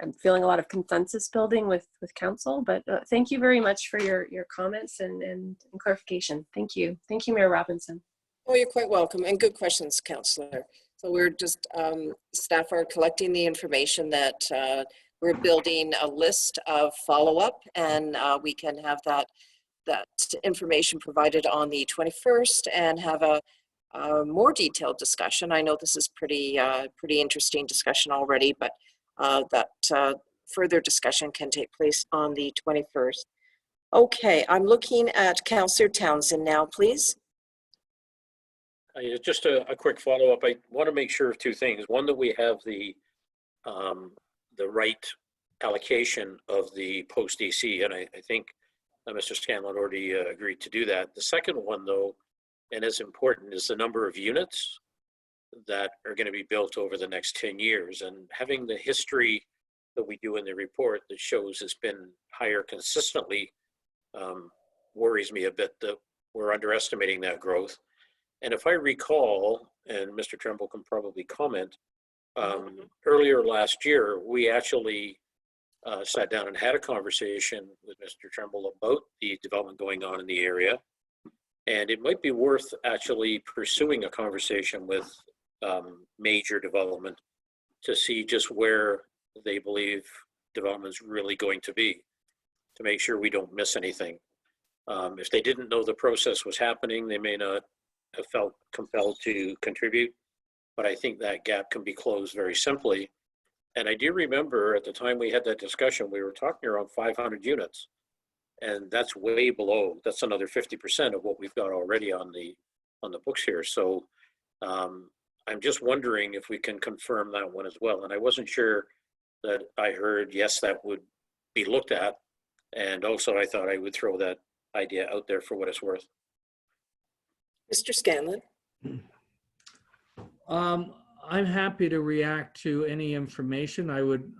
S14: I'm feeling a lot of consensus building with council. But thank you very much for your comments and clarification. Thank you, Mayor Robinson.
S1: Oh, you're quite welcome, and good questions, Councillor. So we're just staff are collecting the information that we're building a list of follow-up, and we can have that information provided on the 21st and have a more detailed discussion. I know this is pretty interesting discussion already, but that further discussion can take place on the 21st. Okay, I'm looking at Councillor Townsend now, please.
S9: Just a quick follow-up. I want to make sure of 2 things. One, that we have the right allocation of the post-DC, and I think Mr. Scanlon already agreed to do that. The second one, though, and as important, is the number of units that are going to be built over the next 10 years. And having the history that we do in the report that shows it's been higher consistently worries me a bit that we're underestimating that growth. And if I recall, and Mr. Tremble can probably comment, earlier last year, we actually sat down and had a conversation with Mr. Tremble about the development going on in the area. And it might be worth actually pursuing a conversation with major development to see just where they believe development is really going to be, to make sure we don't miss anything. If they didn't know the process was happening, they may not have felt compelled to contribute, but I think that gap can be closed very simply. And I do remember at the time we had that discussion, we were talking around 500 units, and that's way below. That's another 50% of what we've got already on the books here. So I'm just wondering if we can confirm that one as well. And I wasn't sure that I heard, yes, that would be looked at. And also I thought I would throw that idea out there for what it's worth.
S1: Mr. Scanlon.
S3: I'm happy to react to any information. I would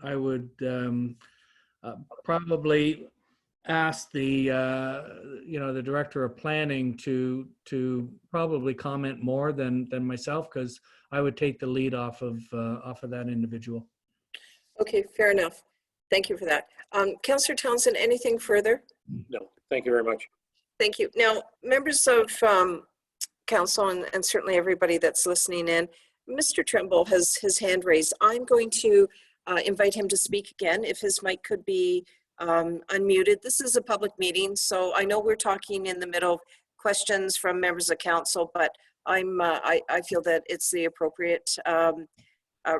S3: probably ask the the director of planning to probably comment more than myself, because I would take the lead off of that individual.
S1: Okay, fair enough. Thank you for that. Councillor Townsend, anything further?
S9: No, thank you very much.
S1: Thank you. Now, members of council and certainly everybody that's listening in, Mr. Tremble has his hand raised. I'm going to invite him to speak again if his mic could be unmuted. This is a public meeting, so I know we're talking in the middle of questions from members of council, but I feel that it's the appropriate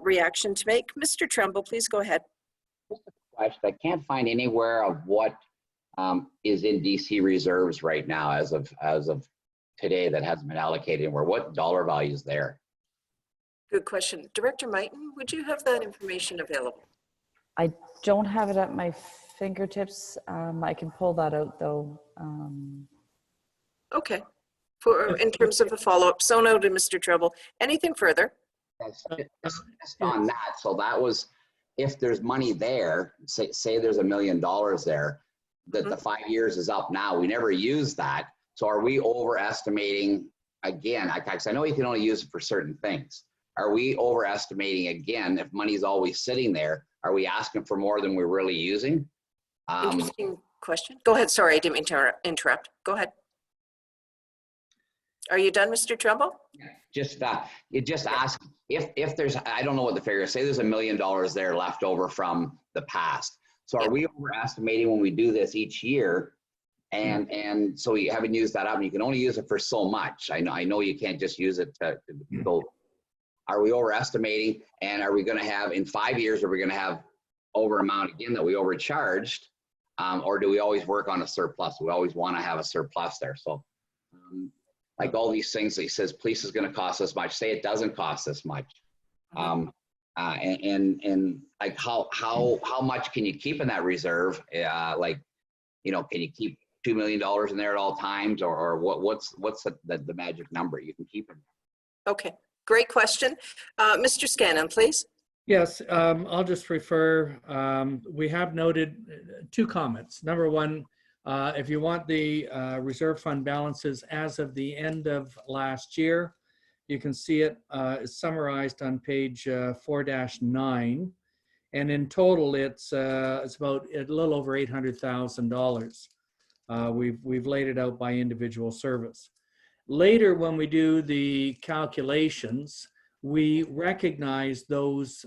S1: reaction to make. Mr. Tremble, please go ahead.
S5: I can't find anywhere of what is in DC reserves right now as of today that hasn't been allocated anywhere. What dollar value is there?
S1: Good question. Director Mighton, would you have that information available?
S2: I don't have it at my fingertips. I can pull that out though.
S1: Okay. In terms of a follow-up, so noted, Mr. Tremble. Anything further?
S5: Just on that, so that was, if there's money there, say there's $1 million there, that the 5 years is up now, we never use that. So are we overestimating again? Because I know you can only use it for certain things. Are we overestimating again? If money's always sitting there, are we asking for more than we're really using?
S1: Interesting question. Go ahead. Sorry, I didn't mean to interrupt. Go ahead. Are you done, Mr. Trumbull?
S5: You just ask if there's, I don't know what the figure is, say there's $1 million there left over from the past. So are we overestimating when we do this each year? And so you haven't used that up and you can only use it for so much. I know you can't just use it to go. Are we overestimating, and are we going to have in 5 years, are we going to have over amount again that we overcharged, or do we always work on a surplus? We always want to have a surplus there. So like all these things that he says, police is going to cost us much, say it doesn't cost us much. And like how much can you keep in that reserve? Like, can you keep $2 million in there at all times, or what's the magic number you can keep in there?
S1: Okay, great question. Mr. Scanlon, please.
S3: Yes, I'll just refer, we have noted 2 comments. Number one, if you want the reserve fund balances as of the end of last year, you can see it is summarized on page 4-9. And in total, it's about a little over $800,000. We've laid it out by individual service. Later, when we do the calculations, we recognize those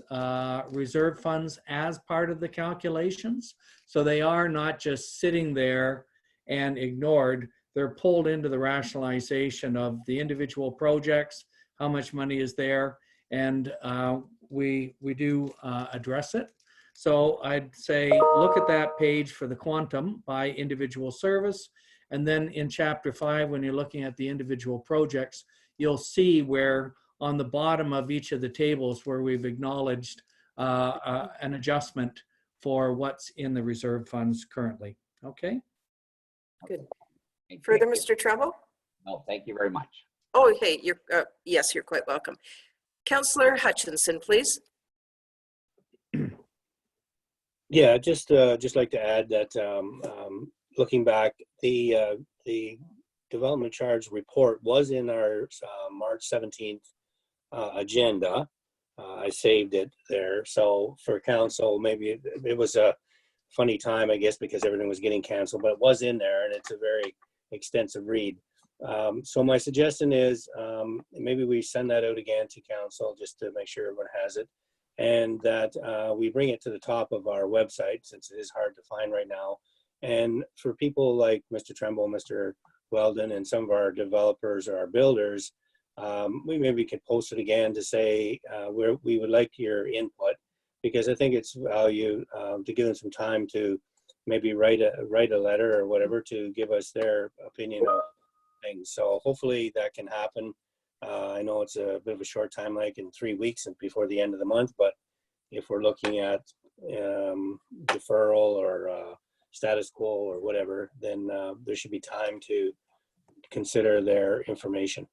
S3: reserve funds as part of the calculations. So they are not just sitting there and ignored. They're pulled into the rationalization of the individual projects, how much money is there, and we do address it. So I'd say look at that page for the quantum by individual service. And then in chapter 5, when you're looking at the individual projects, you'll see where on the bottom of each of the tables where we've acknowledged an adjustment for what's in the reserve funds currently. Okay?
S1: Good. Further, Mr. Trumbull?
S5: No, thank you very much.
S1: Oh, hey, yes, you're quite welcome. Councillor Hutchinson, please.
S8: Yeah, just like to add that looking back, the the development charge report was in our March 17th agenda. I saved it there. So for council, maybe it was a funny time, I guess, because everything was getting canceled, but it was in there and it's a very extensive read. So my suggestion is maybe we send that out again to council just to make sure everyone has it, and that we bring it to the top of our website since it is hard to find right now. And for people like Mr. Tremble, Mr. Weldon, and some of our developers or our builders, we maybe could post it again to say we would like your input, because I think it's value to give them some time to maybe write a letter or whatever to give us their opinion of things. So hopefully that can happen. I know it's a bit of a short time, like in 3 weeks and before the end of the month, but if we're looking at deferral or status quo or whatever, then there should be time to consider their information.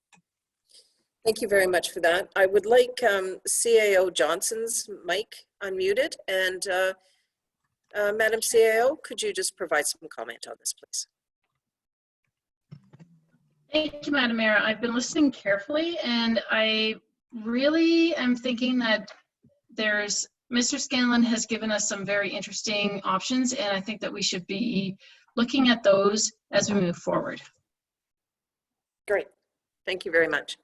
S1: Thank you very much for that. I would like CAO Johnson's mic unmuted, and Madam CAO, could you just provide some comment on this, please?
S15: Thank you, Madam Mayor. I've been listening carefully, and I really am thinking that Mr. Scanlon has given us some very interesting options, and I think that we should be looking at those as we move forward.
S1: Great. Thank you very much.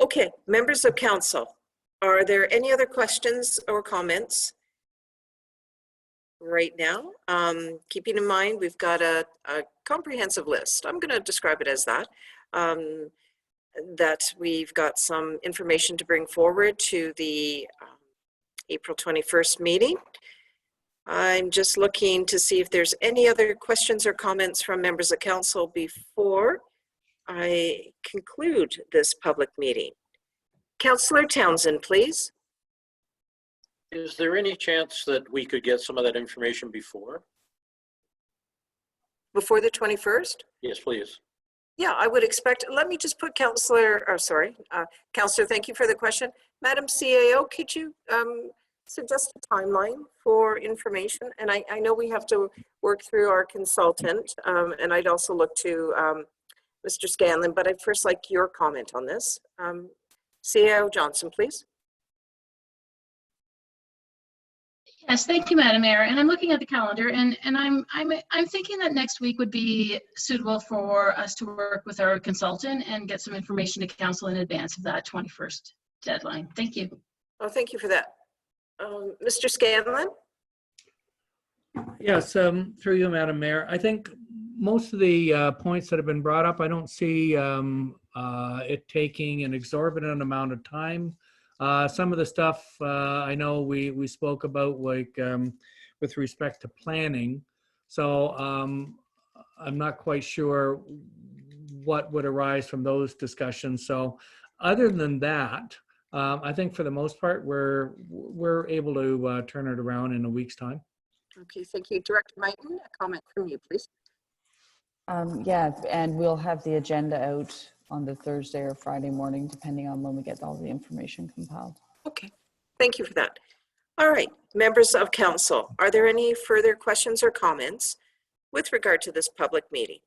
S1: Okay, members of council, are there any other questions or comments right now? Keeping in mind, we've got a comprehensive list. I'm going to describe it as that. That we've got some information to bring forward to the April 21st meeting. I'm just looking to see if there's any other questions or comments from members of council before I conclude this public meeting. Councillor Townsend, please.
S9: Is there any chance that we could get some of that information before?
S1: Before the 21st?
S9: Yes, please.
S1: Yeah, I would expect, let me just put Councillor, Councillor, thank you for the question. Madam CAO, could you suggest a timeline for information? And I know we have to work through our consultant, and I'd also look to Mr. Scanlon, but I'd first like your comment on this. CAO Johnson, please.
S15: Yes, thank you, Madam Mayor. And I'm looking at the calendar, and I'm thinking that next week would be suitable for us to work with our consultant and get some information to council in advance of that 21st deadline. Thank you.
S1: Oh, thank you for that. Mr. Scanlon?
S3: Yes, through you, Madam Mayor. I think most of the points that have been brought up, I don't see it taking an exorbitant amount of time. Some of the stuff I know we spoke about, like with respect to planning. So I'm not quite sure what would arise from those discussions. So other than that, I think for the most part, we're able to turn it around in a week's time.
S1: Okay, thank you. Director Mighton, a comment from you, please.
S2: Yeah, and we'll have the agenda out on the Thursday or Friday morning, depending on when we get all the information compiled.
S1: Okay, thank you for that. All right, members of council, are there any further questions or comments with regard to this public meeting?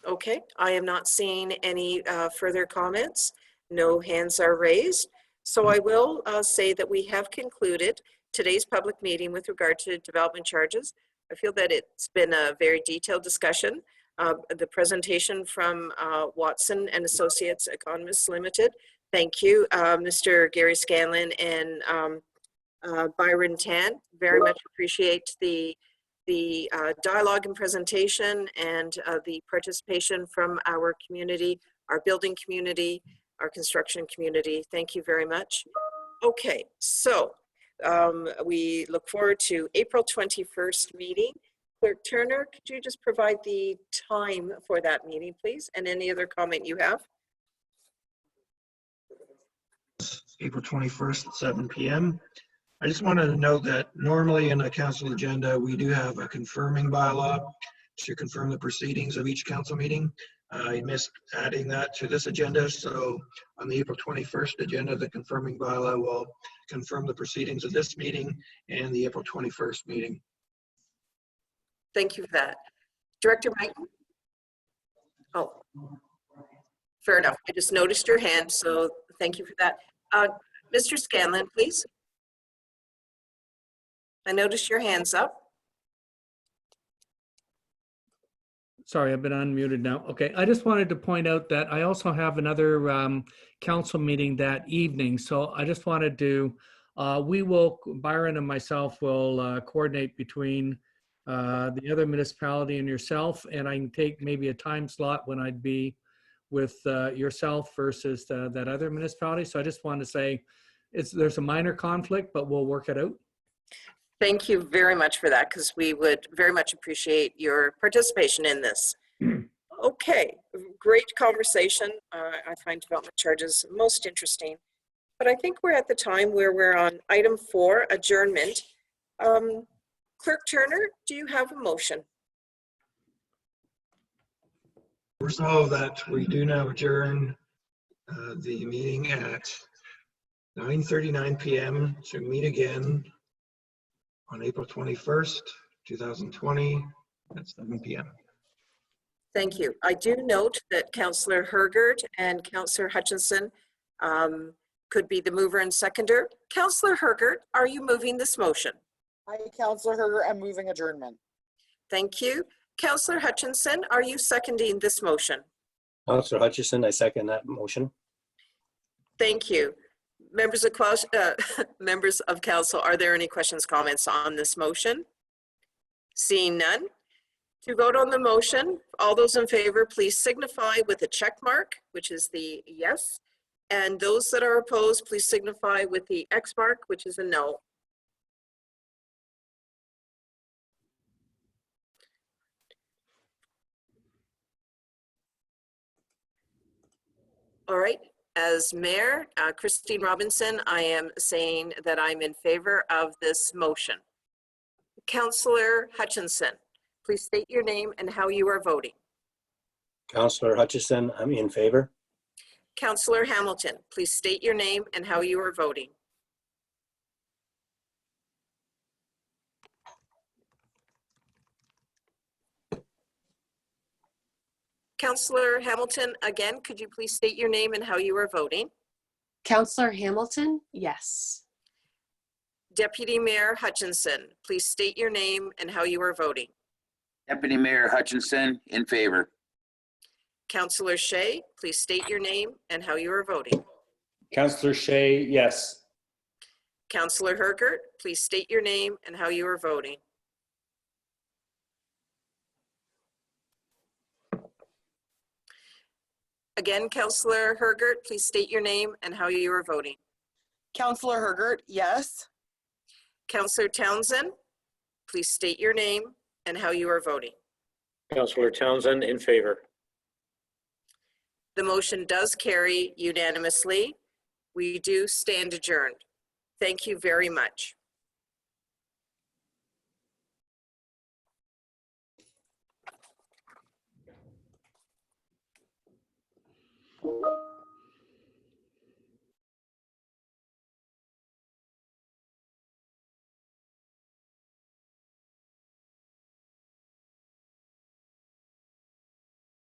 S1: Okay, I am not seeing any further comments. No hands are raised. So I will say that we have concluded today's public meeting with regard to development charges. I feel that it's been a very detailed discussion. The presentation from Watson and Associates Economists Limited. Thank you, Mr. Gary Scanlon and Byron Tan. Very much appreciate the dialogue and presentation and the participation from our community, our building community, our construction community. Thank you very much. Okay, so we look forward to April 21st meeting. Clerk Turner, could you just provide the time for that meeting, please? And any other comment you have?
S7: April 21st at 7 p.m. I just wanted to note that normally in a council agenda, we do have a confirming bylaw to confirm the proceedings of each council meeting. I missed adding that to this agenda, so on the April 21st agenda, the confirming bylaw will confirm the proceedings of this meeting and the April 21st meeting.
S1: Thank you for that. Director Mighton? Oh, fair enough. I just noticed your hand, so thank you for that. Mr. Scanlon, please. I noticed your hand's up.
S3: Sorry, I've been unmuted now. Okay, I just wanted to point out that I also have another council meeting that evening. So I just wanted to, Byron and myself will coordinate between the other municipality and yourself, and I can take maybe a time slot when I'd be with yourself versus that other municipality. So I just want to say there's a minor conflict, but we'll work it out.
S1: Thank you very much for that, because we would very much appreciate your participation in this. Okay, great conversation. I find development charges most interesting, but I think we're at the time where we're on item 4, adjournment. Clerk Turner, do you have a motion?
S7: Resolve that we do now adjourn the meeting at 9:39 p.m. to meet again on April 21st, 2020 at 7 p.m.
S1: Thank you. I do note that Councillor Hergert and Councillor Hutchinson could be the mover and seconder. Councillor Hergert, are you moving this motion?
S11: Hi, Councillor Herger. I'm moving adjournment.
S1: Thank you. Councillor Hutchinson, are you seconding this motion?
S8: Councillor Hutchison, I second that motion.
S1: Thank you. Members of council, are there any questions, comments on this motion? Seeing none. To vote on the motion, all those in favor, please signify with a check mark, which is the yes. And those that are opposed, please signify with the X mark, which is a no. All right. As Mayor, Christine Robinson, I am saying that I'm in favor of this motion. Councillor Hutchinson, please state your name and how you are voting.
S8: Councillor Hutchison, I'm in favor.
S1: Councillor Hamilton, please state your name and how you are voting. Councillor Hamilton, again, could you please state your name and how you are voting?
S14: Councillor Hamilton, yes.
S1: Deputy Mayor Hutchinson, please state your name and how you are voting.
S13: Deputy Mayor Hutchinson, in favor.
S1: Councillor Shea, please state your name and how you are voting.
S10: Councillor Shea, yes.
S1: Councillor Hergert, please state your name and how you are voting. Again, Councillor Hergert, please state your name and how you are voting.
S11: Councillor Hergert, yes.
S1: Councillor Townsend, please state your name and how you are voting.
S9: Councillor Townsend, in favor.
S1: The motion does carry unanimously. We do stand adjourned. Thank you very much.